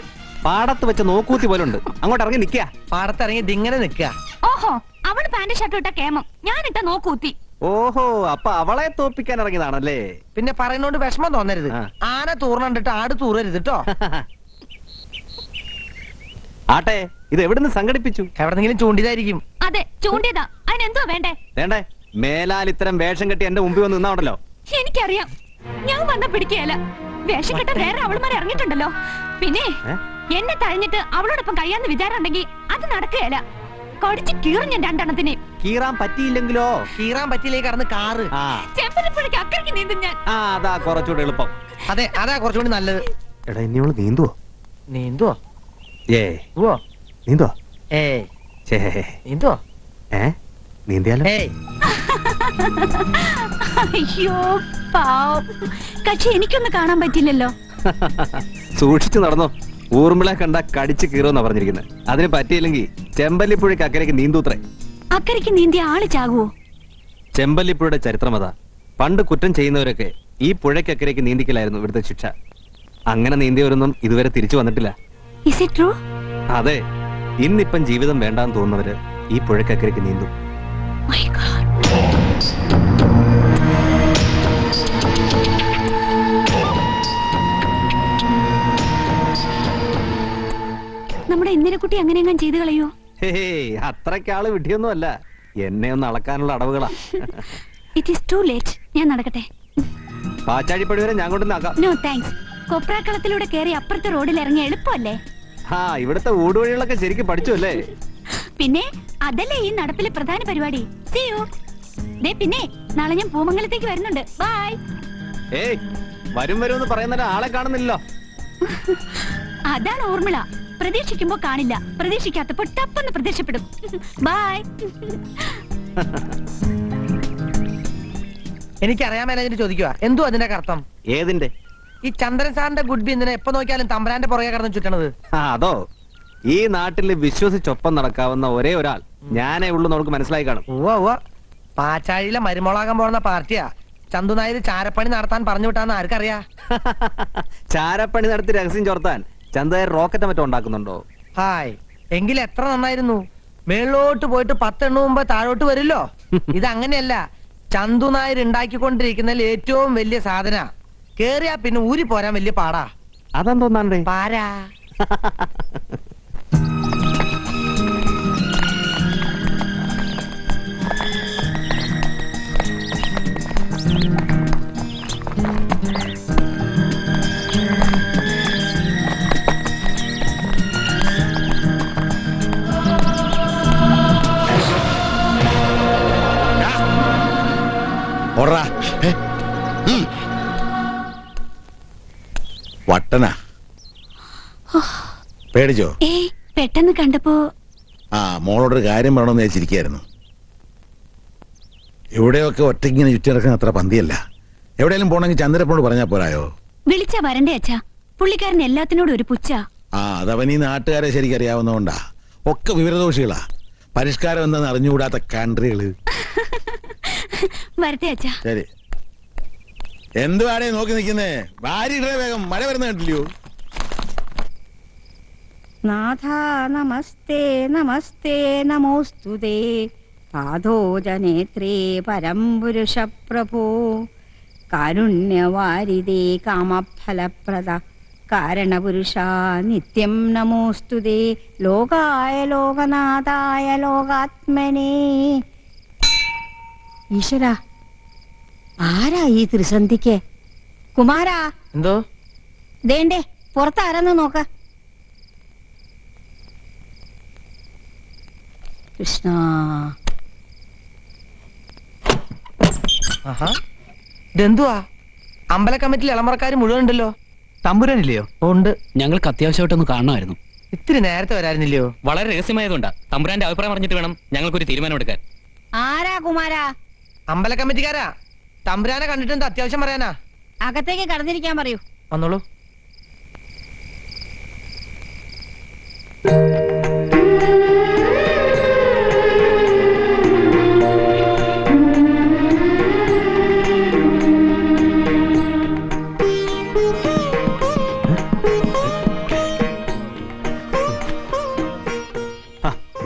പാടത്ത് വെച്ച നോക്കൂത്തി പോലെ ഉണ്ട്. അങ്ങോട്ട് ഇറങ്ങി നിക്ക. പാടത്തിറങ്ങി ഇതിങ്ങനെ നിക്ക. ഓഹോ, അവള് പാന്റ് ഷർട്ട് ഇട്ട കേമം, ഞാനിട്ട നോക്കൂത്തി. ഓഹോ, അപ്പൊ അവളെ തോപ്പിക്കാൻ ഇറങ്ങിയതാണല്ലേ? പിന്നെ പറയുന്നോണ്ട് വിഷമം തോന്നരുത്. ആന തൂർന്നിട്ട് ആട് തൂറരുത് കേട്ടോ. ആട്ടെ, ഇത് എവിടുന്ന് സംഘടിപ്പിച്ചു? എവിടെന്നെങ്കിലും ചൂണ്ടിയതായിരിക്കും. അതെ, ചൂണ്ടിയതാ. അതിനെന്തോ വേണ്ടേ? വേണ്ടേ? മേലാൽ ഇത്തരം വേഷം കെട്ടി എന്റെ മുമ്പിൽ വന്ന് നിന്നാണല്ലോ. എനിക്കറിയാം, ഞാൻ വന്ന പിടിക്കുകയല്ല. വേഷം കെട്ട വേറെ അവളുമാർ ഇറങ്ങിയിട്ടുണ്ടല്ലോ. പിന്നെ എന്നെ തഴഞ്ഞിട്ട് അവളോടൊപ്പം കഴിയാന്ന് വിചാരം ഉണ്ടെങ്കിൽ അത് നടക്കുകയല്ല. കടിച്ച് കീറും ഞാൻ രണ്ടെണ്ണത്തിനെ. കീറാൻ പറ്റിയില്ലെങ്കിലോ? കീറാൻ പറ്റിയില്ലേ കടന്ന് കാറ്. ചെമ്പരപ്പുഴയ്ക്ക് അക്കരയ്ക്ക് നീന്തും ഞാൻ. അതാ കുറച്ചുകൂടെ എളുപ്പം. അതെ, അതാ കുറച്ചുകൂടി നല്ലത്. എടാ, ഇനി അവള് നീന്തുവോ? നീന്തുവോ? നീന്തുവോ? നീന്തുവോ? നീന്തിയാലോ? അയ്യോ പാവം, കക്ഷി എനിക്കൊന്നും കാണാൻ പറ്റില്ലല്ലോ. സൂക്ഷിച്ചു നടന്നോ, ഊർമിള കണ്ട കടിച്ചു കീറുമെന്നാ പറഞ്ഞിരിക്കുന്നത്. അതിന് പറ്റിയില്ലെങ്കിൽ ചെമ്പല്ലിപ്പുഴയ്ക്ക് അക്കരയ്ക്ക് നീന്തൂത്രേ. അക്കരയ്ക്ക് നീന്തിയ ആള് ചാകുവോ? ചെമ്പല്ലിപ്പുഴയുടെ ചരിത്രം അതാ. പണ്ട് കുറ്റം ചെയ്യുന്നവരൊക്കെ ഈ പുഴയ്ക്കക്കരയ്ക്ക് നീന്തിക്കലായിരുന്നു ഇവിടുത്തെ ശിക്ഷ. അങ്ങനെ നീന്തിയവരൊന്നും ഇതുവരെ തിരിച്ചു വന്നിട്ടില്ല. Is it true? അതെ, ഇന്നിപ്പം ജീവിതം വേണ്ടാന്ന് തോന്നുന്നവര് ഈ പുഴയ്ക്കക്കരയ്ക്ക് നീന്തും. My God. നമ്മുടെ ഇന്ദിരക്കുട്ടി അങ്ങനെയെങ്കിലും ചെയ്തു കളയോ? അത്രക്കാള് വിട്ടിയൊന്നും അല്ല. എന്നെ ഒന്ന് അളക്കാനുള്ള അടവുകളാ. It is too late. ഞാൻ നടക്കട്ടെ. പാച്ചാഴിപ്പടി വരെ ഞാൻ കൊണ്ടുവന്നാക്കാം. No thanks. കൊപ്രാക്കളത്തിലൂടെ കയറി അപ്പുറത്തെ റോഡിൽ ഇറങ്ങി എളുപ്പമല്ലേ? ഇവിടുത്തെ ഊടുവഴികളൊക്കെ ശരിക്കും പഠിച്ചു അല്ലേ? പിന്നെ അതല്ലേ ഈ നടപ്പിലെ പ്രധാന പരിപാടി. See you. ദേ പിന്നെ നാളെ ഞാൻ പൂമംഗലത്തേക്ക് വരുന്നുണ്ട്. ബൈ. വരും എന്ന് പറയുന്ന ആളെ കാണുന്നില്ലല്ലോ. അതാണ് ഊർമിള. പ്രതീക്ഷിക്കുമ്പോ കാണില്ല, പ്രതീക്ഷിക്കാത്തപ്പോ ടപ്പെന്ന് പ്രത്യക്ഷപ്പെടും. ബൈ. എനിക്കറിയാൻ ചോദിക്കുക, എന്തോ അതിന്റെ അർത്ഥം? ഏതിന്റെ? ഈ ചന്ദ്രൻ സാറിന്റെ ഗുഡ് ബി എന്തിനാ എപ്പോ നോക്കിയാലും തമ്പുരാന്റെ പുറകെ കടന്ന് ചുറ്റണത്? അതോ, ഈ നാട്ടിൽ വിശ്വസിച്ചൊപ്പം നടക്കാവുന്ന ഒരേ ഒരാൾ ഞാനേ ഉള്ളൂ. നമുക്ക് മനസ്സിലായി കാണും. പാച്ചാഴിയിലെ മരുമോളാകാൻ പോകുന്ന പാർട്ടിയാ. ചന്തു നായർ ചാരപ്പണി നടത്താൻ പറഞ്ഞു വിട്ടാന്ന് ആർക്കറിയാ? ചാരപ്പണി നടത്തി രഹസ്യം ചോർത്താൻ ചന്ദായർ റോക്കറ്റ് മറ്റോ ഉണ്ടാക്കുന്നുണ്ടോ? ഹായ്, എങ്കിൽ എത്ര നന്നായിരുന്നു. മേളിലോട്ട് പോയിട്ട് 10 എണ്ണ മുമ്പ് താഴോട്ട് വരില്ലോ. ഇത് അങ്ങനെയല്ല. ചന്തു നായർ ഉണ്ടാക്കിക്കൊണ്ടിരിക്കുന്നതിൽ ഏറ്റവും വലിയ സാധന. കേറിയാ പിന്നെ ഊരി പോരാൻ വലിയ പാടാ. അതെന്തോന്നാണ്ടേ? പാരാ. ഓടാ വട്ടനാ പേടിച്ചോ? പെട്ടെന്ന് കണ്ടപ്പോ മോളോടൊരു കാര്യം പറയണമെന്ന് വെച്ചിരിക്കായിരുന്നു. ഇവിടെയൊക്കെ ഒറ്റയ്ക്കിങ്ങനെ ചുറ്റിറക്കാൻ അത്ര പന്തിയല്ല. എവിടെയെങ്കിലും പോണെങ്കിൽ ചന്ദ്രപ്പോട് പറഞ്ഞാ പോരായോ? വിളിച്ചാ വരണ്ടേ അച്ഛാ? പുള്ളിക്കാരൻ എല്ലാത്തിനോടും ഒരു പുച്ഛ. അതവൻ ഈ നാട്ടുകാരെ ശരിക്കറിയാവുന്നതുകൊണ്ടാ. ഒക്കെ വിവരദോഷികളാ. പരിഷ്കാരം എന്താന്ന് അറിഞ്ഞുകൂടാത്ത കൺട്രികള്. വരട്ടെ അച്ഛാ. ശരി. എന്തുവാടേ നോക്കി നിൽക്കുന്നേ? വാരിടേ വേഗം, മഴ വരുന്ന കണ്ടില്ലയോ? നാഥ നമസ്തേ നമസ്തേ നമോസ്തുതേ പാദോജനേത്രേ പരം പുരുഷ പ്രഭോ കാരുണ്യവാരിദേ കാമഫലപ്രദ കാരണപുരുഷ നിത്യം നമോസ്തുതേ ലോകായ ലോകനാഥായ ലോകാത്മനേ. ഈശ്വര, ആരാ ഈ ത്രിസന്ധിക്ക്? കുമാരാ, എന്തോ ദേണ്ടേ പുറത്താരെന്ന് നോക്ക. കൃഷ്ണ. ഇതെന്തുവാ? അമ്പല കമ്മിറ്റിയിൽ ഇളമറക്കാർ മുഴുവൻ ഉണ്ടല്ലോ. തമ്പുരാനില്ലയോ? ഉണ്ട്. ഞങ്ങൾക്ക് അത്യാവശ്യമായിട്ടൊന്ന് കാണണമായിരുന്നു. ഇത്തിരി നേരത്തെ വരായിരുന്നില്ലയോ? വളരെ രഹസ്യമായതുകൊണ്ടാ. തമ്പുരാന്റെ അഭിപ്രായം പറഞ്ഞിട്ട് വേണം ഞങ്ങൾക്കൊരു തീരുമാനം എടുക്കാൻ. ആരാ കുമാരാ? അമ്പല കമ്മിറ്റിക്കാരാ. തമ്പുരാനെ കണ്ടിട്ട് അത്യാവശ്യം പറയാനാ. അകത്തേക്ക് കടന്നിരിക്കാൻ പറയൂ. വന്നോളൂ.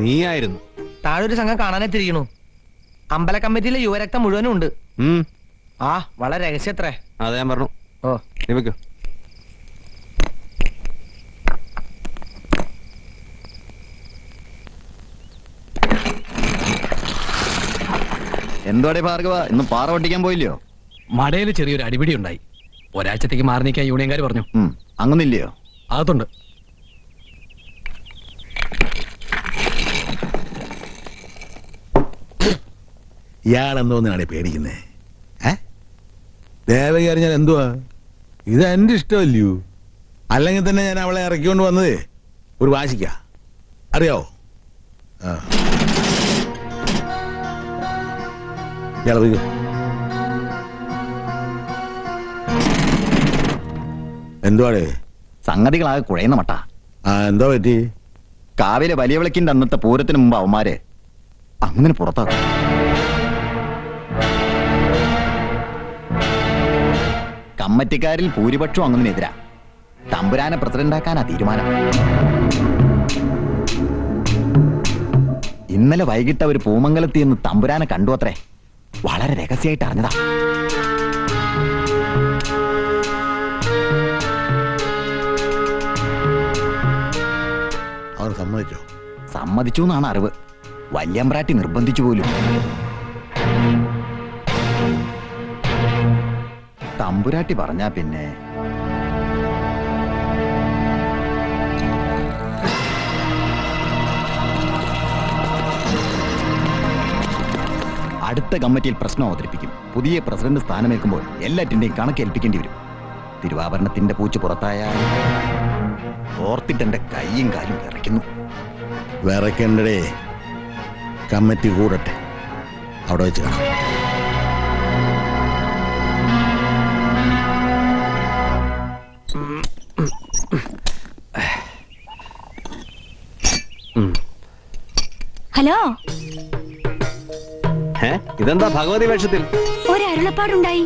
നീയായിരുന്നു. താഴൊരു സംഘം കാണാനെത്തിരിക്കണു. അമ്പല കമ്മിറ്റിയിലെ യുവരക്തം മുഴുവനും ഉണ്ട്. വളരെ രഹസ്യത്രേ. അതെ, ഞാൻ പറഞ്ഞു. നീ വെക്കോ. എന്തുവാടേ ഭാർഗവ, ഇന്ന് പാറ പൊട്ടിക്കാൻ പോയില്ലയോ? മടയിൽ ചെറിയൊരു അടിപിടി ഉണ്ടായി. ഒരാഴ്ചത്തേക്ക് മാറി നിൽക്കാൻ യൂണിയൻകാർ പറഞ്ഞു. അങ്ങനില്ലയോ? അകത്തുണ്ട്. ഇയാളെന്തോന്നാണ് പേടിക്കുന്നേ? ദേവകി അറിഞ്ഞാൽ എന്തുവാ? ഇത് എന്റെ ഇഷ്ടമല്ലയോ? അല്ലെങ്കിൽ തന്നെ ഞാൻ അവളെ ഇറക്കിക്കൊണ്ട് വന്നത് ഒരു വാശിക്ക, അറിയാവോ? എന്തുവാടേ? സംഗതികളാകെ കുഴയുന്ന മട്ട. എന്താ പറ്റി? കാവിലെ വലിയ വിളക്കിന്റെ അന്നത്തെ പൂരത്തിന് മുമ്പ് അവന്മാര് അങ്ങനെ പുറത്താക്കും. കമ്മറ്റിക്കാരിൽ ഭൂരിപക്ഷം അങ്ങനെതിരാ. തമ്പുരാനെ പ്രസിഡന്റാക്കാനാ തീരുമാനം. ഇന്നലെ വൈകിട്ട് അവർ പൂമംഗലത്തി നിന്ന് തമ്പുരാനെ കണ്ടു അത്രേ. വളരെ രഹസ്യമായിട്ട് അറിഞ്ഞതാ. അവർ സമ്മതിച്ചോ? സമ്മതിച്ചു എന്നാണ് അറിവ്. വല്യമ്പ്രാട്ടി നിർബന്ധിച്ചു പോലും. തമ്പുരാട്ടി പറഞ്ഞാ പിന്നെ അടുത്ത കമ്മിറ്റിയിൽ പ്രശ്നം അവതരിപ്പിക്കും. പുതിയ പ്രസിഡന്റ് സ്ഥാനമേൽക്കുമ്പോൾ എല്ലാറ്റിന്റെയും കണക്കേൽപ്പിക്കേണ്ടി വരും. തിരുവാഭരണത്തിന്റെ പൂച്ച് പുറത്തായാൽ ഓർത്തിട്ടെന്റെ കൈയും കാലും വിറയ്ക്കുന്നു. വിറയ്ക്കണ്ടേ, കമ്മിറ്റി കൂടട്ടെ, അവിടെ വെച്ച് കാണാം. ഹലോ, ഇതെന്താ ഭഗവതി വേഷത്തിൽ? ഒരു അരുളപ്പാടുണ്ടായി.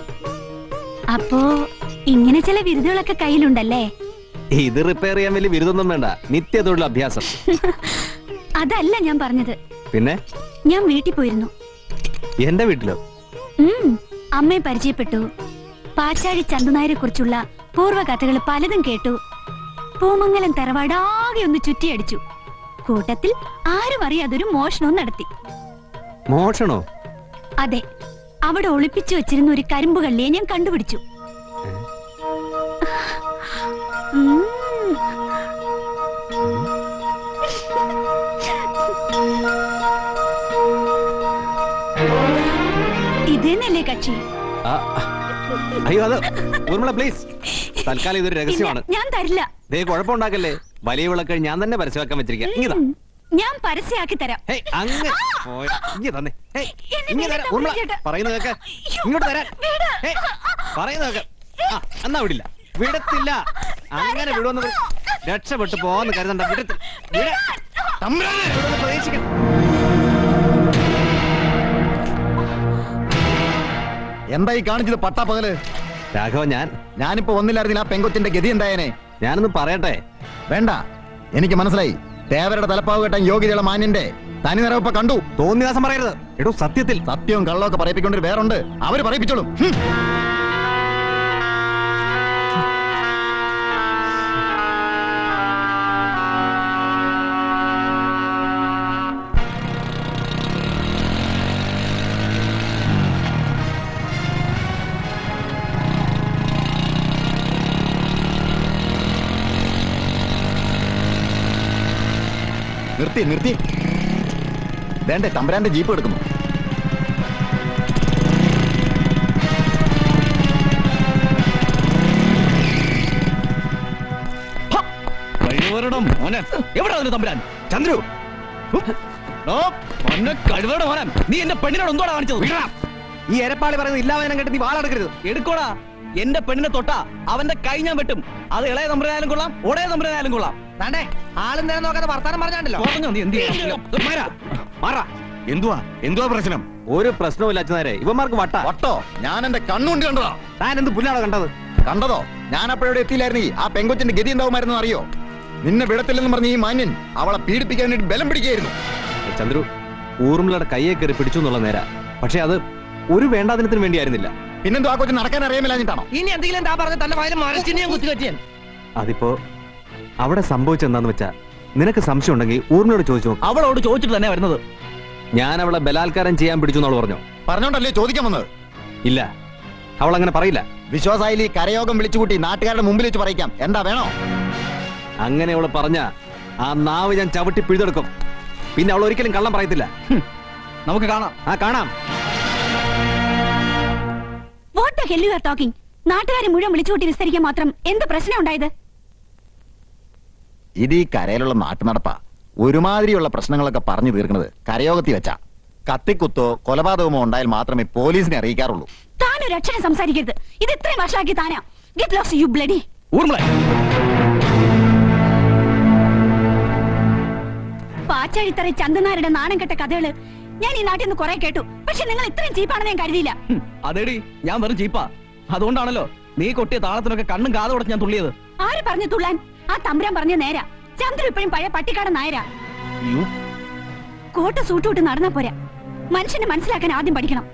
അപ്പോ ഇങ്ങനെ ചില വിരുദുകളൊക്കെ കയ്യിലുണ്ടല്ലേ? ഇത് റിപ്പയർ ചെയ്യാൻ വലിയ ബിരുദൊന്നും വേണ്ട, നിത്യ തൊഴിൽ അഭ്യാസം. അതല്ല ഞാൻ പറഞ്ഞത്. പിന്നെ ഞാൻ വീട്ടിൽ പോയിരുന്നു. എന്റെ വീട്ടിലോ? അമ്മയെ പരിചയപ്പെട്ടു. പാച്ചാഴി ചന്തുനായരെ കുറിച്ചുള്ള പൂർവ്വകഥകൾ പലതും കേട്ടു. പൂമംഗലം തറവാടാകെ ഒന്ന് ചുറ്റിയടിച്ചു. കൂട്ടത്തിൽ ആരും അറിയാതൊരു മോഷണവും നടത്തി. മോഷണോ? അതെ, അവിടെ ഒളിപ്പിച്ചു വെച്ചിരുന്ന ഒരു കരിമ്പ് കള്ളിയെ ഞാൻ കണ്ടുപിടിച്ചു. ഇതേന്നല്ലേ കക്ഷി? അയ്യോ അത് ഊർമിള പ്ലീസ്, തൽക്കാലം ഇതൊരു രഹസ്യമാണ്. ഞാൻ തരില്ല. ദേ കുഴപ്പമുണ്ടാക്കല്ലേ, വലിയ വിളക്ക് ഞാൻ തന്നെ പരസ്യമാക്കാൻ വെച്ചിരിക്കാം. ഇങ്ങതാ ഞാൻ പരസ്യമാക്കി തരാം. പറയുന്നത് കേക്ക്, ഇങ്ങോട്ട് തരാൻ പറയുന്നത് കേക്ക്. എന്നാ വിടില്ല, വിടത്തില്ല. അങ്ങനെ വിടുവെന്ന് രക്ഷപ്പെട്ടു പോവാന്ന് കരുതണ്ട. പ്രതീക്ഷിക്കണം. എന്തായി കാണിച്ചത് പട്ടാപ്പകല്? രാഘവ, ഞാനിപ്പോ വന്നില്ലായിരുന്നില്ല, ആ പെങ്കൊച്ചിന്റെ ഗതി എന്തായനെ? ഞാനൊന്ന് പറയട്ടെ? വേണ്ട, എനിക്ക് മനസ്സിലായി. തേവരുടെ തലപ്പാവ് കെട്ടാൻ യോഗ്യതയുള്ള മാന്യന്റെ തനി നിറവിപ്പ കണ്ടു. തോന്നിയാസം പറയരുത്. എടോ, സത്യത്തിൽ സത്യവും കള്ളമൊക്കെ പറയിപ്പിക്കൊണ്ട് വേറുണ്ട്. അവര് പറയിപ്പിച്ചോളും. നിർത്തി നിർത്തി. വേണ്ടേ, തമ്പുരാന്റെ ജീപ്പ് എടുക്കുന്നു. എവിടെ തമ്പുരാൻ? ചന്ദ്രു, കഴിവരുടെ മോനാൻ, നീ എന്റെ പെണ്ണിനോട് എന്തോടാ കാണിച്ചത്? ഈ എരപ്പാളി പറയുന്നത് ഇല്ലാവനം കേട്ട് നീ വാളെടുക്കരുത്. എടുക്കോടാ, എന്റെ പെണ്ണിനെ തൊട്ടാ അവന്റെ കൈ ഞാൻ വെട്ടും. അത് ഇളയ തമ്പുരാനായാലും കൊള്ളാം, ഒടയ തമ്പുരാനായാലും കൊള്ളാം. താണ്ടേ ആളും നേരം നോക്കാതെ വർത്താനം പറഞ്ഞാണ്ടല്ലോ. എന്തുവാ പ്രശ്നം? ഒരു പ്രശ്നവുമില്ല അച്ഛനാരെ, ഇവന്മാർക്ക് വട്ടോ. ഞാൻ എന്റെ കണ്ണുകൊണ്ട് കണ്ടതാ. താൻ എന്ത് പുല്ലാണോ കണ്ടത്? കണ്ടതോ? ഞാൻ അപ്പോഴവിടെ എത്തിയില്ലായിരുന്നീ ആ പെങ്കൊച്ചിന്റെ ഗതി എന്താവുമായിരുന്നു അറിയോ? നിന്നെ വിടത്തില്ലെന്ന് പറഞ്ഞ് ഈ മാന്യൻ അവളെ പീഡിപ്പിക്കാൻ വേണ്ടി ബലം പിടിക്കുകയായിരുന്നു. ചന്ദ്രു, ഊർമിളയുടെ കയ്യെ കയറി പിടിച്ചു എന്നുള്ള നേരാ, പക്ഷെ അത് ഒരു വേണ്ടാദിനത്തിന് വേണ്ടിയായിരുന്നില്ല. പിന്നെന്തോ ആ കൊച്ചു നടക്കാൻ അറിയാമില്ലാഞ്ഞിട്ടാണോ? ഇനി എന്തെങ്കിലും എന്താ പറഞ്ഞ തന്റെ വായിലും മരച്ചിനെയും കുത്തിവെച്ചാൻ. അതിപ്പോ അവിടെ സംഭവിച്ചെന്താന്ന് വെച്ചാ, നിനക്ക് സംശയം ഉണ്ടെങ്കിൽ ഊർമിളയോട് ചോദിച്ചു. അവളോട് ചോദിച്ചിട്ട് തന്നെ വരുന്നത്. ഞാൻ അവളെ ബലാത്കാരം ചെയ്യാൻ പിടിച്ചു എന്നവൾ പറഞ്ഞോ? പറഞ്ഞോണ്ടല്ലേ ചോദിക്കാൻ വന്നത്? ഇല്ല, അവൾ അങ്ങനെ പറയില്ല. വിശ്വാസായി കരയോഗം വിളിച്ചുകൂട്ടി നാട്ടുകാരുടെ മുമ്പിൽ വെച്ച് പറയിക്കാം. എന്താ വേണോ? അങ്ങനെ അവള് പറഞ്ഞ ആ നാവ് ഞാൻ ചവിട്ടി പിഴുതെടുക്കും. പിന്നെ അവൾ ഒരിക്കലും കള്ളം പറയത്തില്ല. നമുക്ക് കാണാം. കാണാം. What the hell you are talking? നാട്ടുകാരെ മുഴുവൻ വിളിച്ചുകൂട്ടി വിസ്തരിക്കാൻ മാത്രം എന്ത് പ്രശ്നം ഉണ്ടായത്? ഇത് ഈ കരയിലുള്ള നാട്ടുനടപ്പാ. ഒരുമാതിരിയുള്ള പ്രശ്നങ്ങളൊക്കെ പറഞ്ഞു തീർക്കുന്നത് കരയോഗത്തിൽ വെച്ചാ. കത്തിക്കുത്തോ കൊലപാതകമോ ഉണ്ടായാൽ മാത്രമേ പോലീസിനെ അറിയിക്കാറുള്ളൂ. താനൊരു അക്ഷരം സംസാരിക്കരുത്. ഇത് ഇത്രയും വർഷമാക്കി താനാ. Get lost you bloody. പാച്ചാഴിത്തറ ചന്ദനാരുടെ നാണം കെട്ട കഥകള് ഞാൻ ഈ നാട്ടിൽ നിന്ന് കുറെ കേട്ടു. പക്ഷെ നിങ്ങൾ ഇത്രയും ചീപ്പാണെന്ന് ഞാൻ കരുതിയില്ല. അതേടി, ഞാൻ വെറും ചീപ്പാ. അതുകൊണ്ടാണല്ലോ നീ കൊട്ടിയ താളത്തിനൊക്കെ കണ്ണും കാതോടെ ഞാൻ തുള്ളിയത്. ആര് പറഞ്ഞു തുള്ളാൻ? ആ തമ്പുരാൻ പറഞ്ഞ നേരാ. ചന്ദ്രു ഇപ്പോഴും പഴയ പട്ടിക്കാടൻ നായരാ. കോട്ട സൂട്ടുവിട്ട് നടന്നാ പോരാ, മനുഷ്യനെ മനസ്സിലാക്കാൻ ആദ്യം പഠിക്കണം.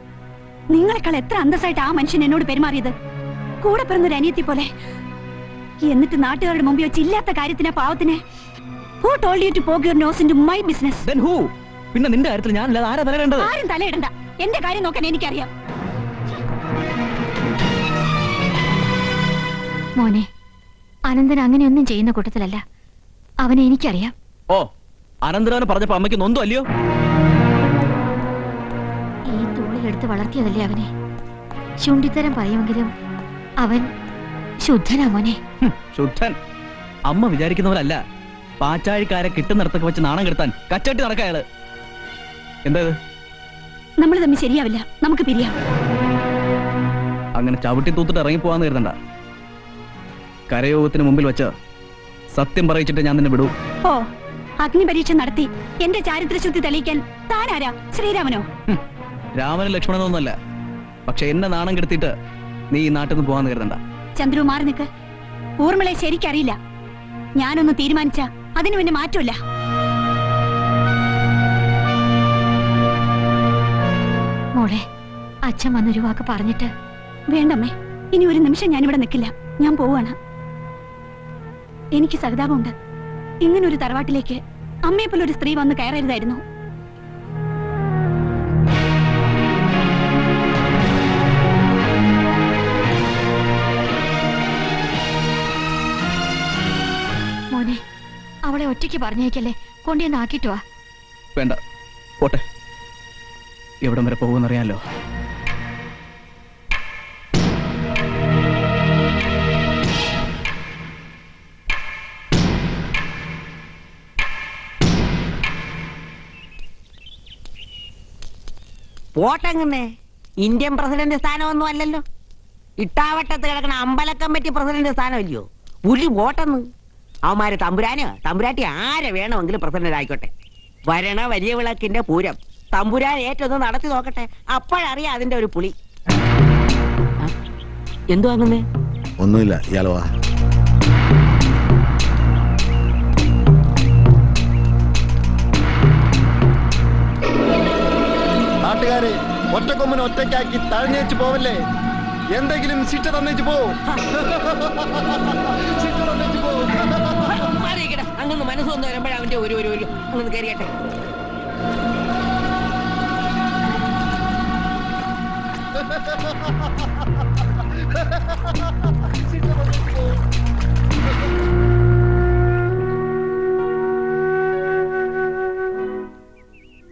നിങ്ങളെക്കാൾ എത്ര അന്തസ്സായിട്ട് ആ മനുഷ്യൻ എന്നോട് പെരുമാറിയത്. കൂടെ പിറന്നൊരു അനിയത്തി പോലെ. എന്നിട്ട് നാട്ടുകാരുടെ മുമ്പിൽ വെച്ച് ഇല്ലാത്ത കാര്യത്തിന് പാവത്തിന്. Who told you to poke your nose into my business? Then who? പിന്നെ നിന്റെ കാര്യത്തിൽ ഞാനല്ലാതെ ആരാ തലയിടേണ്ടത്? ആരും തലയിടണ്ട. എന്റെ കാര്യം നോക്കാൻ എനിക്കറിയാം. മോനെ, അനന്തൻ അങ്ങനെയൊന്നും ചെയ്യുന്ന കൂട്ടത്തിലല്ല. അവനെ എനിക്കറിയാം. ഓ, അനന്തരവനെ പറഞ്ഞപ്പോ അമ്മയ്ക്ക് നൊന്തോ അല്ലയോ? ഈ തോളിലെടുത്ത് വളർത്തിയതല്ലേ അവനെ. ചുണ്ടിത്തരം പറയുമെങ്കിലും അവൻ ശുദ്ധനാ മോനെ. ശുദ്ധൻ? അമ്മ വിചാരിക്കുന്നവരല്ല. പാച്ചാഴിക്കാരെ കിട്ടുന്നിടത്തൊക്കെ വെച്ച് നാണം കെടുത്താൻ കച്ചട്ടി നടക്കയാള്. എന്താ നമ്മൾ തമ്മിൽ ശരിയാവില്ല. നമുക്ക് പിരിയാം. അങ്ങനെ ചവിട്ടി തൂത്തിട്ട് ഇറങ്ങിപ്പോവാന്ന് കരുതണ്ട. കരയോഗത്തിന് മുമ്പിൽ വെച്ച് സത്യം പറയിച്ചിട്ട് ഞാൻ നിന്നെ വിടൂ. ഓ, അഗ്നി പരീക്ഷ നടത്തി എന്റെ ചാരിത്രശുദ്ധി തെളിയിക്കാൻ താനാരാ? ശ്രീരാമനോ? രാമനും ലക്ഷ്മണനൊന്നുമല്ല. പക്ഷെ എന്നെ നാണം കെടുത്തിട്ട് നീ ഈ നാട്ടിൽ നിന്ന് പോവാന്ന് കരുതണ്ട. ചന്ദ്രു, മാറി നിക്ക്. ഊർമിളയെ ശരിക്കറിയില്ല. ഞാനൊന്ന് തീരുമാനിച്ച അതിന് പിന്നെ മാറ്റമില്ല. മോളെ, അച്ഛൻ വന്നൊരു വാക്ക് പറഞ്ഞിട്ട്. വേണ്ടമ്മേ, ഇനി ഒരു നിമിഷം ഞാനിവിടെ നിൽക്കില്ല. ഞാൻ പോവാണ്. എനിക്ക് സഹതാപമുണ്ട്. ഇങ്ങനൊരു തറവാട്ടിലേക്ക് അമ്മയെപ്പോലെ ഒരു സ്ത്രീ വന്ന് കയറരുതായിരുന്നു. മോനെ, അവളെ ഒറ്റയ്ക്ക് പറഞ്ഞേക്കല്ലേ. കൊണ്ടുവന്ന് ആക്കിട്ട് വാ. വേണ്ട, പോട്ടെ. എവിടം വരെ പോകുമെന്നറിയാലോ. വോട്ടെങ്ങനെ ഇന്ത്യൻ പ്രസിഡന്റ് സ്ഥാനമൊന്നും അല്ലല്ലോ. ഇട്ടാവട്ടത്ത് കിടക്കണ അമ്പല കമ്മിറ്റി പ്രസിഡന്റ് സ്ഥാനമല്ലയോ. പുലി വോട്ടെന്ന്. അവന്മാര് തമ്പുരാട്ടി ആരെ വേണമെങ്കിലും പ്രസിഡന്റ് ആയിക്കോട്ടെ. വരണ വലിയ വിളക്കിന്റെ പൂരം തമ്പുരാൻ ഏറ്റൊന്ന് നടത്തി നോക്കട്ടെ. അപ്പോഴറിയാം അതിന്റെ ഒരു പുളി. എന്തു വാങ്ങുന്നേ? ഒന്നുമില്ല, ഇയാളോ വാ. നാട്ടുകാരെ, ഒറ്റക്കൊമ്പന് ഒറ്റയ്ക്കാക്കി തഴഞ്ഞേച്ച് പോവല്ലേ. എന്തെങ്കിലും ശിക്ഷ തന്നേച്ച് പോ. അങ്ങ് മനസ്സൊന്ന് വരുമ്പോഴേ അവന്റെ ഒരു അങ്ങ് കയറിയട്ടെ.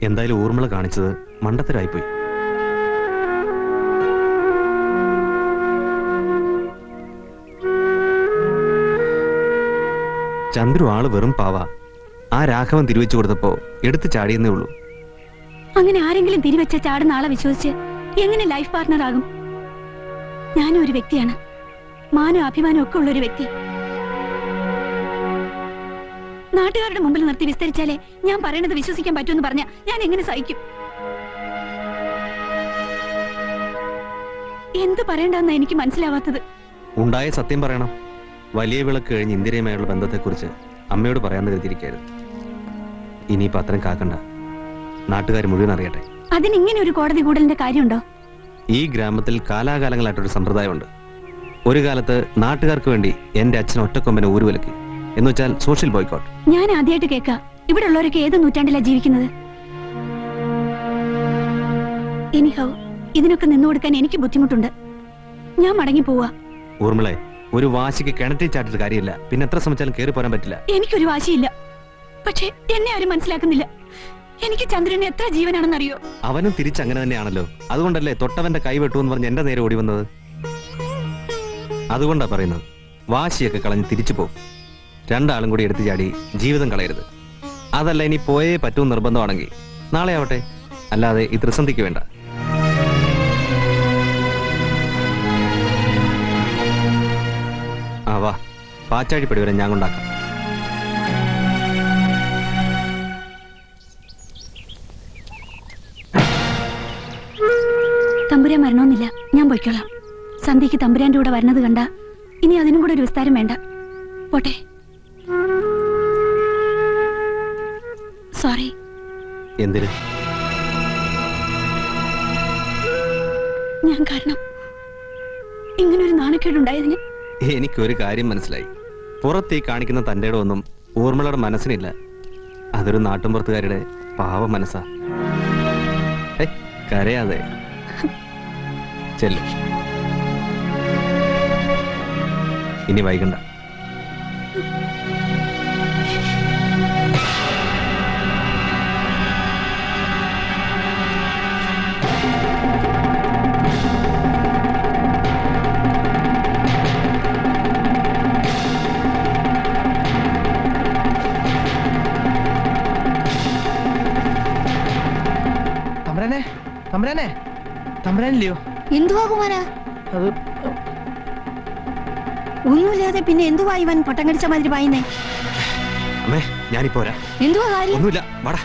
എന്തായാലും ഊർമിള കാണിച്ചത് മണ്ടത്തരായിപ്പോയി. ചന്ദ്രു ആള് വെറും പാവ. ആ രാഘവൻ തിരിവെച്ചു കൊടുത്തപ്പോ എടുത്തു ചാടിയെന്നേ ഉള്ളൂ. അങ്ങനെ ആരെങ്കിലും തിരിവെച്ച ചാടുന്ന ആളെ വിശ്വസിച്ച് എങ്ങനെ ലൈഫ് പാർട്ണർ ആകും? ഞാനും ഒരു വ്യക്തിയാണ്, മാനവും അഭിമാനവും ഒക്കെ ഉള്ള ഒരു വ്യക്തി. നാട്ടുകാരുടെ മുമ്പിൽ നിർത്തി വിസ്തരിച്ചാലേ ഞാൻ പറയണത് വിശ്വസിക്കാൻ പറ്റുമെന്ന് പറഞ്ഞ ഞാൻ എങ്ങനെ സഹിക്കും? എന്ത് പറയണ്ടെന്നാ എനിക്ക് മനസ്സിലാവാത്തത്. ഉണ്ടായ സത്യം പറയണം. വലിയ വിളക്ക് കഴിഞ്ഞ് ഇന്ദിരയുമായുള്ള ബന്ധത്തെക്കുറിച്ച് അമ്മയോട് പറയാന്ന് കരുതിയിരിക്കരുത്. ഇനിയിപ്പോ അത്രയും കാക്കണ്ട, നാട്ടുകാർ മുഴുവൻ അറിയട്ടെ. അതിനിങ്ങനെ ഒരു കോടതി കൂടലിന്റെ കാര്യമുണ്ടോ? ഈ ഗ്രാമത്തിൽ കാലാകാലങ്ങളായിട്ടൊരു സമ്പ്രദായമുണ്ട്. ഒരു കാലത്ത് നാട്ടുകാർക്ക് വേണ്ടി എന്റെ അച്ഛൻ ഒറ്റക്കൊമ്പനെ ഊരുവിലക്കി, എന്ന് വെച്ചാൽ സോഷ്യൽ ബോയ്ക്കോട്ട്. ഞാൻ ആദ്യമായിട്ട് കേൾക്ക. ഇവിടെ ഉള്ളവരൊക്കെ ഏത് നൂറ്റാണ്ടിലാ ജീവിക്കുന്നത്? എനിഹൗ ഇതിനൊക്കെ നിന്നു കൊടുക്കാൻ എനിക്ക് ബുദ്ധിമുട്ടുണ്ട്. ഞാൻ മടങ്ങി പോവാ. ഊർമിളെ, ഒരു വാശിക്ക് കിണറ്റിൽ ചാട്ടിട്ട് കാര്യമില്ല. പിന്നെ എത്ര ശ്രമിച്ചാലും കയറി പോരാൻ പറ്റില്ല. എനിക്കൊരു വാശിയില്ല, പക്ഷെ എന്നെ ആരും മനസ്സിലാക്കുന്നില്ല. എനിക്ക് ചന്ദ്രന് എത്ര ജീവനാണെന്നറിയോ? അവനും തിരിച്ചങ്ങനെ തന്നെയാണല്ലോ. അതുകൊണ്ടല്ലേ തൊട്ടവന്റെ കൈ വെട്ടു എന്ന് പറഞ്ഞ് എന്റെ നേരെ ഓടി വന്നത്. അതുകൊണ്ടാ പറയുന്നത്, വാശിയൊക്കെ കളഞ്ഞ് തിരിച്ചു പോകും. രണ്ടാളും കൂടി എടുത്തു ചാടി ജീവിതം കളയരുത്. അതല്ല ഇനി പോയേ പറ്റൂ നിർബന്ധമാണെങ്കിൽ നാളെ ആവട്ടെ, അല്ലാതെ ഈ ത്രിസന്ധിക്ക് വേണ്ട. ആ വാ, പാച്ചാഴിപ്പടി വരെ ഞാൻ കൊണ്ടാക്കാം. തമ്പുരാൻ വരണമെന്നില്ല, ഞാൻ പോയിക്കോളാം. സന്ധ്യക്ക് തമ്പുരാന്റെ കൂടെ വരുന്നത് കണ്ട ഇനി അതിനും കൂടെ ഒരു വിസ്താരം വേണ്ട. പോട്ടെ. സോറി. എന്തിന്? ഞാൻ കാരണം ഇങ്ങനൊരു നാണക്കേടുണ്ടായതിന്. എനിക്കൊരു കാര്യം മനസ്സിലായി. പുറത്തീ കാണിക്കുന്ന തന്റെ ഒന്നും ഊർമിളയുടെ മനസ്സിനില്ല. അതൊരു നാട്ടുമ്പുറത്തുകാരുടെ പാവ മനസ്സാ. കരയാതെ ചെല്ലു. ഇനി വൈകണ്ട. തമ്പുരാനില്ലയോ? എന്തുവാ കുമാരാ? അത് ഒന്നുമില്ലാതെ പിന്നെ എന്തുവാ ഇവൻ പൊട്ടം കടിച്ച മാതിരി പായുന്നേ? അമ്മേ, ഞാനിപ്പോ വരാം. എന്തുവാ കാര്യം? ഒന്നുമില്ല, വാടാ.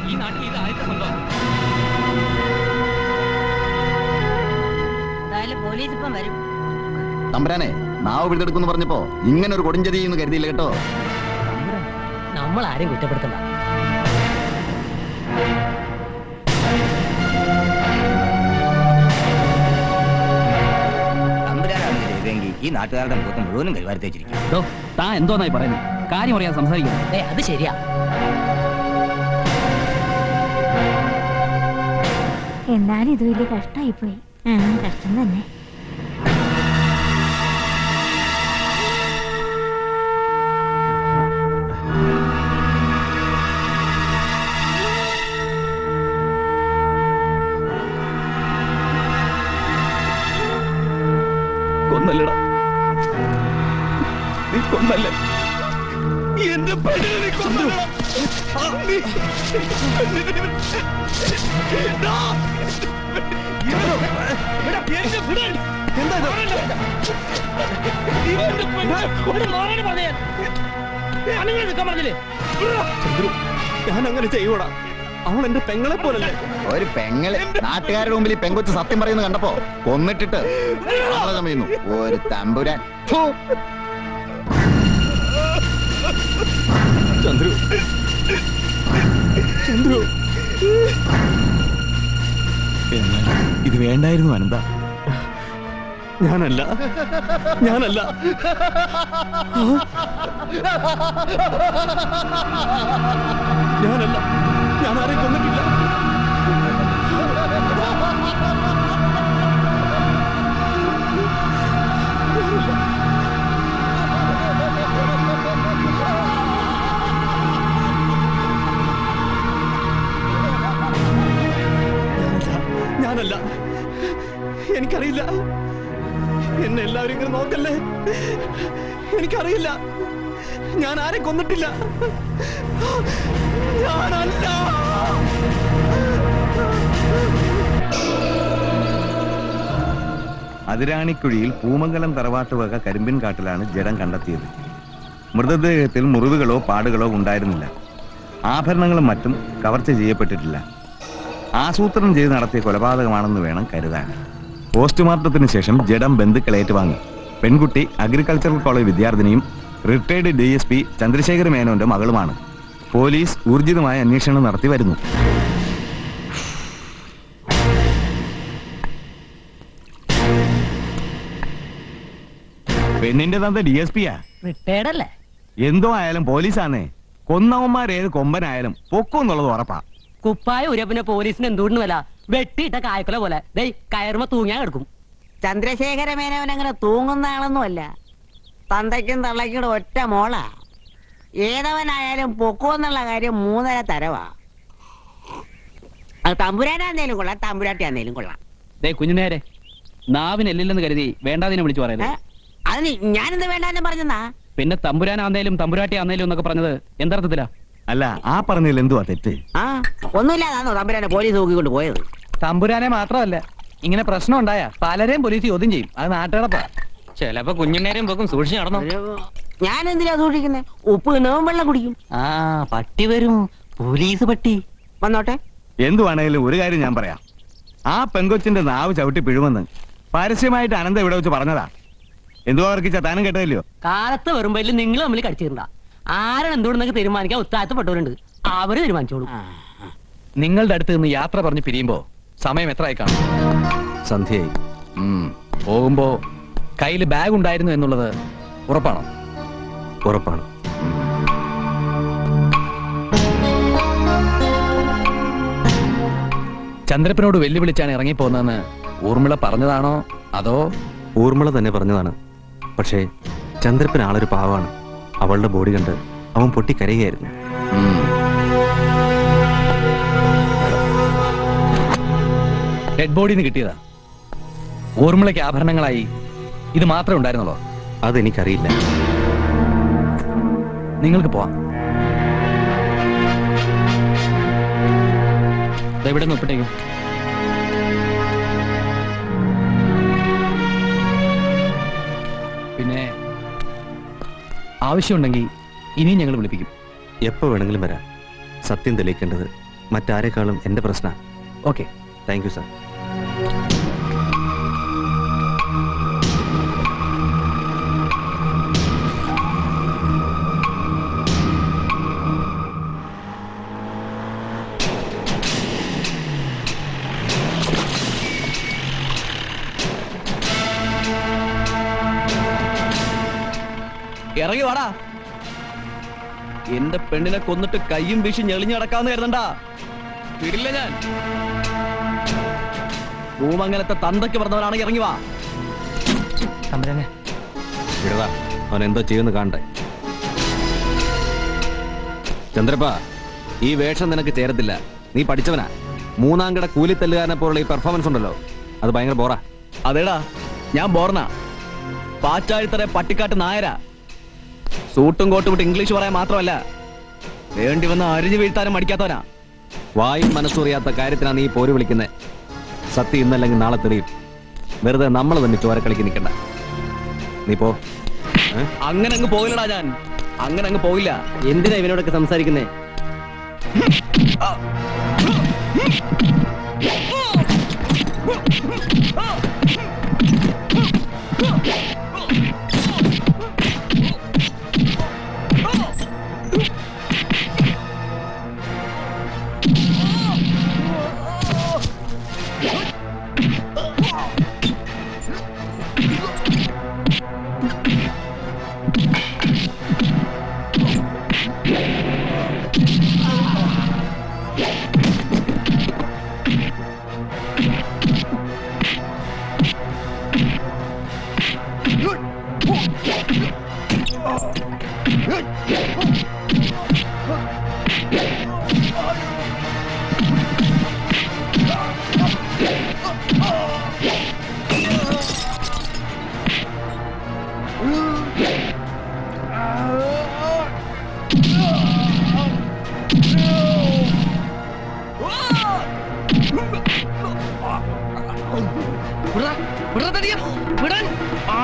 ഈ നാട്ടിൽ ഇത് ആദ്യത്തെ സംഭവം. പോലീസ് ഇപ്പം വരും. തമ്പുരാനെ, നാവ് പിടിച്ചെടുക്കുന്നു പറഞ്ഞപ്പോ ഇങ്ങനെ ഒരു കൊടുഞ്ചതി എന്ന് കരുതിയില്ല കേട്ടോ. നമ്മൾ ആരും കുറ്റപ്പെടുത്തണ്ട. തമ്പുരാനാണ് ചെയ്തെങ്കിൽ ഈ നാട്ടുകാരുടെ മുഖത്ത് മുഴുവനും കൈവാരി തേച്ചിരിക്കും. താൻ എന്തോന്നായി പറയുന്നത്? കാര്യം അറിയാൻ സംസാരിക്കുന്നത്. അത് ശരിയാ. എന്നാലും ഇത് വലിയ കഷ്ടായിപ്പോയി. കഷ്ടം തന്നെ. കൊന്നല്ലടാ, നീ കൊന്നല്ലേ എന്റെ പെണ്ണിനെ നീ കൊന്നല്ലടാ. ഞാൻ അങ്ങനെ ചെയ്യൂടാ, അവൾ എന്റെ പെങ്ങളെ പോലല്ലേ. ഒരു പെങ്ങള് നാട്ടുകാരുടെ മുമ്പിൽ ഈ പെങ്കൊച്ച് സത്യം പറയുന്നത് കണ്ടപ്പോ കൊന്നിട്ടിട്ട് ചമയുന്നു ഒരു തമ്പുരാൻ. ഫു. ചന്ദ്രു, ചന്ദ്രു, എന്നാൽ ഇത് വേണ്ടായിരുന്നു അനന്ത. ഞാനല്ല, ഞാനല്ല. ഞാനല്ല, ഞാൻ ആരെയും കൊന്നിട്ടില്ല. ഞാനല്ല, എനിക്കറിയില്ല. എന്നെ എല്ലാവരും ഇങ്ങനെ നോക്കല്ലേ, എനിക്കറിയില്ല. ഞാൻ ആരെ കൊന്നിട്ടില്ല. ഞാനല്ല. അതിരാണിക്കുഴിയിൽ പൂമംഗലം തറവാട്ടുവക കരിമ്പിൻ കാട്ടിലാണ് ജഡം കണ്ടെത്തിയത്. മൃതദേഹത്തിൽ മുറിവുകളോ പാടുകളോ ഉണ്ടായിരുന്നില്ല. ആഭരണങ്ങളും മറ്റും കവർച്ച ചെയ്യപ്പെട്ടിട്ടില്ല. ആസൂത്രണം ചെയ്ത് നടത്തിയ കൊലപാതകമാണെന്ന് വേണം കരുതാൻ. പോസ്റ്റ്മോർട്ടത്തിന് ശേഷം ജഡം ബന്ധുക്കൾ ഏറ്റുവാങ്ങി. പെൺകുട്ടി അഗ്രികൾച്ചറൽ കോളേജ് വിദ്യാർത്ഥിനിയും റിട്ടയർഡ് DSP ചന്ദ്രശേഖര മേനോന്റെ മകളുമാണ്. പോലീസ് ഊർജിതമായ അന്വേഷണം നടത്തി വരുന്നു. പെണ്ണിന്റെ തന്ത DSPയാ? റിട്ടയർഡ് അല്ലേ? എന്തോ ആയാലും പോലീസാന്നേ. കൊന്നവന്മാരേത് കൊമ്പനായാലും പൊക്കുന്നുള്ളത് ഉറപ്പാ. കുപ്പായ ഉരപ്പിനെ പോലീസിന് എന്തുകൊണ്ട് വില? വെട്ടിയിട്ട കായക്കൊല പോലെ ദേ കയറുമ്പോ തൂങ്ങാൻ കിടക്കും. ചന്ദ്രശേഖര മേനോൻ അങ്ങനെ തൂങ്ങുന്ന ആളൊന്നുമല്ല. തന്തയ്ക്കും തള്ളയ്ക്കും ഒറ്റ മോളാ. ഏതവനായാലും പൊക്കുമെന്നുള്ള കാര്യം 3.5 തരവാ. അത് തമ്പുരാനാന്നേലും കൊള്ളാം, തമ്പുരാട്ടിയാന്നേലും കൊള്ളാം. ദേ കുഞ്ഞുനേരെ, നാവിനെല്ലില്ലെന്ന് കരുതി വേണ്ടാതിനെ വിളിച്ചു പറയുന്നത്. അതിന് ഞാനെന്ത് വേണ്ടാന്ന് പറഞ്ഞെന്നാ? പിന്നെ തമ്പുരാനാന്നേലും തമ്പുരാട്ടി ആന്നേലും എന്നൊക്കെ പറഞ്ഞത് എന്തർത്ഥത്തിലാ? അല്ല, ആ പറഞ്ഞതിൽ എന്തുവാ തെറ്റ്? ഒന്നുമില്ലാതാണോ തമ്പുരാനെ പോലീസ് നോക്കിക്കൊണ്ട് പോയത്? തമ്പുരാനെ മാത്രമല്ല, ഇങ്ങനെ പ്രശ്നം ഉണ്ടായ പലരെയും പോലീസ് ചോദ്യം ചെയ്യും. അത് നാട്ടുകാരപ്പാ. ചിലപ്പോ കുഞ്ഞുനേരെയും പോക്കും സൂക്ഷിച്ച് നടന്നു. ഞാൻ എന്തിനാ സൂക്ഷിക്കുന്നത്? ഉപ്പ് കിണവും വെള്ളം കുടിക്കും. പട്ടി വരും, പോലീസ് പട്ടി വന്നോട്ടെ. എന്തുവാണേലും ഒരു കാര്യം ഞാൻ പറയാം. ആ പെങ്കൊച്ചിന്റെ നാവ് ചവിട്ടി പിഴുമെന്ന് പരസ്യമായിട്ട് അനന്ത ഇവിടെ വെച്ച് പറഞ്ഞതാ. എന്തുവാ അവർക്ക് ചത്താനും കേട്ടതല്ലയോ? കാലത്ത് വരുമ്പോ നിങ്ങൾ തമ്മിൽ കടിച്ചിട്ടുണ്ടാ. ആരാണ് എന്തുകൊണ്ടെന്നൊക്കെ തീരുമാനിക്കാൻ ഉത്തായത്തപ്പെട്ടവരുണ്ട്. അവര് തീരുമാനിച്ചോളൂ. നിങ്ങളുടെ അടുത്ത് നിന്ന് യാത്ര പറഞ്ഞ് പിരിയുമ്പോ സമയം എത്രയായി കാണും? സന്ധ്യയായി. പോകുമ്പോ കയ്യിൽ ബാഗ് ഉണ്ടായിരുന്നു എന്നുള്ളത് ഉറപ്പാണോ? ഉറപ്പാണ്. ചന്ദ്രപ്പനോട് വെല്ലുവിളിച്ചാണ് ഇറങ്ങിപ്പോന്നതെന്ന് ഊർമിള പറഞ്ഞതാണോ അതോ? ഊർമിള തന്നെ പറഞ്ഞതാണ്. പക്ഷേ ചന്ദ്രപ്പൻ ആളൊരു പാവാണ്. അവളുടെ ബോഡി കണ്ട് അവൻ പൊട്ടിക്കരയുകയായിരുന്നു. ഡെഡ് ബോഡിന്ന് കിട്ടിയതാ. ഊർമിളയ്ക്ക് ആഭരണങ്ങളായി ഇത് മാത്രമേ ഉണ്ടായിരുന്നുള്ളൂ? അതെനിക്കറിയില്ല. നിങ്ങൾക്ക് പോവാം. ഇവിടെ നിന്ന് ഒപ്പിട്ടേക്കും. പിന്നെ ആവശ്യമുണ്ടെങ്കിൽ ഇനിയും ഞങ്ങൾ വിളിപ്പിക്കും. എപ്പോ വേണമെങ്കിലും വരാം. സത്യം തെളിയിക്കേണ്ടത് മറ്റാരെക്കാളും എന്റെ പ്രശ്നമാണ്. Okay, thank you sir. ഇറങ്ങി വാടാ. എന്റെ പെണ്ണിനെ കൊന്നിട്ട് കയ്യും വീശി ഞെളിഞ്ഞു നടക്കാന്ന് കരുതണ്ട. വിടില്ല ഞാൻ. ഭൂമംഗലത്തെ തന്തയ്ക്ക് പറഞ്ഞവനാണെങ്കിൽ ഇറങ്ങി വാ. വിടവാ, അവൻ എന്തോ ചെയ്യുന്നു കാണണ്ടേ. ചന്ദ്രപ്പ, ഈ വേഷം നിനക്ക് ചേരത്തില്ല. നീ പഠിച്ചവനാ. 3-ാം കിട കൂലിത്തല്ലുകാരനെ പോലുള്ള ഈ പെർഫോമൻസ് ഉണ്ടല്ലോ, അത് ഭയങ്കര ബോറാ. അതേടാ, ഞാൻ ബോർണാ. പാച്ചാഴിത്തറ പട്ടിക്കാട്ട് നായരാ. സൂട്ടും കോട്ടും വിട്ട് ഇംഗ്ലീഷ് പറയാൻ മാത്രമല്ല, വേണ്ടി വന്ന് അരിഞ്ഞു വീഴ്ത്താനും മടിക്കാത്തവനാ. വായും മനസ്സറിയാത്ത കാര്യത്തിനാ നീ പോര് വിളിക്കുന്നത്. സത്യം ഇന്നല്ലെങ്കിൽ നാളെ തെളിയും. വെറുതെ നമ്മൾ തന്നെ ചോരക്കളിക്ക് നിൽക്കണ്ട. നീ പോ. അങ്ങനെ അങ്ങ് പോയില്ലടാ ഞാൻ, അങ്ങനെ അങ്ങ് പോയില്ല. എന്തിനാ ഇവനോടൊക്കെ സംസാരിക്കുന്നേ?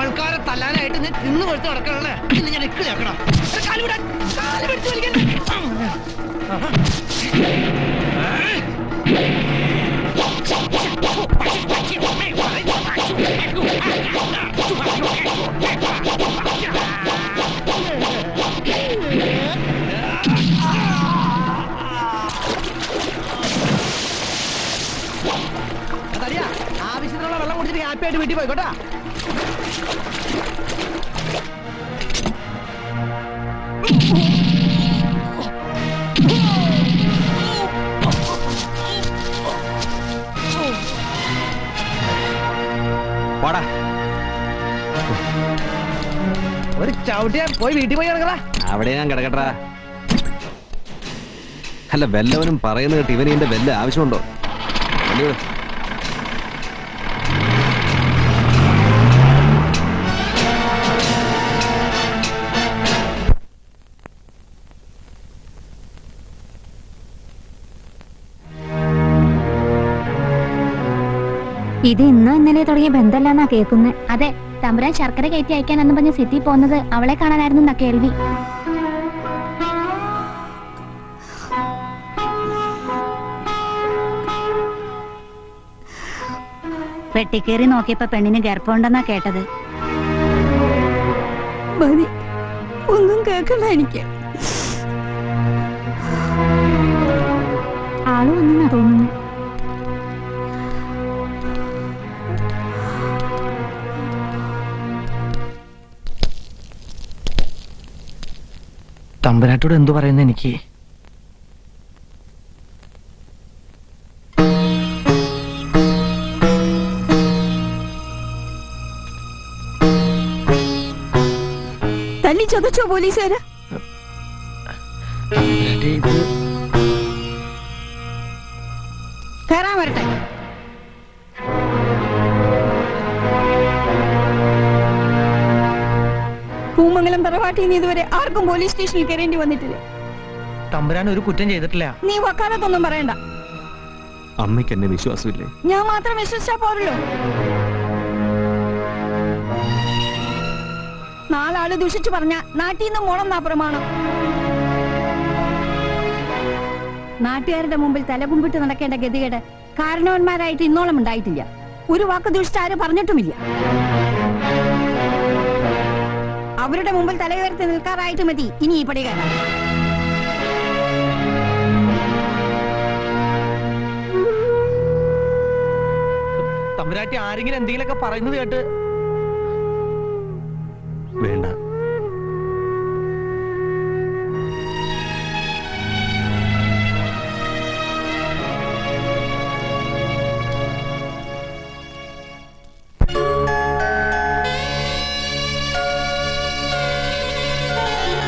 ആൾക്കാരെ തല്ലാനായിട്ട് നീ തിന്നു കൊടുത്ത് നടക്കണല്ലേ? ഇന്ന് ഞാൻ ഇക്കിളിയാക്കണം. കാല് വിടാൻ, കാല് പിടിച്ച് വലിക്കണ്ട. ആവശ്യത്തിനുള്ള വെള്ളം കുടിച്ചിട്ട് ഹാപ്പി ആയിട്ട് വീട്ടിൽ പോയിക്കോട്ടാ. ഒരു ചവിട്ടിയാ പോയി വീട്ടിൽ പോയി കിടക്കടാ. അവിടെ ഞാൻ കിടക്കട്ടാ. അല്ല, വല്ലവനും പറയുന്ന കേട്ട് ഇവന് ഇതിന്റെ വല്ല ആവശ്യമുണ്ടോ? ഇത് ഇന്നോ ഇന്നലെ തുടങ്ങിയ ബന്ധമല്ലെന്നാ കേൾക്കുന്നത്. അതെ, തമ്പുരാൻ ശർക്കര കയറ്റി അയക്കാനെന്ന് പറഞ്ഞ് സിറ്റി പോകുന്നത് അവളെ കാണാനായിരുന്നു എന്നാ കേൾവി. വെട്ടിക്കേറി നോക്കിയപ്പോ പെണ്ണിന് ഗർഭമുണ്ടെന്നാ കേട്ടത്. ഒന്നും കേൾക്കണ്ട എനിക്ക്. ആള് വന്നെന്നാ തോന്നുന്നു. തമ്പുരാട്ടോട് എന്തു പറയുന്നു എനിക്ക്? തല്ലി ചതച്ചോ പോലീസുകാര്? കയറാൻ വരട്ടെ. പൂമംഗലം തറവാട്ടിൽ നിന്ന് ഇതുവരെ ആർക്കും പോലീസ് സ്റ്റേഷനിൽ കയറേണ്ടി വന്നിട്ടില്ല. തമ്പുരാൻ ഒരു കുറ്റം ചെയ്തിട്ടില്ല. നീ വക്കാലത്തൊന്നും പറയണ്ട. അമ്മയ്ക്ക് എന്നെ വിശ്വാസമില്ലേ? ഞാൻ മാത്രം വിശ്വസിച്ചാ പോരല്ലോ. നാലാള് ദുഷിച്ചു പറഞ്ഞ നാട്ടിൽ നിന്ന് മോളെന്നാ പ്രമാണം. നാട്ടുകാരുടെ മുമ്പിൽ തലകുമ്പിട്ട് നടക്കേണ്ട ഗതികേട് കാരണവന്മാരായിട്ട് ഇന്നോളം ഉണ്ടായിട്ടില്ല. ഒരു വാക്ക് ദുഷിച്ച് ആരും പറഞ്ഞിട്ടുമില്ല. അവരുടെ മുമ്പിൽ തലയുയർത്തി നിൽക്കാറായിട്ട് മതി ഇനി ഈ പടി കയറാൻ. തമ്പുരാട്ടി ആരെങ്കിലും എന്തെങ്കിലുമൊക്കെ പറയുന്നത് കേട്ട് വേണ്ട.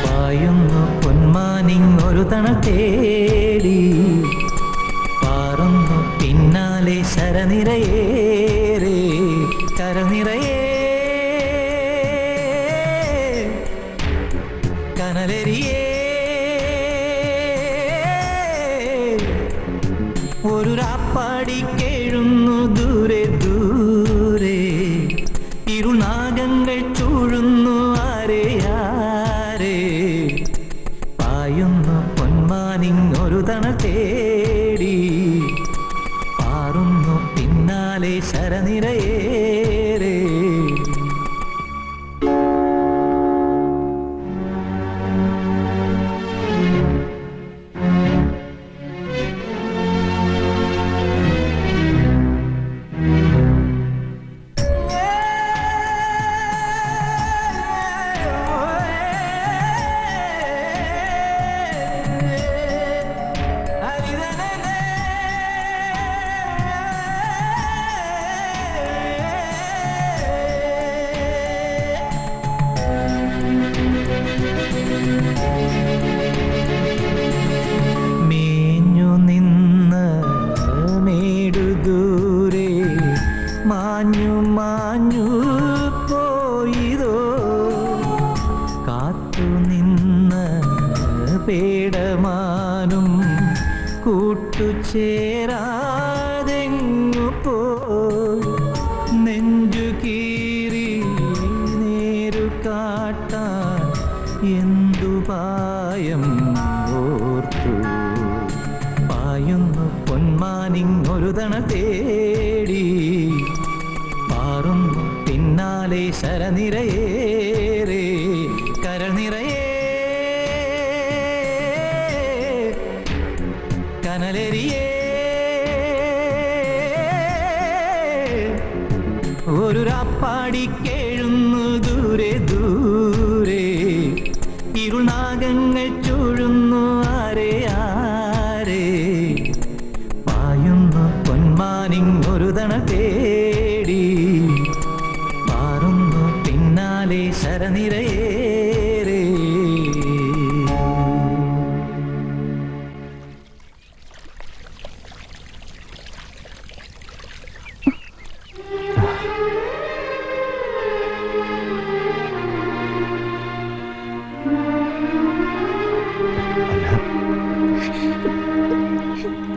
പായുന്നു പൊന്മാനിങ്ങൊരു തണൽ തേടി, പാറുന്നു പിന്നാലെ ശരനിരയേറെ കരനിറയേ ശരനിരയേറെ. മേഞ്ഞു നിന്ന മേടുദൂരെ മാഞ്ഞു മാഞ്ഞു പോയിതോ, കാത്തു നിന്ന പേടമാനും കൂട്ടുചേരാതെങ്ങു പോയി. നെഞ്ചു കീറി നേരു കാട്ടാൻ എന്തു പായം ഓർത്തു. പായുന്നു പൊന്മാനിങ്ങൊരു തണ തേടി, പാറുന്നു പിന്നാലെ ശരനിരയേറെ. കരൾ നിറയേ കനലെരിയേ, ഒരു രാപ്പാടി കേഴുന്നു ദൂരെ ദൂരെ. ഇരുനാഗങ്ങൾ ചൂഴുന്നു ആരെ ആരെ. പായുന്നു പൊന്മാനിങ്ങൊരു തണ തേടി, പാറുന്നു പിന്നാലെ ശരനിരയേറെ.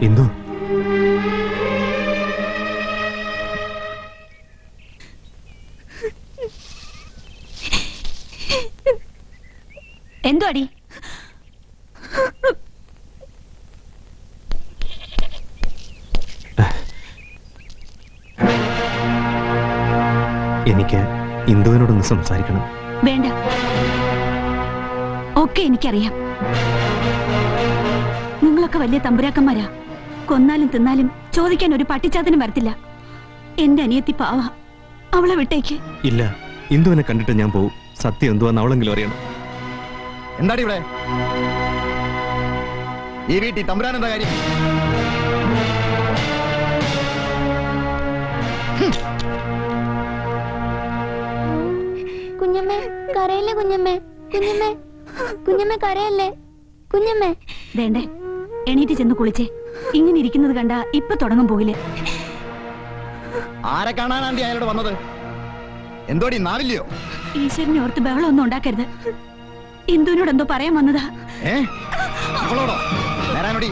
ഇന്ദു, എന്തോ അടി? എനിക്ക് ഇന്ദുവിനോടൊന്ന് സംസാരിക്കണം. വേണ്ട, ഒക്കെ എനിക്കറിയാം. നിങ്ങളൊക്കെ വലിയ തമ്പുരാക്കന്മാരാ. കൊന്നാലും തിന്നാലും ചോദിക്കാൻ ഒരു പട്ടിച്ചാത്തനും വരത്തില്ല. എന്റെ അനിയത്തി പാവ, അവളെ വിട്ടേക്ക്. ഇല്ല, ഇന്ദുവിനെ കണ്ടിട്ട് ഞാൻ പോവും. സത്യം എന്തുവാന്ന് അവളെങ്കിലും അറിയണം. എന്താടി ഇവിടെ ഈ വീട്ടിൽ തമ്പുരാൻ എന്താ കാര്യം? കുഞ്ഞമ്മേ കരയല്ലേ? കുഞ്ഞമ്മേ കുഞ്ഞമ്മേ കുഞ്ഞമ്മേ കരയല്ലേ? കുഞ്ഞമ്മേ വേണ്ടേ, എണീറ്റ് ചെന്ന് കുളിച്ചേ. ഇങ്ങനെ ഇരിക്കുന്നത് കണ്ട ഇപ്പൊ തുടങ്ങും പോകില്ലേ. ആരെ കാണാനാണ്ടി അയാളോട് വന്നത്? എന്തോടി നാവില്ലയോ? ഈശ്വരനെ ഓർത്ത് ബഹളം ഒന്നും ഉണ്ടാക്കരുത്. ഇന്ദുവിനോട് എന്തോ പറയാൻ വന്നതാ. അവളോടോ? നേരാനോടി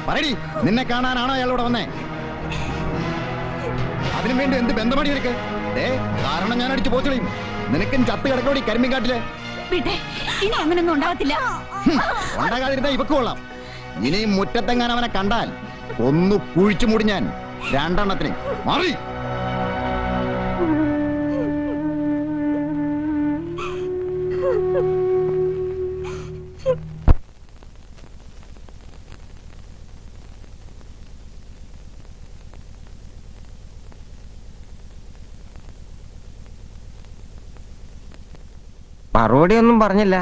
പറയടി, നിന്നെ കാണാനാണോ അയാളോട് വന്നേ? അതിനു വേണ്ടി എന്ത് ബന്ധമടി നിനക്ക്? കാരണം ഞാൻ അടിച്ചു പോച്ചളിയും. നിനക്കും ചത്ത് കിടക്കോടി കരിമ്പിൻകാട്ടില്. വിട്ടെ, ഇനി അങ്ങനൊന്നും ഉണ്ടാവത്തില്ല. ഉണ്ടാകാതിരുന്ന ഇവക്ക് കൊള്ളാം. ഇനിയും മുറ്റത്തെങ്ങാൻ അവനെ കണ്ടാൽ ഒന്ന് കുഴിച്ചു മൂടി ഞാൻ രണ്ടെണ്ണത്തിന്. മാറി മറുപടി ഒന്നും പറഞ്ഞില്ല.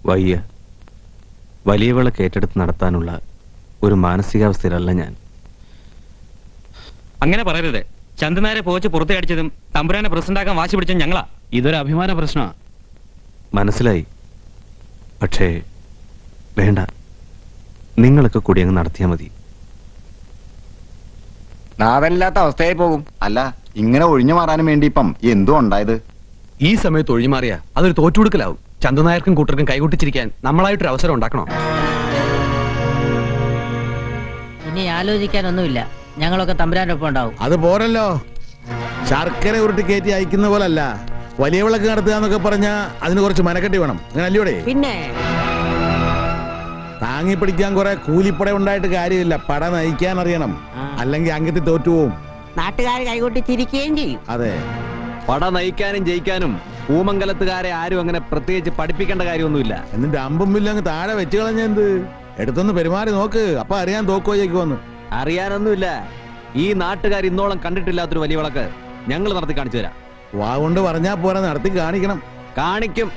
വയ്യ, വലിയ വിളക്ക് ഏറ്റെടുത്ത് നടത്താനുള്ള ഒരു മാനസികാവസ്ഥയിലല്ല ഞാൻ. അങ്ങനെ പറയരുത്. ചന്ദനാരെ പോച്ച് പുറത്തേടിച്ചതും തമ്പുരാനെ പ്രസിഡന്റാക്കാൻ വാശി പിടിച്ചതും ഞങ്ങളാ. ഇതൊരു അഭിമാന പ്രശ്നമാണ്. മനസ്സിലായി. പക്ഷേ വേണ്ട, നിങ്ങളൊക്കെ കൂടി അങ്ങ് നടത്തിയാൽ മതി. നാഥനില്ലാത്ത അവസ്ഥയായി പോകും. അല്ല, ഇങ്ങനെ ഒഴിഞ്ഞു മാറാനും വേണ്ടി ഇപ്പം എന്തോ ഉണ്ടായത്? ഈ സമയത്ത് ഒഴിഞ്ഞുമാറിയ അതൊരു തോറ്റുകൊടുക്കലാവും. ചന്ദനായർക്കും കൂട്ടർക്കും കൈകൊട്ടിച്ചിരിക്കാൻ നമ്മളായിട്ടൊരു അവസരം ഉണ്ടാക്കണോ? ഇനി ആലോചിക്കാനൊന്നുമില്ല. ഞങ്ങളൊക്കെ തമ്പുരാന്റെ ഒപ്പം ഉണ്ടാവും. അത് പോരല്ലോ. ശർക്കര ഉരുട്ടി കയറ്റി അയക്കുന്ന പോലല്ല. വലിയ വിളക്ക് നടത്തുക എന്നൊക്കെ പറഞ്ഞാ അതിന് കുറച്ച് മനക്കെട്ടി വേണം. അങ്ങനെ അല്ലയോടെ? പിന്നെ താങ്ങി പിടിക്കാൻ കുറെ കൂലിപ്പട ഉണ്ടായിട്ട് കാര്യമില്ല, പട നയിക്കാൻ അറിയണം, അല്ലെങ്കിൽ അങ്കത്തിൽ തോറ്റുപോകും. നാട്ടുകാർ കൈകൊട്ടി ചിരിക്കുകയും ചെയ്യും. അതെ, പട നയിക്കാനും ജയിക്കാനും പൂമംഗലത്തുകാരെ ആരും അങ്ങനെ പ്രത്യേകിച്ച് പഠിപ്പിക്കേണ്ട കാര്യമൊന്നുമില്ല. എന്നിട്ട് അമ്പും വില്ലും അങ്ങ് താഴെ വെച്ച് കളഞ്ഞെന്ത്? എടുത്തൊന്ന് പെരുമാറി നോക്ക്, അപ്പൊ അറിയാൻ തോക്കോ ജയിക്കുമെന്ന്. അറിയാനൊന്നുമില്ല. ഈ നാട്ടുകാർ ഇന്നോളം കണ്ടിട്ടില്ലാത്തൊരു വലിയ വിളക്ക് ഞങ്ങൾ നടത്തി കാണിച്ചു തരാം. വാ കൊണ്ട് പറഞ്ഞാ പോരാ, നടത്തി കാണിക്കണം. കാണിക്കും.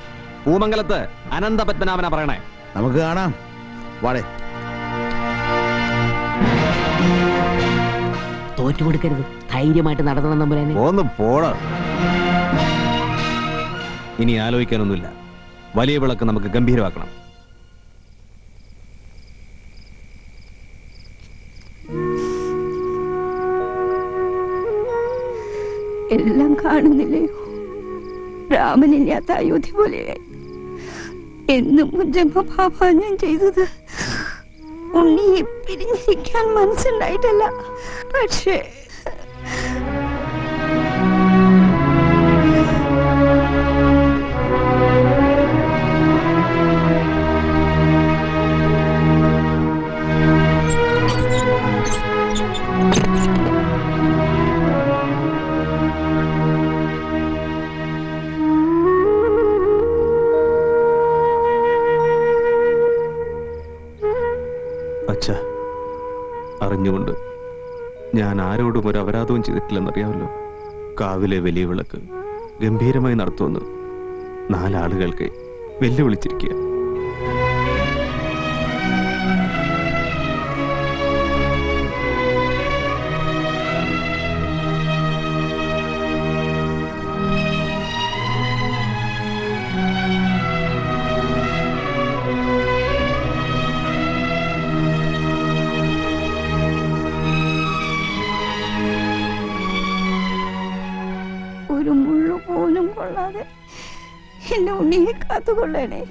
പൂമംഗലത്ത് അനന്ത പത്മനാഭനാ പറയണേ. നമുക്ക് കാണാം, വാടേ. തോറ്റു കൊടുക്കരുത്, ധൈര്യമായിട്ട് നടത്തണം തമ്പുരാനെ. ഒന്ന് പോടാ. ഇനി ആലോചിക്കാനൊന്നുമില്ല. വലിയ വിളക്ക് നമുക്ക് ഗംഭീരമാക്കണം. എല്ലാം കാണുന്നില്ലയോ? രാമനില്ലാത്ത അയോധ്യ പോലെയായി. എന്നും ജന്മ പാപ ഞാൻ ചെയ്തത്. ഉണ്ണിയെ പിരിഞ്ഞിരിക്കാൻ മനസ്സുണ്ടായിട്ടല്ല, പക്ഷേ അച്ഛാ, അറിഞ്ഞുകൊണ്ട് ഞാൻ ആരോടും ഒരു അപരാധവും ചെയ്തിട്ടില്ലെന്നറിയാമല്ലോ. കാവിലെ വലിയ വിളക്ക് ഗംഭീരമായി നടത്തുമെന്ന് 4 ആളുകൾക്ക് വെല്ലുവിളിച്ചിരിക്കുക. ഒരു മുള്ളു പോലും കൊള്ളാതെ എന്റെ ഉണ്ണിയെ കാത്തുകൊള്ളണേ.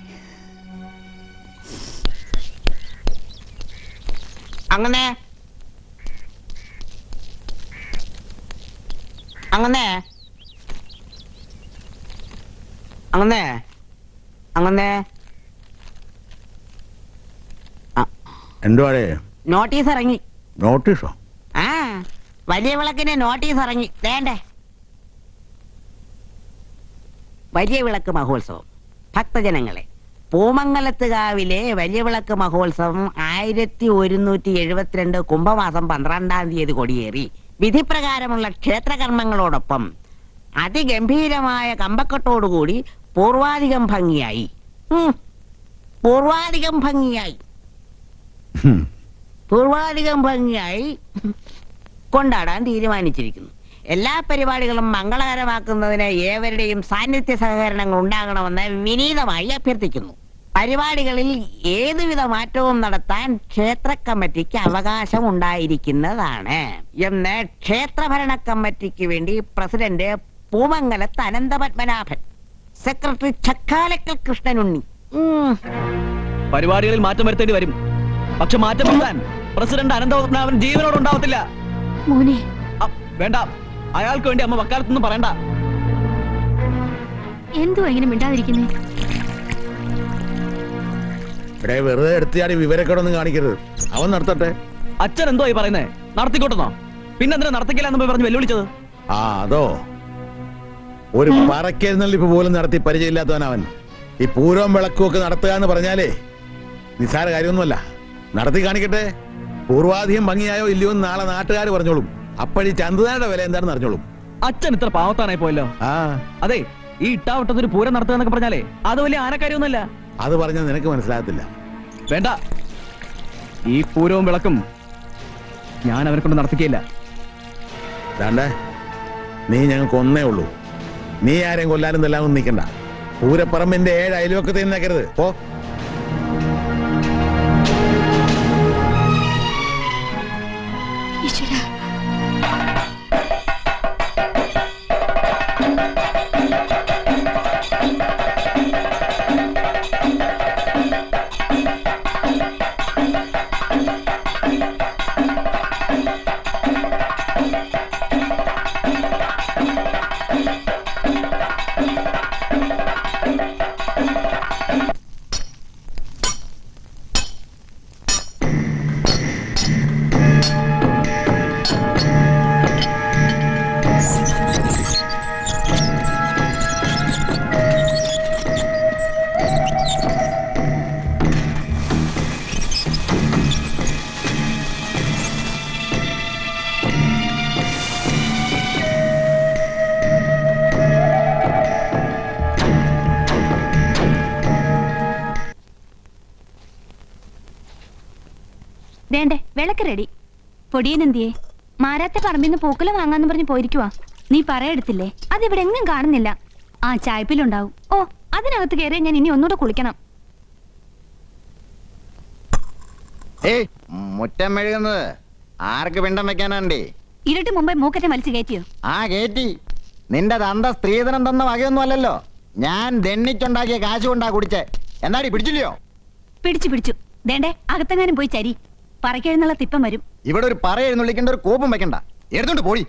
അങ്ങനെ അങ്ങനെ അങ്ങനെ അങ്ങനെ എന്തുവാടേ? നോട്ടീസ് ഇറങ്ങി. നോട്ടീസോ? ആ, വലിയ വിളക്കിന് നോട്ടീസ് ഇറങ്ങി. വേണ്ടേ? വലിയ വിളക്ക് മഹോത്സവം. ഭക്തജനങ്ങളെ, പൂമംഗലത്തുകാവിലെ വലിയ വിളക്ക് മഹോത്സവം 1172 കുംഭമാസം 12-ാം തീയതി കൊടിയേറി വിധിപ്രകാരമുള്ള ക്ഷേത്രകർമ്മങ്ങളോടൊപ്പം അതിഗംഭീരമായ കമ്പക്കെട്ടോടുകൂടി പൂർവാധികം ഭംഗിയായി കൊണ്ടാടാൻ തീരുമാനിച്ചിരിക്കുന്നു. എല്ലാ പരിപാടികളും മംഗളകരമാക്കുന്നതിന് ഏവരുടെയും സാന്നിധ്യ സഹകരണങ്ങൾ ഉണ്ടാകണമെന്ന് വിനീതമായി അഭ്യർത്ഥിക്കുന്നു. പരിപാടികളിൽ ഏതുവിധ മാറ്റവും നടത്താൻ ക്ഷേത്ര കമ്മിറ്റിക്ക് അവകാശം ഉണ്ടായിരിക്കുന്നതാണ് എന്ന് ക്ഷേത്രഭരണ കമ്മിറ്റിക്ക് വേണ്ടി പ്രസിഡന്റ് പൂമംഗലത്ത് അനന്തപത്മനാഭൻ, സെക്രട്ടറി ചക്കാലക്കൽ കൃഷ്ണനുണ്ണി. പരിപാടികളിൽ മാറ്റം വരുത്തേണ്ടി വരും. പക്ഷെ മാറ്റം വരുത്താൻ പ്രസിഡന്റ് അനന്തപത്മനാഭൻ ജീവനോടുണ്ടാവത്തില്ല. വേണ്ട, അയാൾക്ക് വേണ്ടി അമ്മ വക്കാലത്തൊന്നും പറയണ്ട. എന്തുവാ ഇങ്ങനെ മിണ്ടാതിരിക്കുന്നേ? വെറുതെ എടുത്തിയാടി വിവരക്കേടൊന്നും കാണിക്കരുത്. അവൻ നടത്തട്ടെ. അച്ഛൻ എന്തോ ഈ പറയുന്നേ? നടത്തിക്കോട്ടെന്നോ? പിന്നെന്തിനാ നടത്തിക്കില്ല എന്ന് പറഞ്ഞ് വെല്ലുവിളിച്ചത്? അതോ, ഒരു പറക്കെഴുന്നള്ളിപ്പ് പോലും നടത്തി പരിചയമില്ലാത്തവൻ അവൻ. ഈ പൂരവും വിളക്കും ഒക്കെ നടത്തുക എന്ന് പറഞ്ഞാലേ നിസ്സാര കാര്യമൊന്നുമല്ല. നടത്തി കാണിക്കട്ടെ. പൂർവാധികം ഭംഗിയായോ ഇല്ലയോ എന്ന് നാളെ നാട്ടുകാർ പറഞ്ഞോളും. അപ്പഴീ ചന്തുനാരുടെ വില എന്താണെന്ന് അറിഞ്ഞോളും. അച്ഛൻ ഇത്ര പാവത്താനായി പോയല്ലോ. അതെ, ഈ ഇട്ടാവട്ടത്തൊരു പൂരം നടത്തുക എന്നൊക്കെ പറഞ്ഞാലേ അത് വലിയ ആനക്കാര്യമൊന്നുമല്ല. അത് പറഞ്ഞാൽ നിനക്ക് മനസ്സിലാകത്തില്ല. വേണ്ട, ഈ പൂരവും വിളക്കും ഞാൻ അവരെ കൊണ്ട് നടത്തിക്കയില്ല. നീ ഞങ്ങൾക്ക് ഒന്നേ ഉള്ളൂ. നീ ആരെയും കൊല്ലാനും എല്ലാം നിൽക്കണ്ട. പൂരപ്പറമ്പിന്റെ 7 അയൽവക്കത്തെ നിൽക്കരുത്. ഓ, വിളക്ക് റെഡി. പൊടിയനെന്തിയേ? മാരാത്തെ പറമ്പിന്ന് പൂക്കല വാങ്ങാന്ന് പറഞ്ഞ് പോയിരിക്കുവാ. നീ പറയെടുത്തില്ലേ? അതിവിടെ എങ്ങും കാണുന്നില്ല. ആ ചായപ്പിലുണ്ടാവും. ഓ, അതിനകത്ത് കയറിയാൽ ഞാൻ ഇനി ഒന്നുകൂടെ കുളിക്കണം. മുറ്റം മെഴുകുന്നത് ആർക്ക് പിണ്ടം വെക്കാനാണ്ടേ? ഇരുട്ട് മുമ്പേ മൂക്കറ്റം വലിച്ചു കയറ്റിയോ? ആ കേറ്റി. നിന്റെ തന്ത സ്ത്രീധനം തന്ന വകയൊന്നും അല്ലല്ലോ. ഞാൻ ദണ്ണിച്ചുണ്ടാക്കിയ കാശ് കൊണ്ടാ കുടിച്ചേ. എന്താടി പിടിച്ചില്ലയോ? പിടിച്ചു. ദേണ്ടേ, അകത്തെങ്ങാനും പോയി ചരി. പറക്കെഴുന്നുള്ള തിപ്പം വരും. ഇവിടെ ഒരു പറ എഴുന്നള്ളിക്കേണ്ട, ഒരു കോപം വെക്കണ്ട. എടുത്തോണ്ട് പോടി.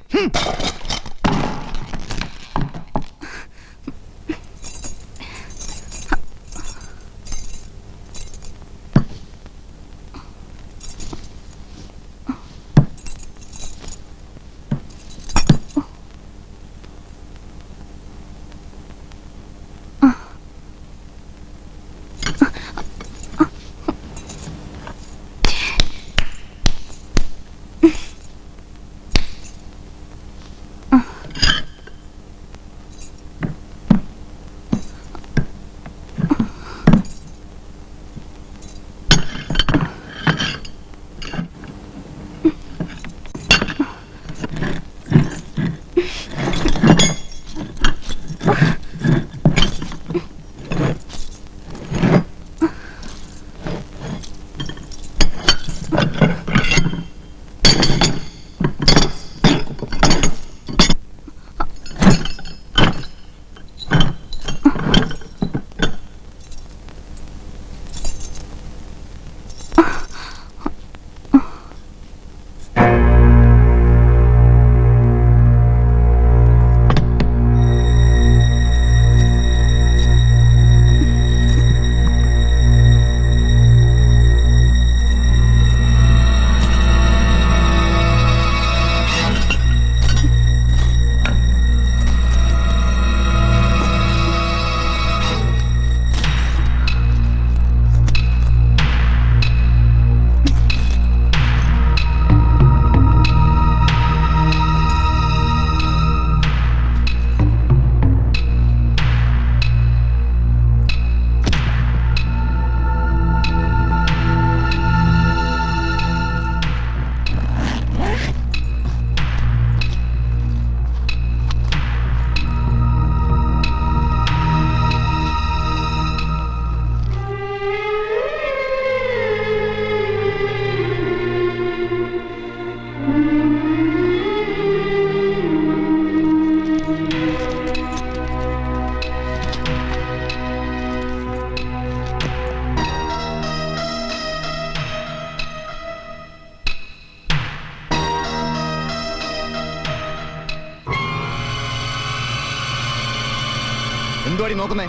എന്തുവാടി നോക്കുന്നേ?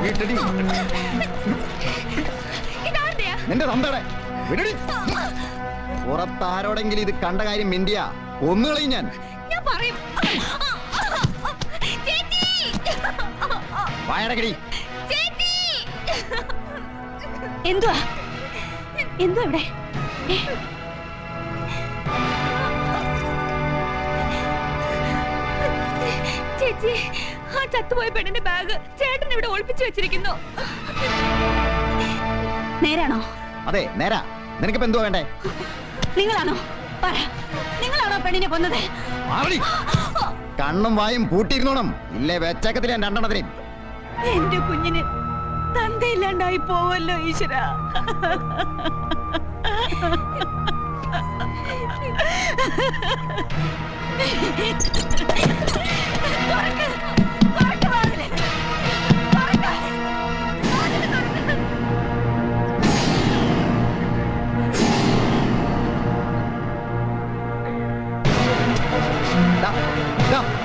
വീട്ടടി. നിന്റെ തന്തടെ വിടടി. പുറത്താരോടെങ്കിലും ഇത് കണ്ട കാര്യം മിണ്ടിയ ഒന്നുകളയും ഞാൻ. വായടക്കടി. എന്തുവാ ഇവിടെ? ചേച്ചി, ആ ചത്തുപോയ പെണ്ണിന്റെ ബാഗ് ചേട്ടൻ ഇവിടെ ഒളിപ്പിച്ചു വെച്ചിരിക്കുന്നു. നേരാണോ? അതെ, നേരാ. നിനക്കിപ്പോ എന്തുവാ വേണ്ടേ? നിങ്ങളാണോ? പറ, നിങ്ങളാണോ പെണ്ണിനെ കൊന്നത്? കണ്ണും വായും പൂട്ടിയിരുന്നോണം, ഇല്ലേ വെച്ചക്കത്തില്ല രണ്ടെണ്ണത്തിന്. എന്റെ കുഞ്ഞിന് തന്തയില്ലാണ്ടായി പോവല്ലോ ഈശ്വര.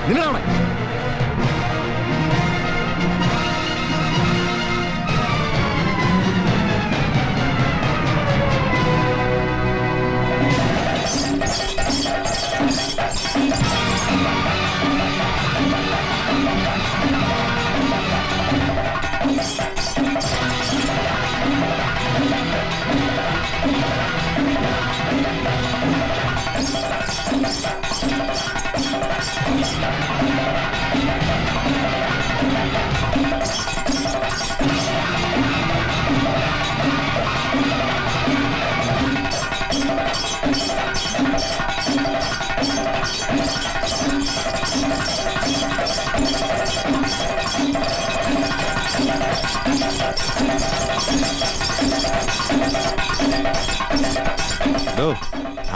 നിങ്ങളവിടെ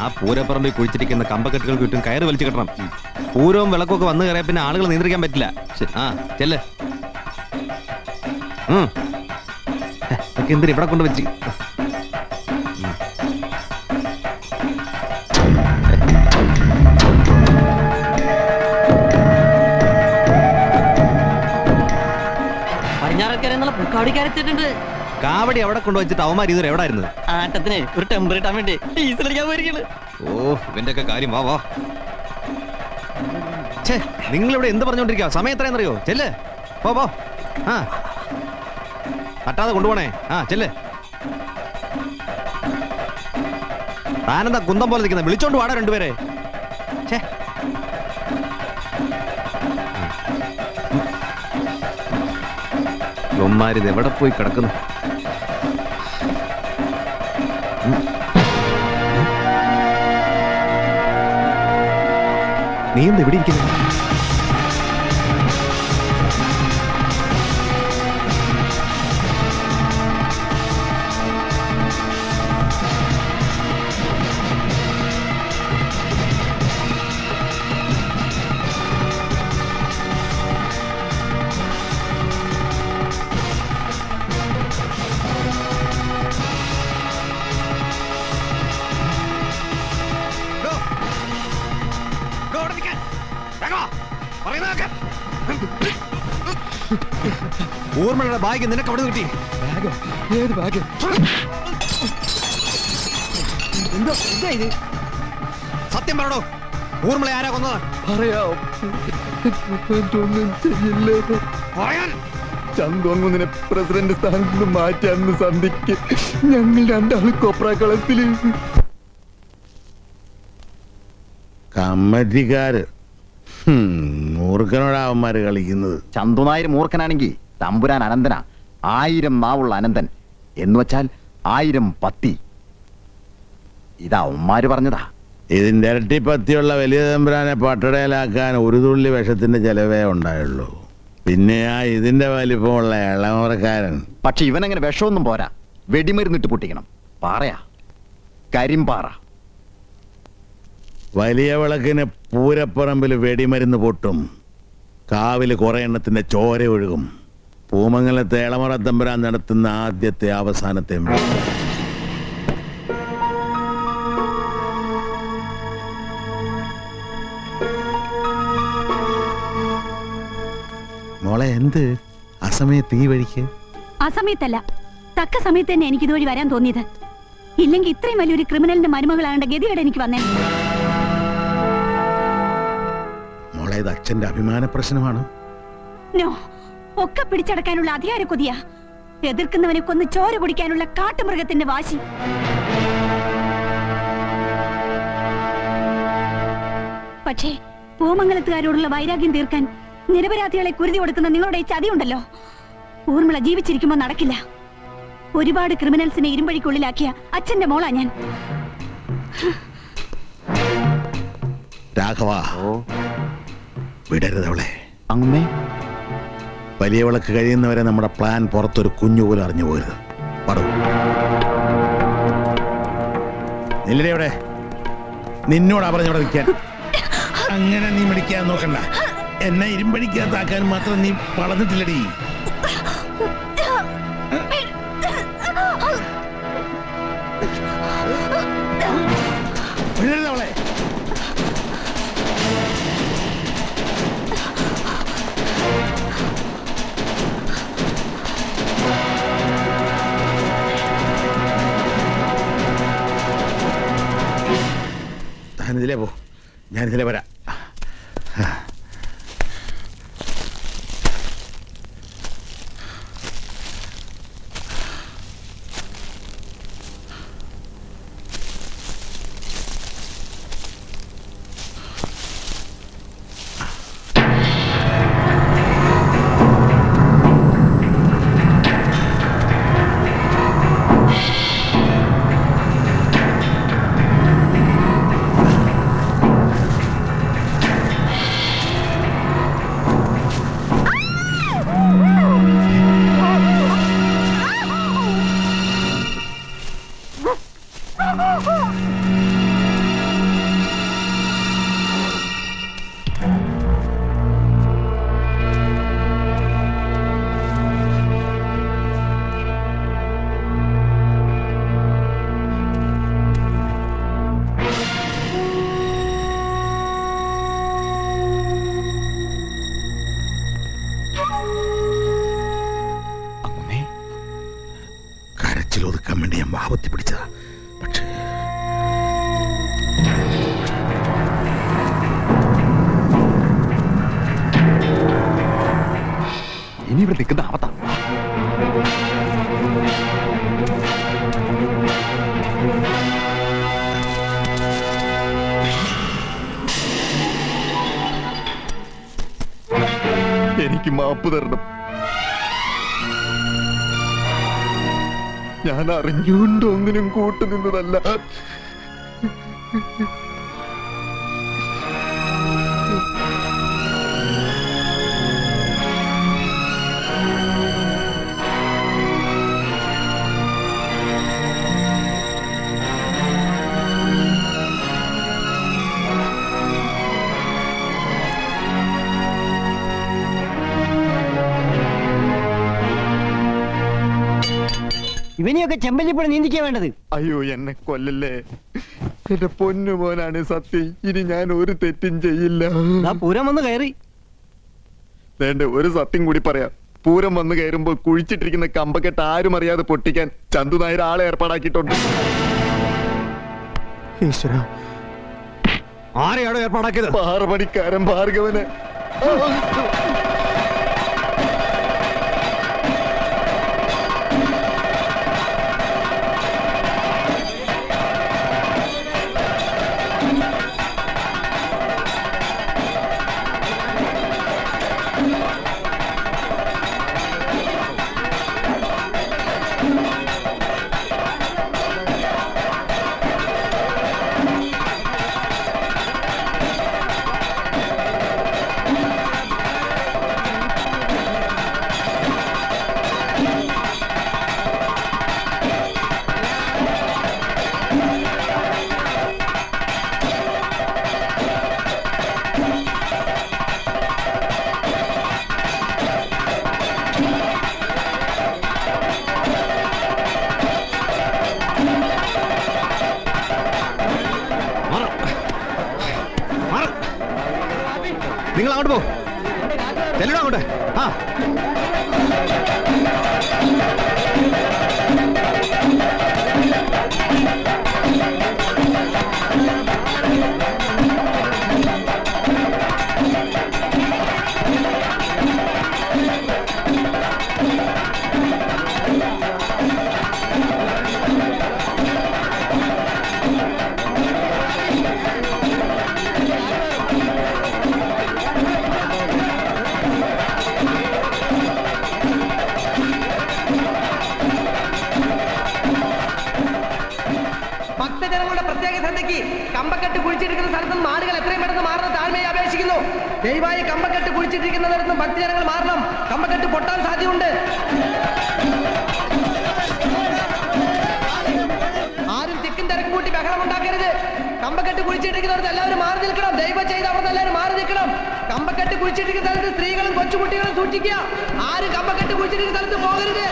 ആ പൂരപ്പറമ്പിൽ കുഴിച്ചിരിക്കുന്ന കമ്പക്കെട്ടുകൾക്ക് ചുറ്റും കയറ് വലിച്ചു കെട്ടണം. പൂരവും വിളക്കൊക്കെ വന്നു കയറിയ പിന്നെ ആളുകൾ നിയന്ത്രിക്കാൻ പറ്റില്ല. ആ ചെല്ല്. എന്തിനാ ഇവിടെ കൊണ്ട് വെച്ച്? കാവടി അവിടെ കൊണ്ടുവച്ചിട്ട് അവന്മാർ ഇതുവരെ എവിടെ ആയിരുന്നു? ആട്ടത്തിന് ഒരു ടെമ്പർ ഇട്ടാൻ വേണ്ടി ഡീസൽ അടിക്കാൻ പോയിരിക്കുന്നു. ഓ ഇവന്റെ ഒക്കെ കാര്യം വാ വാ. നിങ്ങൾ ഇവിടെ എന്ത് പറഞ്ഞോണ്ടിരിക്കുക? സമയം എത്രയെന്നറിയോ? ചെല്ല് പോ പോ. ആ തട്ടാതെ കൊണ്ടുപോണേ. ആ ചെല്ല്. താനെന്താ കുന്തം പോലെ നിൽക്കുന്നത്? വിളിച്ചോണ്ട് വാടാ രണ്ടുപേരെ. ൊമ്മാരിത് എവിടെ പോയി കിടക്കുന്നു? നീ എന്താ ഇവിടെ ഇരിക്കുന്നു? ഊർമ്മയുടെ ബാഗ് നിനക്ക് അവിടെ കിട്ടി? ഏത് ബാഗ്? സത്യം പറയണോ? ഊർമ്മളെ ആരാ കൊന്നത്? ചന്ദോൻകുന്നിനെ പ്രസിഡന്റ് സ്ഥാനത്ത് നിന്ന് മാറ്റാന്ന് സന്ധിക്ക് ഞങ്ങൾ രണ്ടാളും കൊപ്രാക്കളത്തില്. കമ്മറ്റിക്കാര് മൂർഖനോടാവന്മാര് കളിക്കുന്നത്. ചന്തുനായർ മൂർഖനാണെങ്കിൽ തമ്പുരാൻ അനന്തനാ. 1000 നാവുള്ള അനന്തൻ എന്ന് വെച്ചാൽ 1000 പത്തി. ഇതാ അവന്മാര് പറഞ്ഞതാ. ഇതിന്റെ ഇരട്ടി പത്തിയുള്ള വലിയ തമ്പുരാനെ പട്ടടയിലാക്കാൻ ഒരു തുള്ളി വിഷത്തിന്റെ ചെലവേ ഉണ്ടായുള്ളൂ. പിന്നെയാ ഇതിന്റെ വലിപ്പമുള്ള ഇളമുറക്കാരൻ. പക്ഷെ ഇവനങ്ങനെ വിഷമൊന്നും പോരാ, വെടിമരുന്നിട്ട് പൊട്ടിക്കണം. പാറയാ, കരിമ്പാറ. വലിയ വിളക്കിന് പൂരപ്പറമ്പിൽ വെടിമരുന്ന് പൊട്ടും. കാവില് കുറെ എണ്ണത്തിന്റെ ചോര ഒഴുകും. പൂമംഗലത്തെ ഇളമുറ തമ്പുരാൻ നടത്തുന്ന ആദ്യത്തെ അവസാനത്തെ മോളെ എന്ത് അസമയത്ത് ഈ വഴിക്ക്? അസമയത്തല്ല, തക്ക സമയത്ത് തന്നെ എനിക്ക് ഇതുവഴി വരാൻ തോന്നിയത്. ഇല്ലെങ്കിൽ ഇത്രയും വലിയൊരു ക്രിമിനലിന്റെ മരുമകളാകേണ്ട ഗതികേട് എനിക്ക് വന്നേ. മോളെ ഇത് അച്ഛന്റെ അഭിമാന പ്രശ്നമാണ്. നോ, ഒക്കെ പിടിച്ചടക്കാനുള്ള അധികാര കൊതിയ, എതിർക്കുന്നവനെ കൊന്ന് ചോര കുടിക്കാനുള്ള കാട്ടുമൃഗത്തിന്റെ വാശി. പക്ഷേ പൂമംഗലത്തുകാരോടുള്ള വൈരാഗ്യം തീർക്കാൻ നിരപരാധികളെ കുരുതി കൊടുക്കുന്ന നിങ്ങളുടെ ഈ ചതിയുണ്ടല്ലോ, ഊർമിള ജീവിച്ചിരിക്കുമ്പോ നടക്കില്ല. ഒരുപാട് ക്രിമിനൽസിനെ ഇരുമ്പഴിക്കുള്ളിലാക്കിയ അച്ഛന്റെ മോളാ ഞാൻ. രാഘവ, വിടരുത് അവളെ. അങ്ങേ വലിയ വിളക്ക് കഴിയുന്നവരെ നമ്മുടെ പ്ലാൻ പുറത്തൊരു കുഞ്ഞു പോലും അറിഞ്ഞു പോകരുത്. പടു നില്ലേ അവിടെ, നിന്നോടാ പറഞ്ഞവിടെ നിൽക്കാൻ. അങ്ങനെ നീ മടിക്കാൻ നോക്കണ്ട. എന്നെ ഇരുമ്പടിക്കാത്താക്കാൻ മാത്രം നീ വളർന്നിട്ടില്ലടി. അവളെ താനിതിലേ പോ, ഞാനിതിലേ വരാം. വാവത്തി പിടിച്ചതാ. പക്ഷേ ഇനി ഇവിടെ നിൽക്കുന്ന ആവത്താ. എനിക്ക് മാപ്പ് തരണം. ഞാൻ അറിഞ്ഞുകൊണ്ട് ഒന്നിനും കൂട്ടുനിന്നതല്ല. ഇവനെയൊക്കെ ചെമ്പല്ലിപ്പുഴ നീന്തിക്കാൻ വേണ്ടത്. അയ്യോ, എന്നെ കൊല്ലല്ലേ. എന്റെ പൊന്നു മോനാണ് സത്യം. ഇനി ഞാൻ ഒരു തെറ്റും ചെയ്യില്ല. പൂരം വന്ന് കയറി. വേണ്ട, ഒരു സത്യം കൂടി പറയാം. പൂരം വന്ന് കയറുമ്പോ കുഴിച്ചിട്ടിരിക്കുന്ന കമ്പക്കെട്ട് ആരും അറിയാതെ പൊട്ടിക്കാൻ ചന്തു നായർ ആളെ ഏർപ്പാടാക്കിയിട്ടുണ്ട്. ഈശ്വര, ആരെയാണോ ഏർപ്പാടാക്കിയത്? പാറപണിക്കാരൻ ഭാർഗവന്. നിങ്ങൾ അങ്ങോട്ട് പോ. ചെല്ലണം അങ്ങോട്ട്. ആ ഭക്തജനങ്ങളുടെ പ്രത്യേക ശ്രദ്ധയ്ക്ക് കമ്പക്കെട്ട് കുഴിച്ചിരിക്കുന്ന സ്ഥലത്തും മാടുകൾ എത്രയും പെട്ടെന്ന് മാറുന്ന താഴ്മയെ അപേക്ഷിക്കുന്നു. ദയവായി കമ്പക്കെട്ട് കുഴിച്ചിട്ടിരിക്കുന്ന സ്ഥലത്തും ഭക്തജനങ്ങൾ മാറണം. കമ്പക്കെട്ട് പൊട്ടാൻ സാധ്യതയുണ്ട്. ആരും തിക്കും തിരക്കും കൂട്ടി ബഹളം ഉണ്ടാക്കരുത്. കമ്പക്കെട്ട് കുഴിച്ചിട്ടിരിക്കുന്നവർക്ക് എല്ലാവരും മാറി നിൽക്കണം. ദയവ് ചെയ്ത് അവിടെ എല്ലാവരും മാറി നിൽക്കണം. കമ്പക്കെട്ട് കുഴിച്ചിട്ടിരിക്കുന്ന സ്ഥലത്ത് സ്ത്രീകളും കൊച്ചുകുട്ടികളും സൂക്ഷിക്കുക. ആരും കമ്പക്കെട്ട് കുഴിച്ചിട്ടിരിക്കുന്ന സ്ഥലത്ത് പോകരുത്.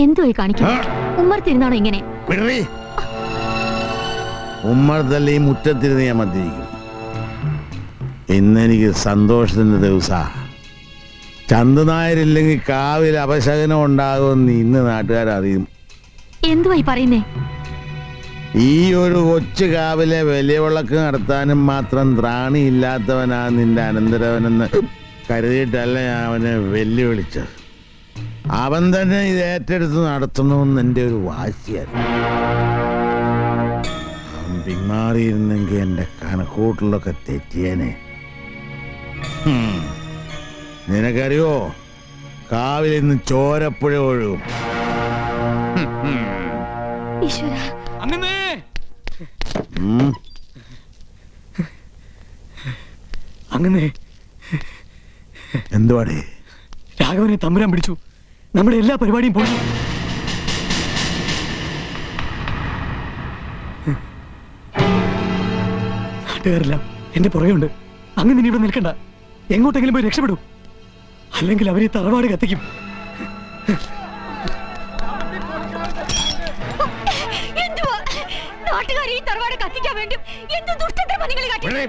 എന്തോ കാണിക്കുന്നു. ഉമ്മർത്തിരുന്നാണോ ഇങ്ങനെ? ഉമ്മർത്തല്ലി മുറ്റത്തിരുന്ന് ഞാൻ മദ്യപിക്കും. ഇന്നെനിക്ക് സന്തോഷത്തിന്റെ ദിവസാ. ചന്തുനായരില്ലെങ്കിൽ കാവിൽ അപശകനം ഉണ്ടാകുമെന്ന് ഇന്ന് നാട്ടുകാരറിയും. എന്തുവായി പറയുന്നേ? ഈ ഒരു കൊച്ചു കാവിലെ വലിയ വിളക്ക് നടത്താനും മാത്രം ത്രാണിയില്ലാത്തവനാ നിന്റെ അനന്തരവനെന്ന് കരുതിയിട്ടല്ല ഞാൻ അവനെ വെല്ലുവിളിച്ചത്. അവൻ തന്നെ ഇത് ഏറ്റെടുത്ത് നടത്തണമെന്ന് എൻ്റെ ഒരു വാശിയായിരുന്നു. അവൻ പിന്മാറിയിരുന്നെങ്കിൽ എൻ്റെ കണക്കൂട്ടിലൊക്കെ തെറ്റിയേനെ. നിനക്കറിയോ, കാവിൽ ഇന്ന് ചോരപ്പുഴ ഒഴുകും. അങ്ങനെ എന്തുവാടേ? രാഘവനെ തമ്പുരാൻ പിടിച്ചു. നമ്മുടെ എല്ലാ പരിപാടിയും പോയി. നാട്ടുകാരെല്ലാം എന്റെ പുറകെയുണ്ട്. അങ്ങനെ നീ ഇവിടെ നിൽക്കണ്ട. എങ്ങോട്ടെങ്കിലും പോയി രക്ഷപ്പെടൂ, അല്ലെങ്കിൽ അവരെ തറവാട് കത്തിക്കും. നാട്ടുകാരെ ഈ തറവാട് കത്തിക്കാൻ വേണ്ടി എന്ത് ദുഷ്ടതരമാ നിങ്ങൾ കാട്ടിയത്?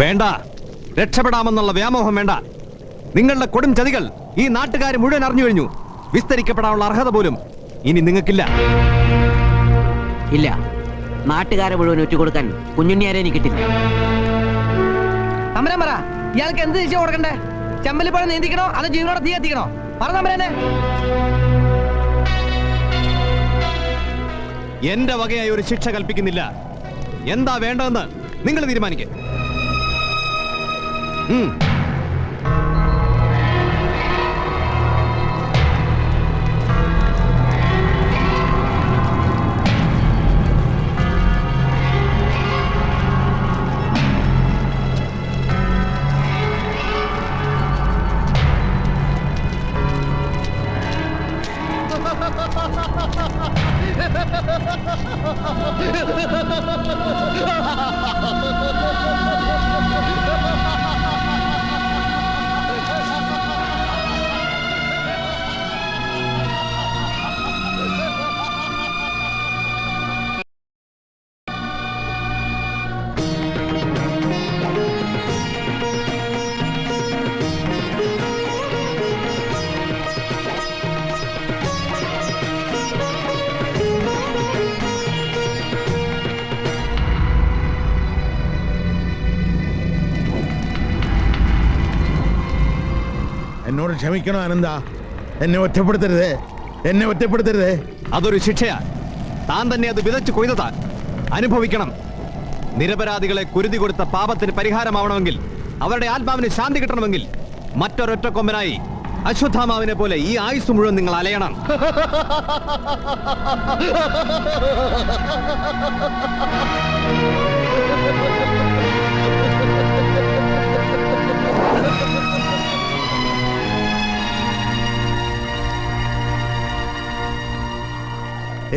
വേണ്ട, രക്ഷപ്പെടാമെന്നുള്ള വ്യാമോഹം വേണ്ട. നിങ്ങളുടെ കൊടും ചതികൾ ഈ നാട്ടുകാർ മുഴുവൻ അറിഞ്ഞു കഴിഞ്ഞു. വിസ്തരിക്കപ്പെടാനുള്ള അർഹത പോലും ഇനി നിങ്ങൾക്കില്ല. ഇല്ല, നാട്ടുകാരെ മുഴുവൻ ഒറ്റുകൊടുക്കാൻ കുഞ്ഞുണ്ണിയാരെ എനിക്ക് കിട്ടില്ല. തമ്പുരാൻ പറ, ഇയാൾക്ക് എന്ത് ശിക്ഷ കൊടുക്കണ്ടേ? ചെമ്പലിപ്പഴം നീന്തിക്കണോ അതോ ജീവനോടെ തീ കത്തിക്കണോ? പറ തമ്പുരാനെ. എന്റെ വകയായി ഒരു ശിക്ഷ കൽപ്പിക്കുന്നില്ല. എന്താ വേണ്ടതെന്ന് നിങ്ങൾ തീരുമാനിക്കേ. എന്നോട് ക്ഷമിക്കണോ അനന്ത? എന്നെ ഒറ്റപ്പെടുത്തരുതേ, എന്നെ ഒറ്റപ്പെടുത്തരുതേ. അതൊരു ശിക്ഷയാ. താൻ തന്നെ അത് വിതച്ചു കൊയ്തതാ. അനുഭവിക്കണം. നിരപരാധികളെ കുരുതി കൊടുത്ത പാപത്തിന് പരിഹാരമാവണമെങ്കിൽ, അവരുടെ ആത്മാവിന് ശാന്തി കിട്ടണമെങ്കിൽ മറ്റൊരൊറ്റ കൊമ്പനായി അശ്വത്ഥാമാവിനെ പോലെ ഈ ആയുസ് മുഴുവൻ നിങ്ങൾ അലയണം.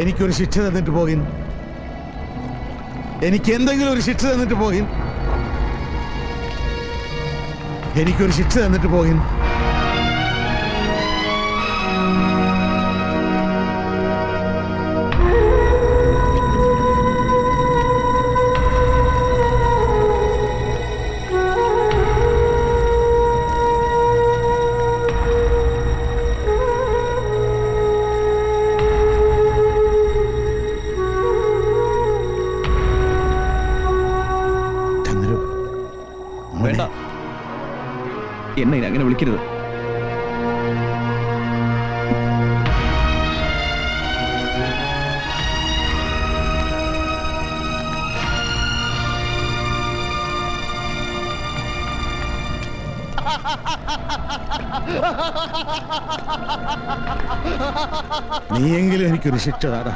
എനിക്കൊരു ശിക്ഷ തന്നിട്ട് പോകിൻ. എനിക്ക് എന്തെങ്കിലും ഒരു ശിക്ഷ തന്നിട്ട് പോകിൻ. എനിക്കൊരു ശിക്ഷ തന്നിട്ട് പോകിൻ. എന്നെ ഇനി അങ്ങനെ വിളിക്കരുത്. നീയെങ്കിലും എനിക്കൊരു ശിക്ഷ താടാ.